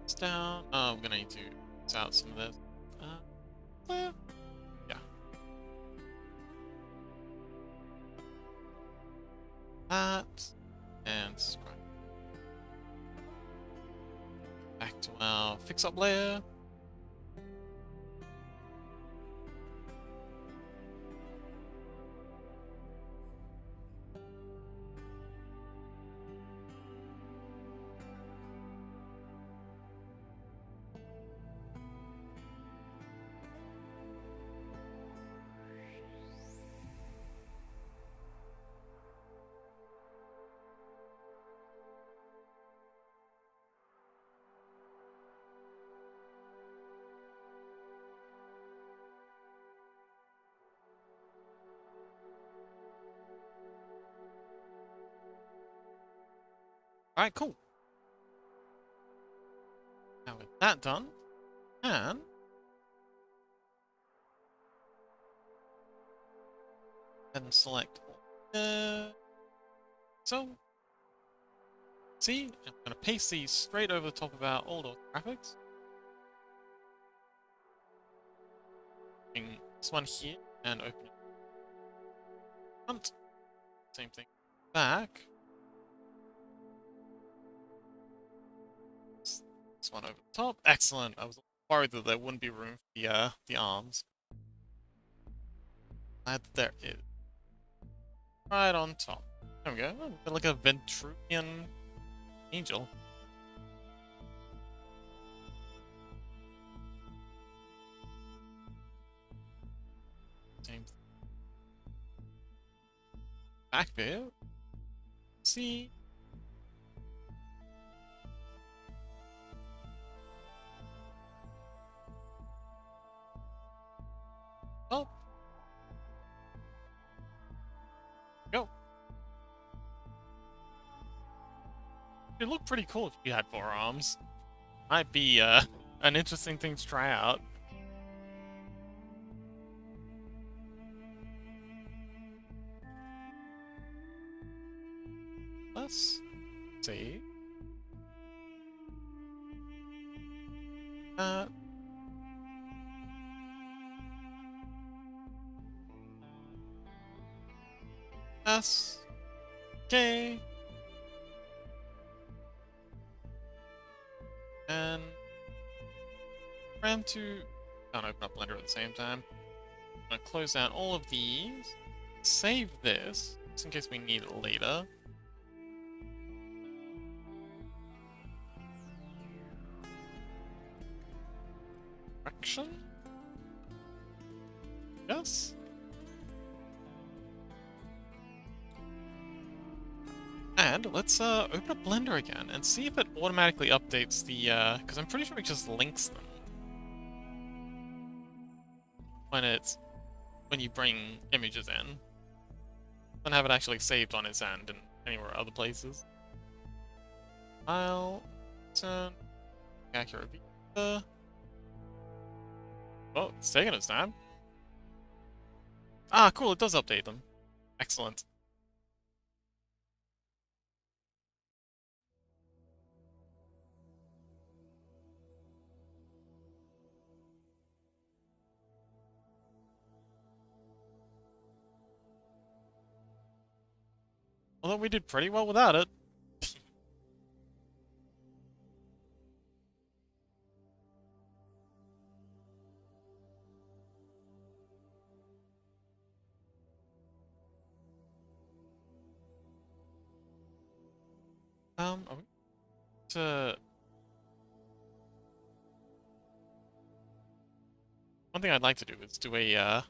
it's down. Oh, I'm gonna need to rinse out some of this. Yeah. That and scrap. Back to our fix-up layer. Alright, cool. Now with that done, and then select so see, I'm gonna paste these straight over the top of our old graphics. Bring this one here and open it front. Same thing back. This one over the top. Excellent. I was worried that there wouldn't be room for the arms. Glad that there is. Right on top. There we go. Oh, like a Ventruvian angel. Same thing. Back view. See. Oh. Go. It looked pretty cool if you had 4 arms. Might be an interesting thing to try out. Let's see. S. K. And ram to can't open up Blender at the same time. I'm gonna close down all of these. Save this, just in case we need it later. Correction? Yes? And let's open up Blender again and see if it automatically updates the, because I'm pretty sure it just links them. When you bring images in. Don't have it actually saved on its end and anywhere other places. File, turn, accurate viewer. Oh, it's taking its time. Ah, cool, it does update them. Excellent. Although we did pretty well without it. Are we to... One thing I'd like to do is do a,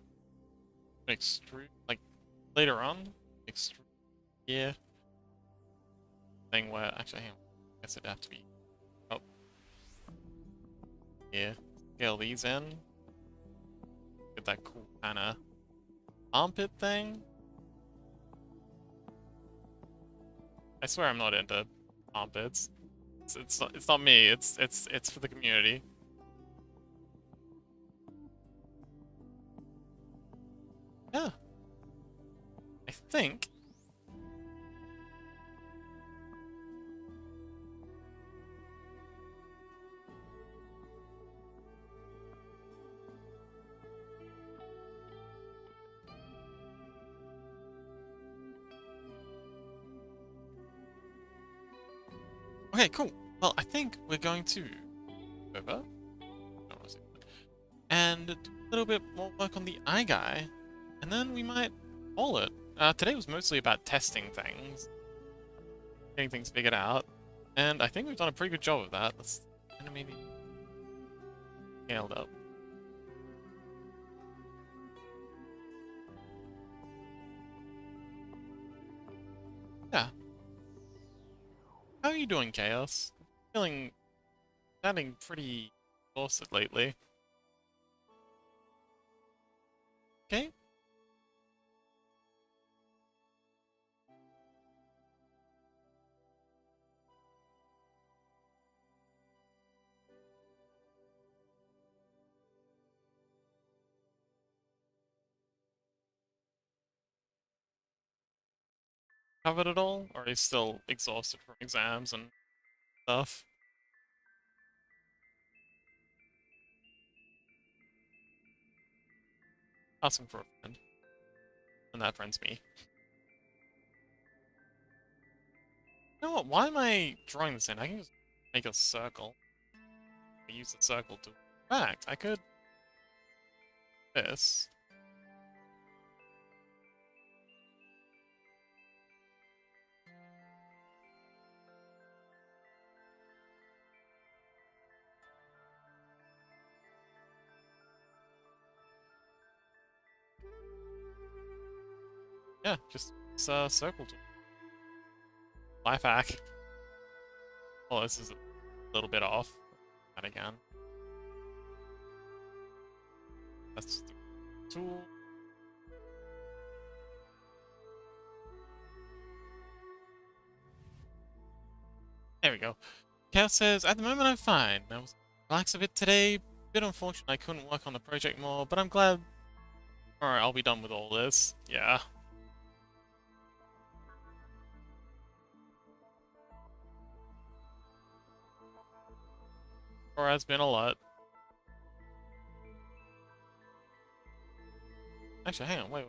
extrude, like, later on, extrude, yeah, thing where, actually, hang on, I guess it'd have to be, oh, yeah, scale these in, get that cool kind of armpit thing. I swear I'm not into armpits. It's not me. It's for the community. Yeah. I think. Okay, cool. Well, I think we're going to over and do a little bit more work on the eye guy, and then we might call it. Today was mostly about testing things, getting things figured out, and I think we've done a pretty good job of that. Let's animate it scaled up. Yeah. How are you doing, Chaos? Sounding pretty exhausted lately. Okay. covered it all? Or are you still exhausted from exams and stuff? Asking for a friend. And that friend's me. You know what? Why am I drawing this in? I can just make a circle. Use the circle to... In fact, I could... This. Yeah, just circle to... Life hack. Oh, this is a little bit off. That again. That's the tool. There we go. Cal says, at the moment I'm fine. I was relaxed a bit today. Bit unfortunate I couldn't work on the project more, but I'm glad... Alright, I'll be done with all this. Yeah. Or has been a lot. Actually, hang on, wait.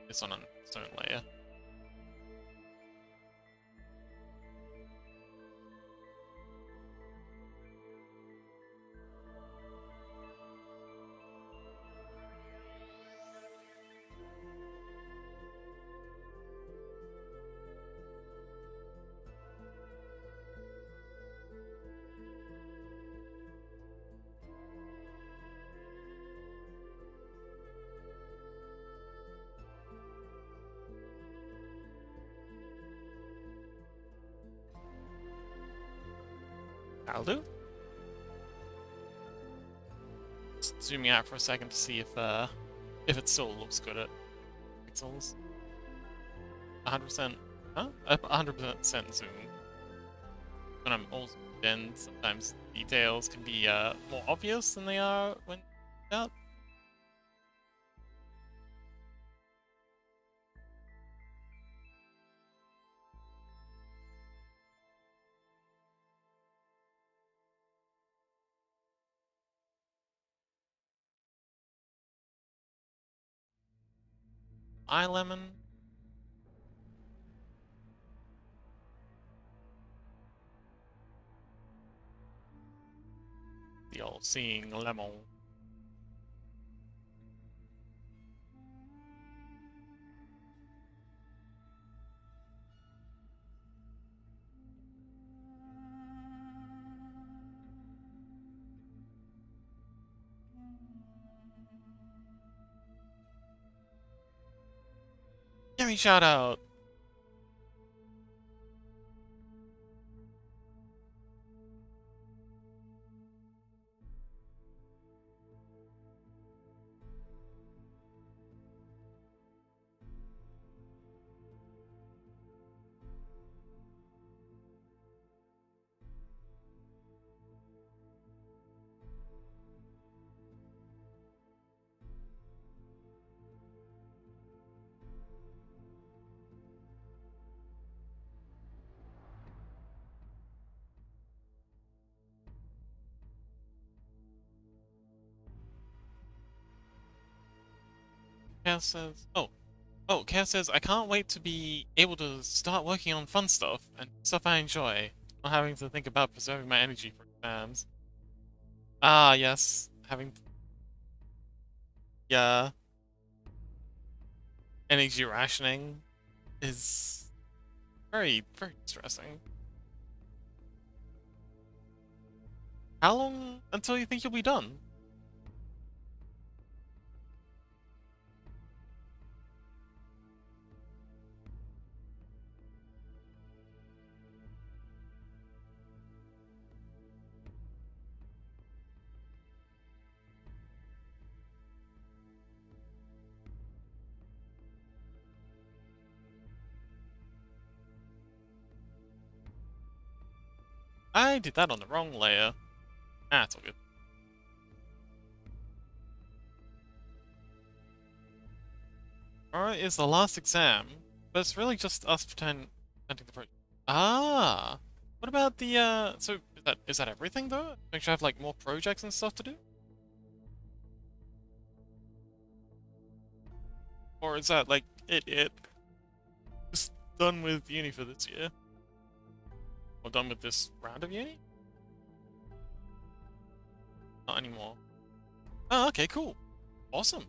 It's on a stone layer. That'll do. Just zooming out for a second to see if it still looks good at pixels. 100%, huh? 100% zoom. When I'm all zoomed in, sometimes details can be more obvious than they are when out. Eye lemon. The old seeing lemon. Give me a shout out. Cass says, Cass says, I can't wait to be able to start working on fun stuff and stuff I enjoy, not having to think about preserving my energy for exams. Ah, yes, yeah, energy rationing is very, very stressing. How long until you think you'll be done? I did that on the wrong layer. Ah, it's all good. Alright, it's the last exam. But it's really just us presenting the project. Ah! What about the, so is that everything though? Don't you have like more projects and stuff to do? Or is that like it? Just done with uni for this year? Or done with this round of uni? Not anymore. Oh, okay, cool. Awesome.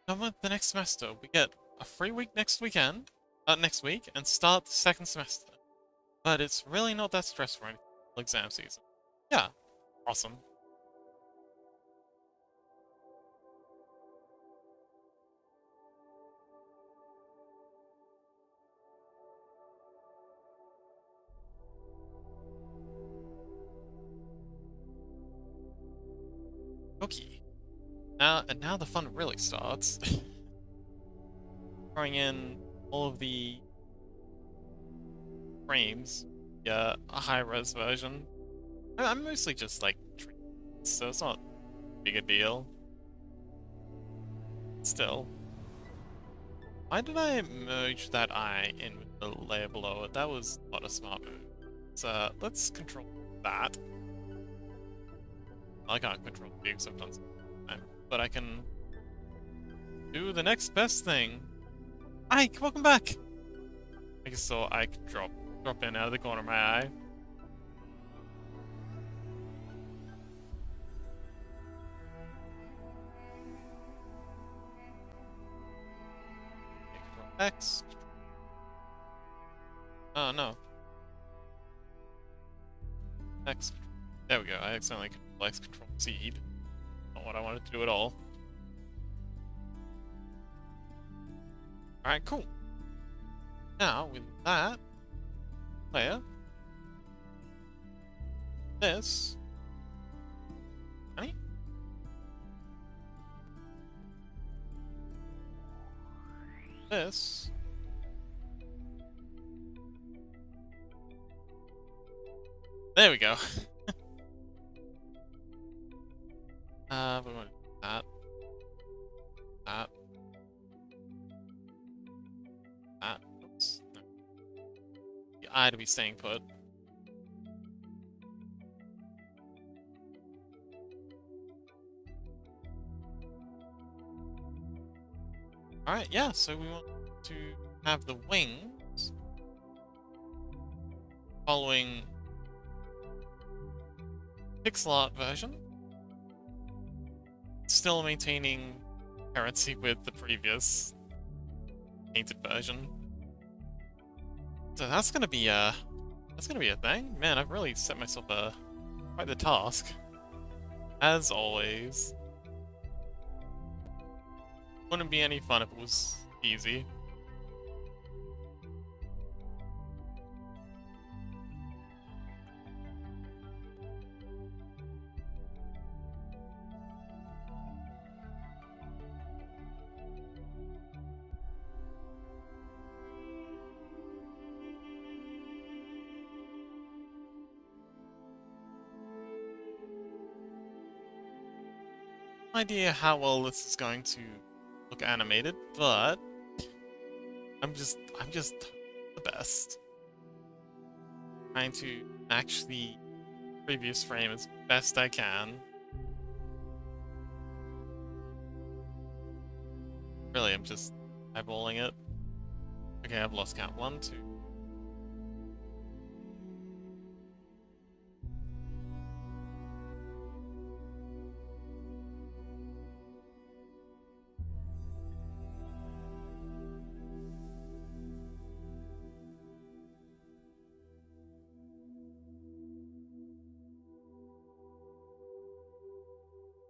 Done with the next semester. We get a free week next weekend, next week, and start the second semester. But it's really not that stressful or anything. Exam season. Yeah, awesome. Okay. Now the fun really starts. Throwing in all of the frames. Yeah, a high-res version. I'm mostly just like, so it's not big a deal. Still. Why did I merge that eye in with the layer below it? That was not a smart move. So let's control that. I can't control the view sometimes, but I can do the next best thing. Ike, welcome back! I just saw Ike drop in out of the corner of my eye. Control X. Oh no. X. There we go. I accidentally control X, control Z. Not what I wanted to do at all. Alright, cool. Now, with that layer, this. Honey? This. There we go. We want that. That. That. Oops. No. The eye to be staying put. Alright, yeah, so we want to have the wings following pixel art version, still maintaining currency with the previous painted version. So that's gonna be a thing. Man, I've really set myself quite the task. As always. Wouldn't be any fun if it was easy. No idea how well this is going to look animated, but I'm just the best. Trying to match the previous frame as best I can. Really, I'm just eyeballing it. Okay, I've lost count. 1, 2.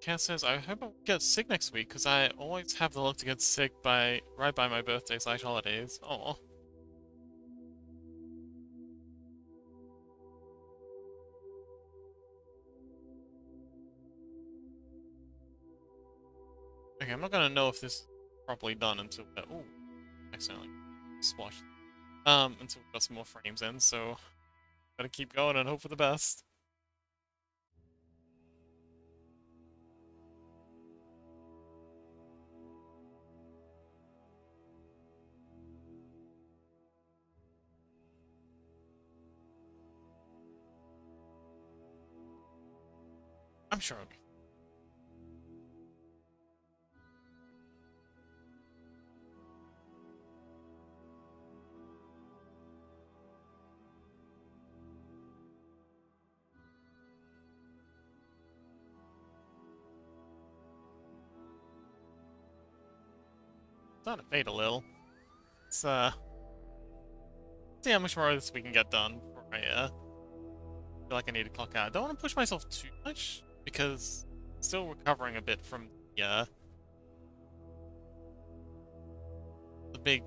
Cat says, I hope I won't get sick next week, because I always have the luck to get sick right by my birthday/holidays. Oh. Okay, I'm not gonna know if this is properly done until ooh, accidentally splashed. Until we've got some more frames in, so gotta keep going and hope for the best. I'm sure it'll be. Starting to fade a little. Let's see how much more of this we can get done before I feel like I need to clock out. I don't want to push myself too much because I'm still recovering a bit from the big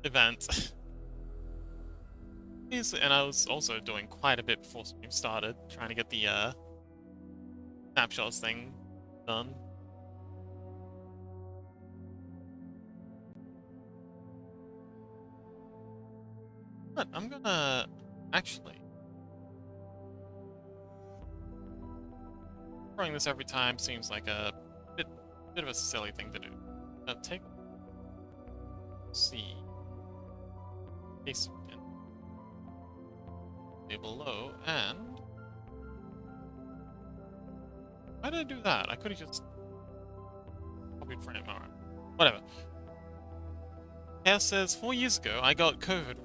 event. And I was also doing quite a bit before stream started, trying to get the snapshots thing done. But I'm gonna actually throwing this every time seems like a bit of a silly thing to do. Take C case pin below, and why did I do that? I could have just copied frame. Alright, whatever. Chaos says 4 years ago I got COVID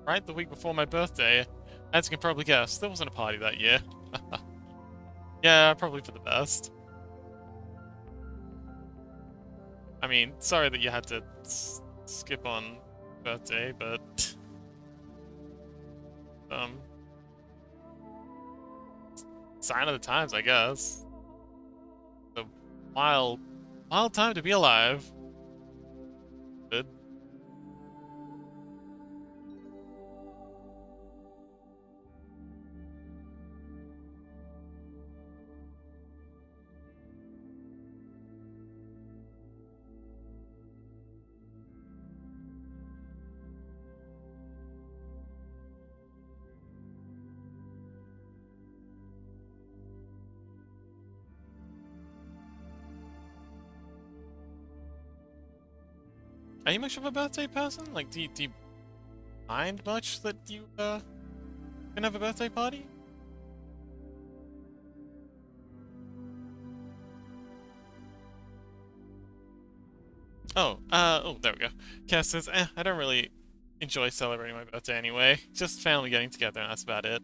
right the week before my birthday. As you can probably guess, there wasn't a party that year. Yeah, probably for the best. I mean, sorry that you had to skip on birthday, but sign of the times, I guess. A wild time to be alive. Good. Are you much of a birthday person? Like, do you mind much that you can have a birthday party? Oh, there we go. Cass says, I don't really enjoy celebrating my birthday anyway. Just family getting together, and that's about it.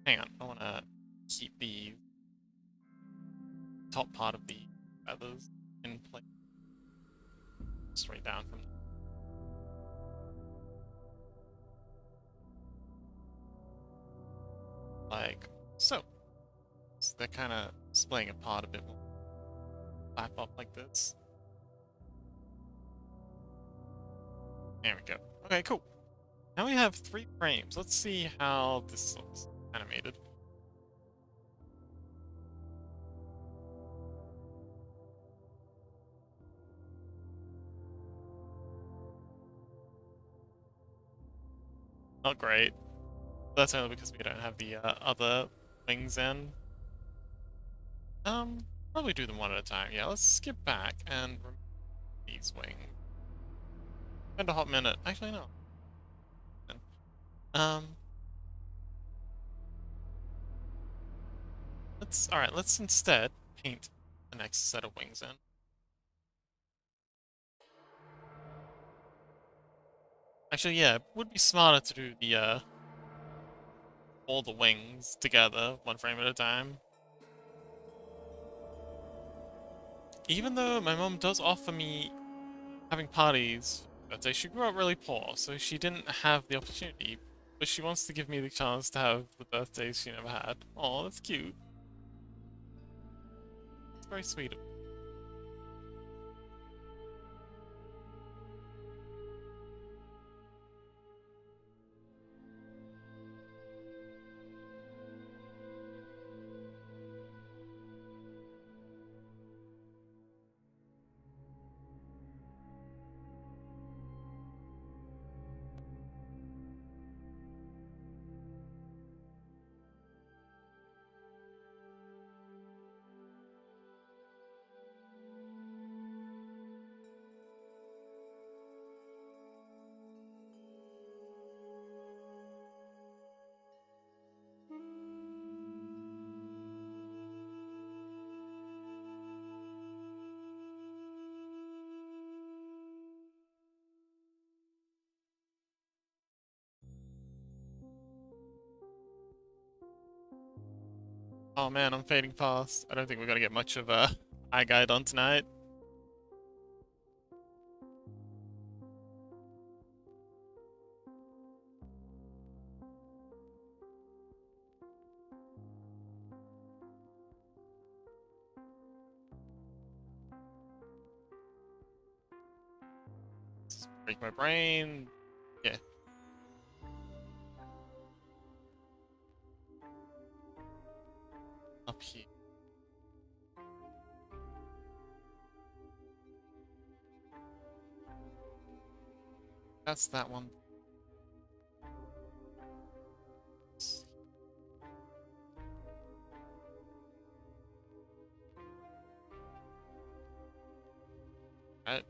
Hang on, I wanna keep the top part of the feathers in place. Straight down from like so. So they're kind of splaying apart a bit more. Flap up like this. There we go. Okay, cool. Now we have 3 frames. Let's see how this looks animated. Not great. That's only because we don't have the other wings in. Probably do them one at a time. Yeah, let's skip back and remove these wings. Spend a hot minute. Actually, no. Um, let's instead paint the next set of wings in. Actually, yeah, it would be smarter to do the all the wings together, one frame at a time. Even though my mom does offer me having parties for birthday, she grew up really poor, so she didn't have the opportunity. But she wants to give me the chance to have the birthdays she never had. Oh, that's cute. It's very sweet of her. Oh man, I'm fading fast. I don't think we're gonna get much of a eye guide on tonight. Just break my brain. Yeah. Up here. That's that one. Right.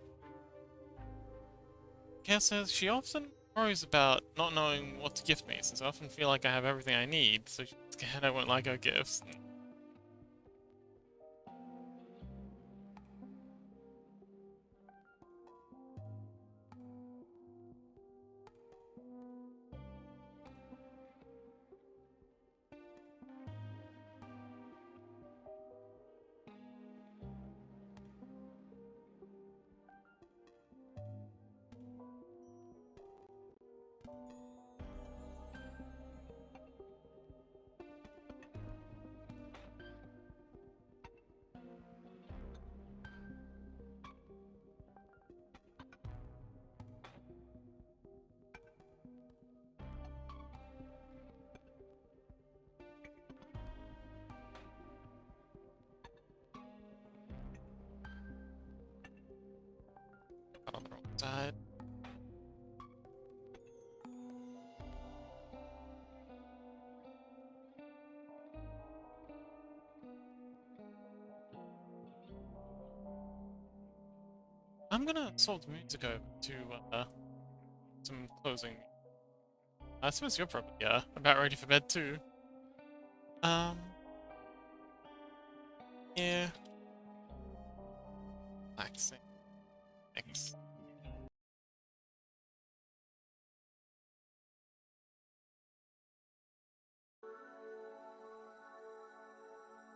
Kaya says she often worries about not knowing what to gift me, since I often feel like I have everything I need, so she's scared I won't like her gifts. Got on the wrong side. I'm gonna swap the music over to some closing. I suppose you're probably about ready for bed too. Um, yeah. Relaxing. Thanks.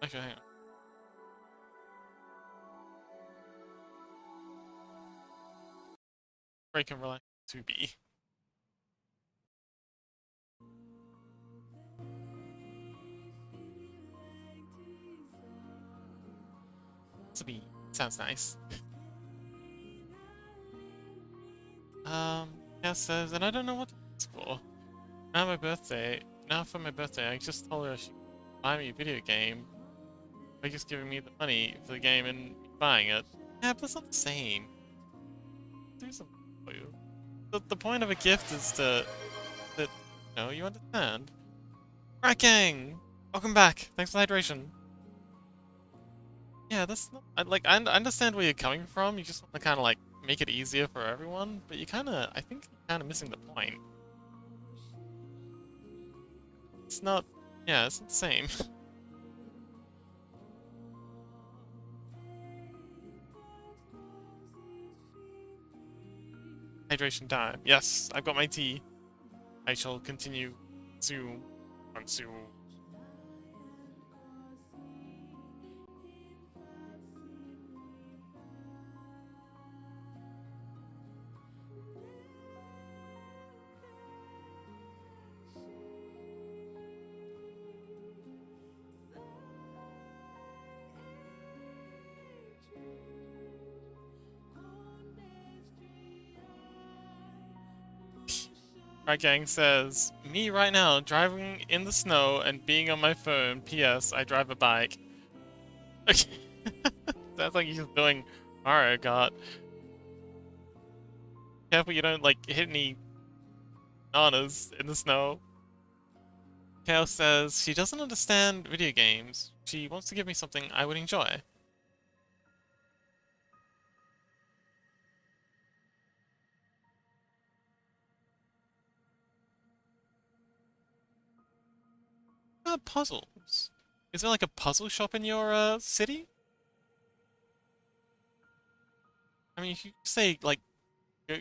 Actually, hang on. Break and relax to be. To be sounds nice. Cat says, and I don't know what to Cool. Now my birthday. Now for my birthday, I just told her she could buy me a video game by just giving me the money for the game and buying it. Yeah, but that's not the same. Do something for you. The point of a gift is that you understand. Right, gang! Welcome back. Thanks for the hydration. Yeah, that's not I understand where you're coming from. You just want to kind of like make it easier for everyone, but I think you're kind of missing the point. It's not. Yeah, it's not the same. Hydration time. Yes, I've got my tea. I shall continue soon. Soon. Right, gang says, me right now, driving in the snow and being on my phone. P.S. I drive a bike. Okay. Sounds like you're just doing Mario Kart. Careful you don't, like, hit any bananas in the snow. Kale says, she doesn't understand video games. She wants to give me something I would enjoy. Puzzles. Is there like a puzzle shop in your city? I mean, if you say like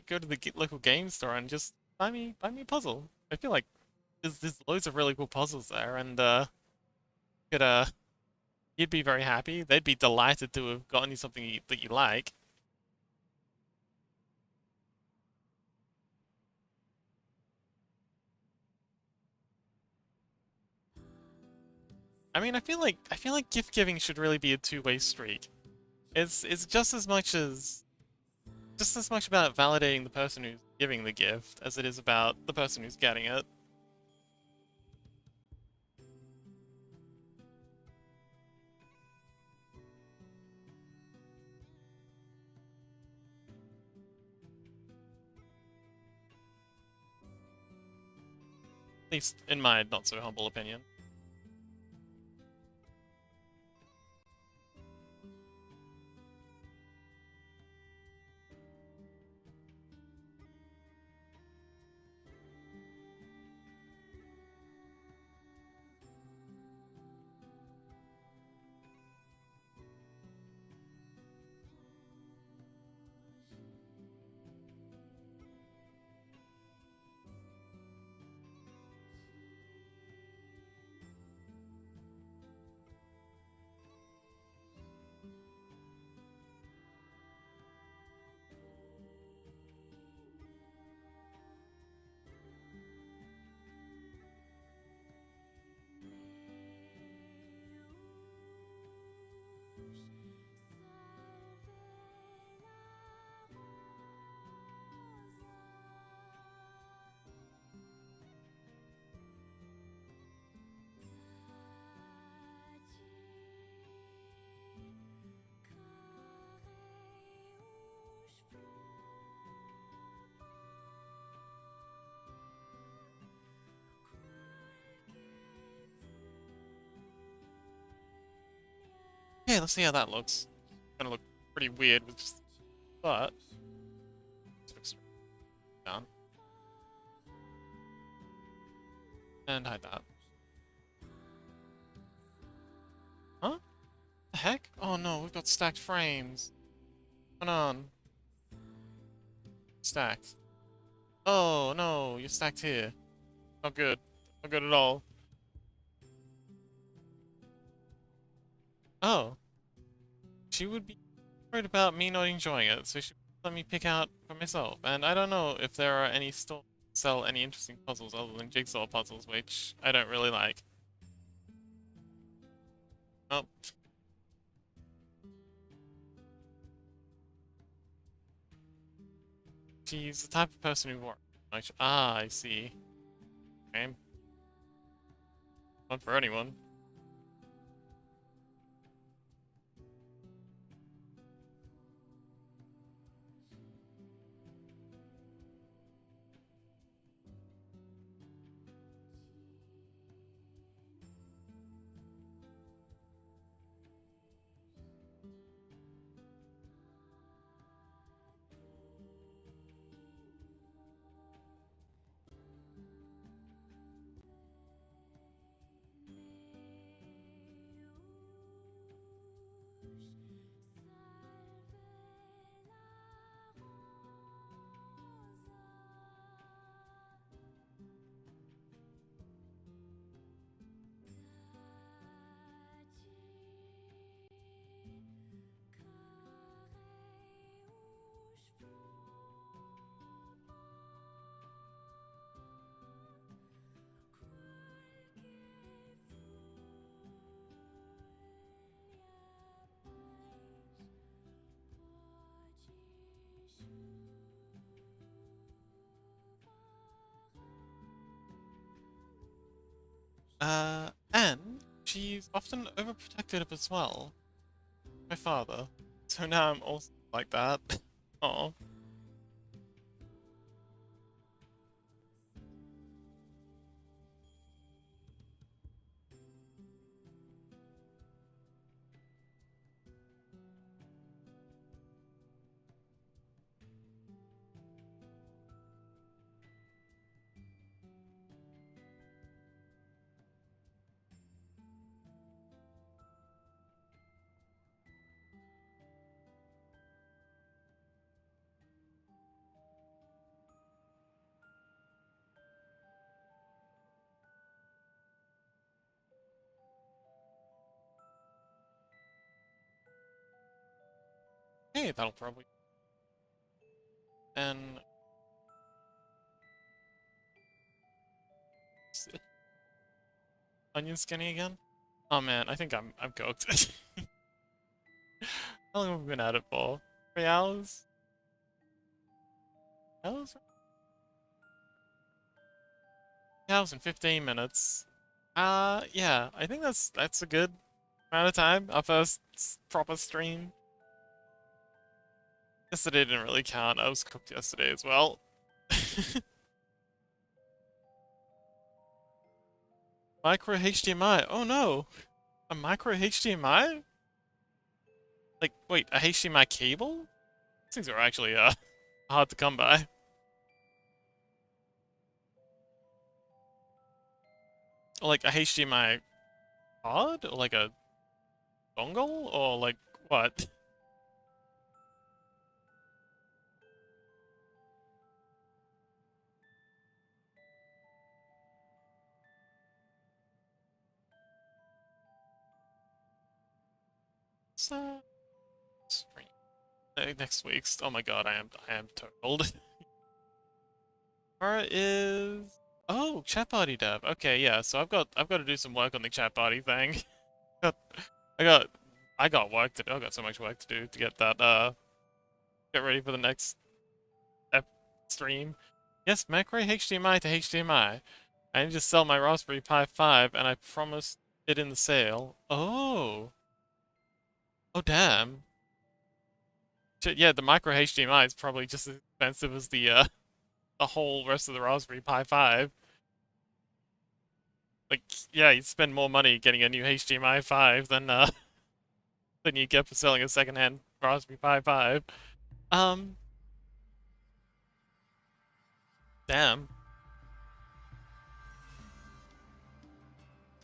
go to the local game store and just buy me a puzzle. I feel like there's loads of really cool puzzles there, and could you'd be very happy. They'd be delighted to have gotten you something that you like. I mean, I feel like gift giving should really be a two-way street. It's just as much about validating the person who's giving the gift as it is about the person who's getting it. At least in my not so humble opinion. Okay, let's see how that looks. It's gonna look pretty weird with just, but down and hide that. Huh? The heck? Oh no, we've got stacked frames. What's going on? Stacked. Oh no, you're stacked here. Not good. Not good at all. Oh. She would be worried about me not enjoying it, so she would let me pick out for myself. And I don't know if there are any stores that sell any interesting puzzles other than jigsaw puzzles, which I don't really like. Oh. She's the type of person who works. I see. Okay. Not for anyone. And she's often overprotective as well. My father. So now I'm also like that. Oh. Hey, that'll probably. And onion skinny again? Oh man, I think I'm cooked. How long have we been at it for? 3 hours? Hours? 3 hours and 15 minutes. Yeah, I think that's a good amount of time. Our first proper stream. Yesterday didn't really count. I was cooked yesterday as well. Micro HDMI. Oh no! A micro HDMI? Like, wait, a HDMI cable? These things are actually hard to come by. Or like a HDMI pod? Or like a dongle? Or like what? So, stream. Next week's. Oh my god, I am totaled. Where is? Oh, chat party dev. Okay, yeah. So I've got to do some work on the chat party thing. got, I got I got work to do. I got so much work to do to get that get ready for the next stream. Yes, macro HDMI to HDMI. I need to sell my Raspberry Pi 5 and I promised it in the sale. Oh. Oh damn. Shit, yeah, the micro HDMI is probably just as expensive as the whole rest of the Raspberry Pi 5. Like, yeah, you spend more money getting a new HDMI 5 than you get for selling a secondhand Raspberry Pi 5. Um, damn.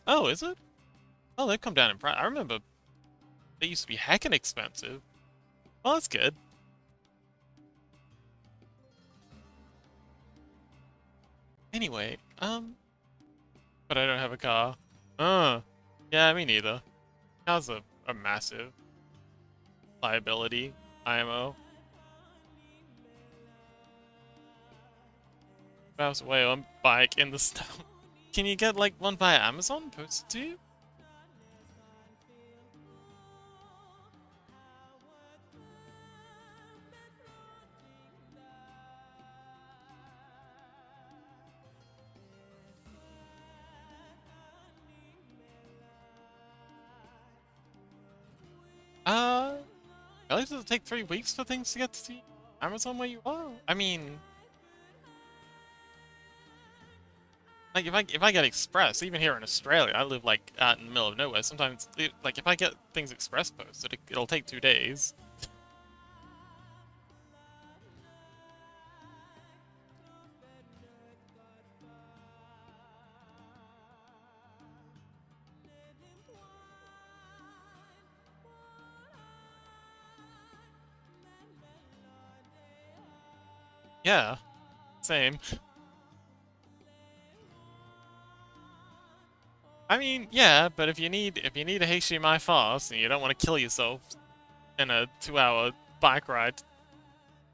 Oh, is it? Oh, they've come down in price. I remember they used to be heckin' expensive. Well, that's good. Anyway, but I don't have a car. Yeah, me neither. Cars are massive liability, IMO. Hours away on bike in the snow. Can you get like one via Amazon posted to you? Australia, does it take 3 weeks for things to get to Amazon where you are? I mean, like if I get express, even here in Australia, I live like out in the middle of nowhere. Sometimes, like if I get things express posted, it'll take 2 days. Yeah, same. I mean, yeah, but if you need a HDMI fast and you don't want to kill yourself in a 2-hour bike ride to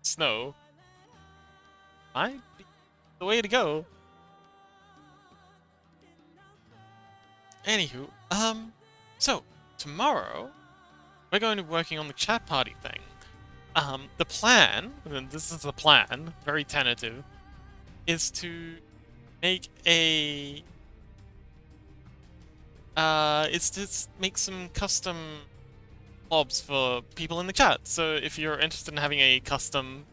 snow, might be the way to go. Anywho, so tomorrow we're going to be working on the chat party thing. The plan, and this is the plan, very tentative, is to make a it's to make some custom blobs for people in the chat. So if you're interested in having a custom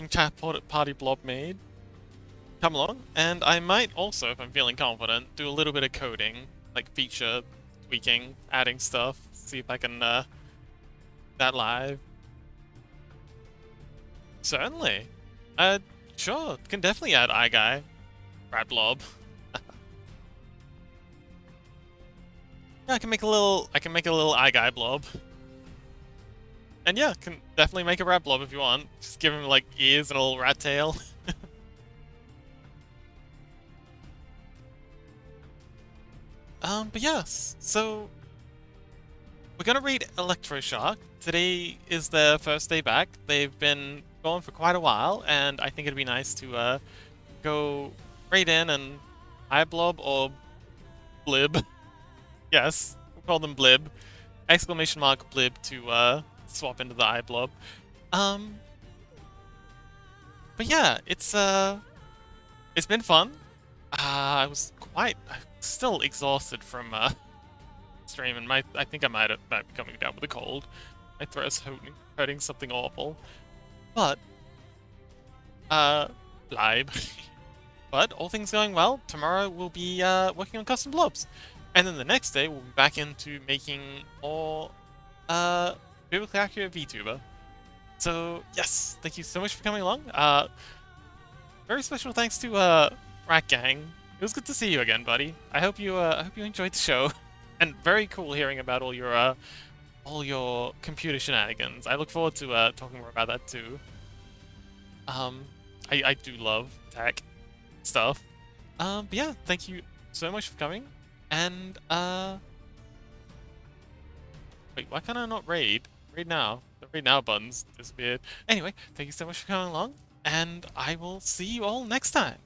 chat party blob made, come along. And I might also, if I'm feeling confident, do a little bit of coding, like feature tweaking, adding stuff, see if I can that live. Certainly. Sure, can definitely add iGuy, rat blob. Yeah, I can make a little iGuy blob. And yeah, can definitely make a rat blob if you want. Just give him like ears and a little rat tail. But yes, so we're gonna read Electroshock. Today is their first day back. They've been going for quite a while, and I think it'd be nice to go right in and iBlob or Blib. Yes, we'll call them Blib. Exclamation mark Blib to swap into the iBlob. But yeah, it's been fun. I was still exhausted from stream, and I think I might be coming down with a cold. My throat's hurting something awful. But live. But all things going well, tomorrow we'll be working on custom blobs. And then the next day we'll be back into making more biblically accurate VTuber. So yes, thank you so much for coming along. Very special thanks to Rat Gang. It was good to see you again, buddy. I hope you enjoyed the show. And very cool hearing about all your computer shenanigans. I look forward to talking more about that too. I do love tech stuff. But yeah, thank you so much for coming. And wait, why can't I not raid? Raid now. The raid now button's disappeared. Anyway, thank you so much for coming along, and I will see you all next time.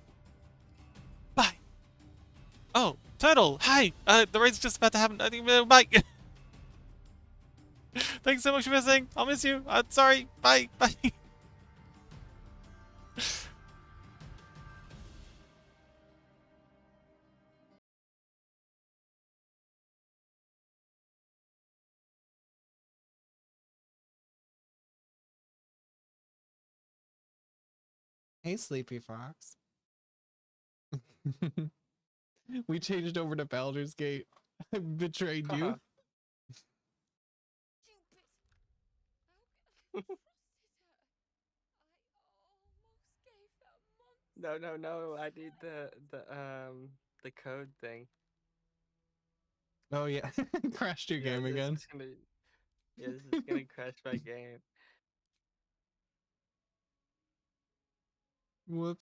Bye. Oh, Turtle, hi. The raid's just about to happen. Bye. Thanks so much for missing. I'll miss you. Sorry. Bye. Bye. Hey, Sleepy Fox. We changed over to Baldur's Gate. I betrayed you. No, I need the code thing. Oh yeah, crashed your game again. This is gonna crash my game. Whoops.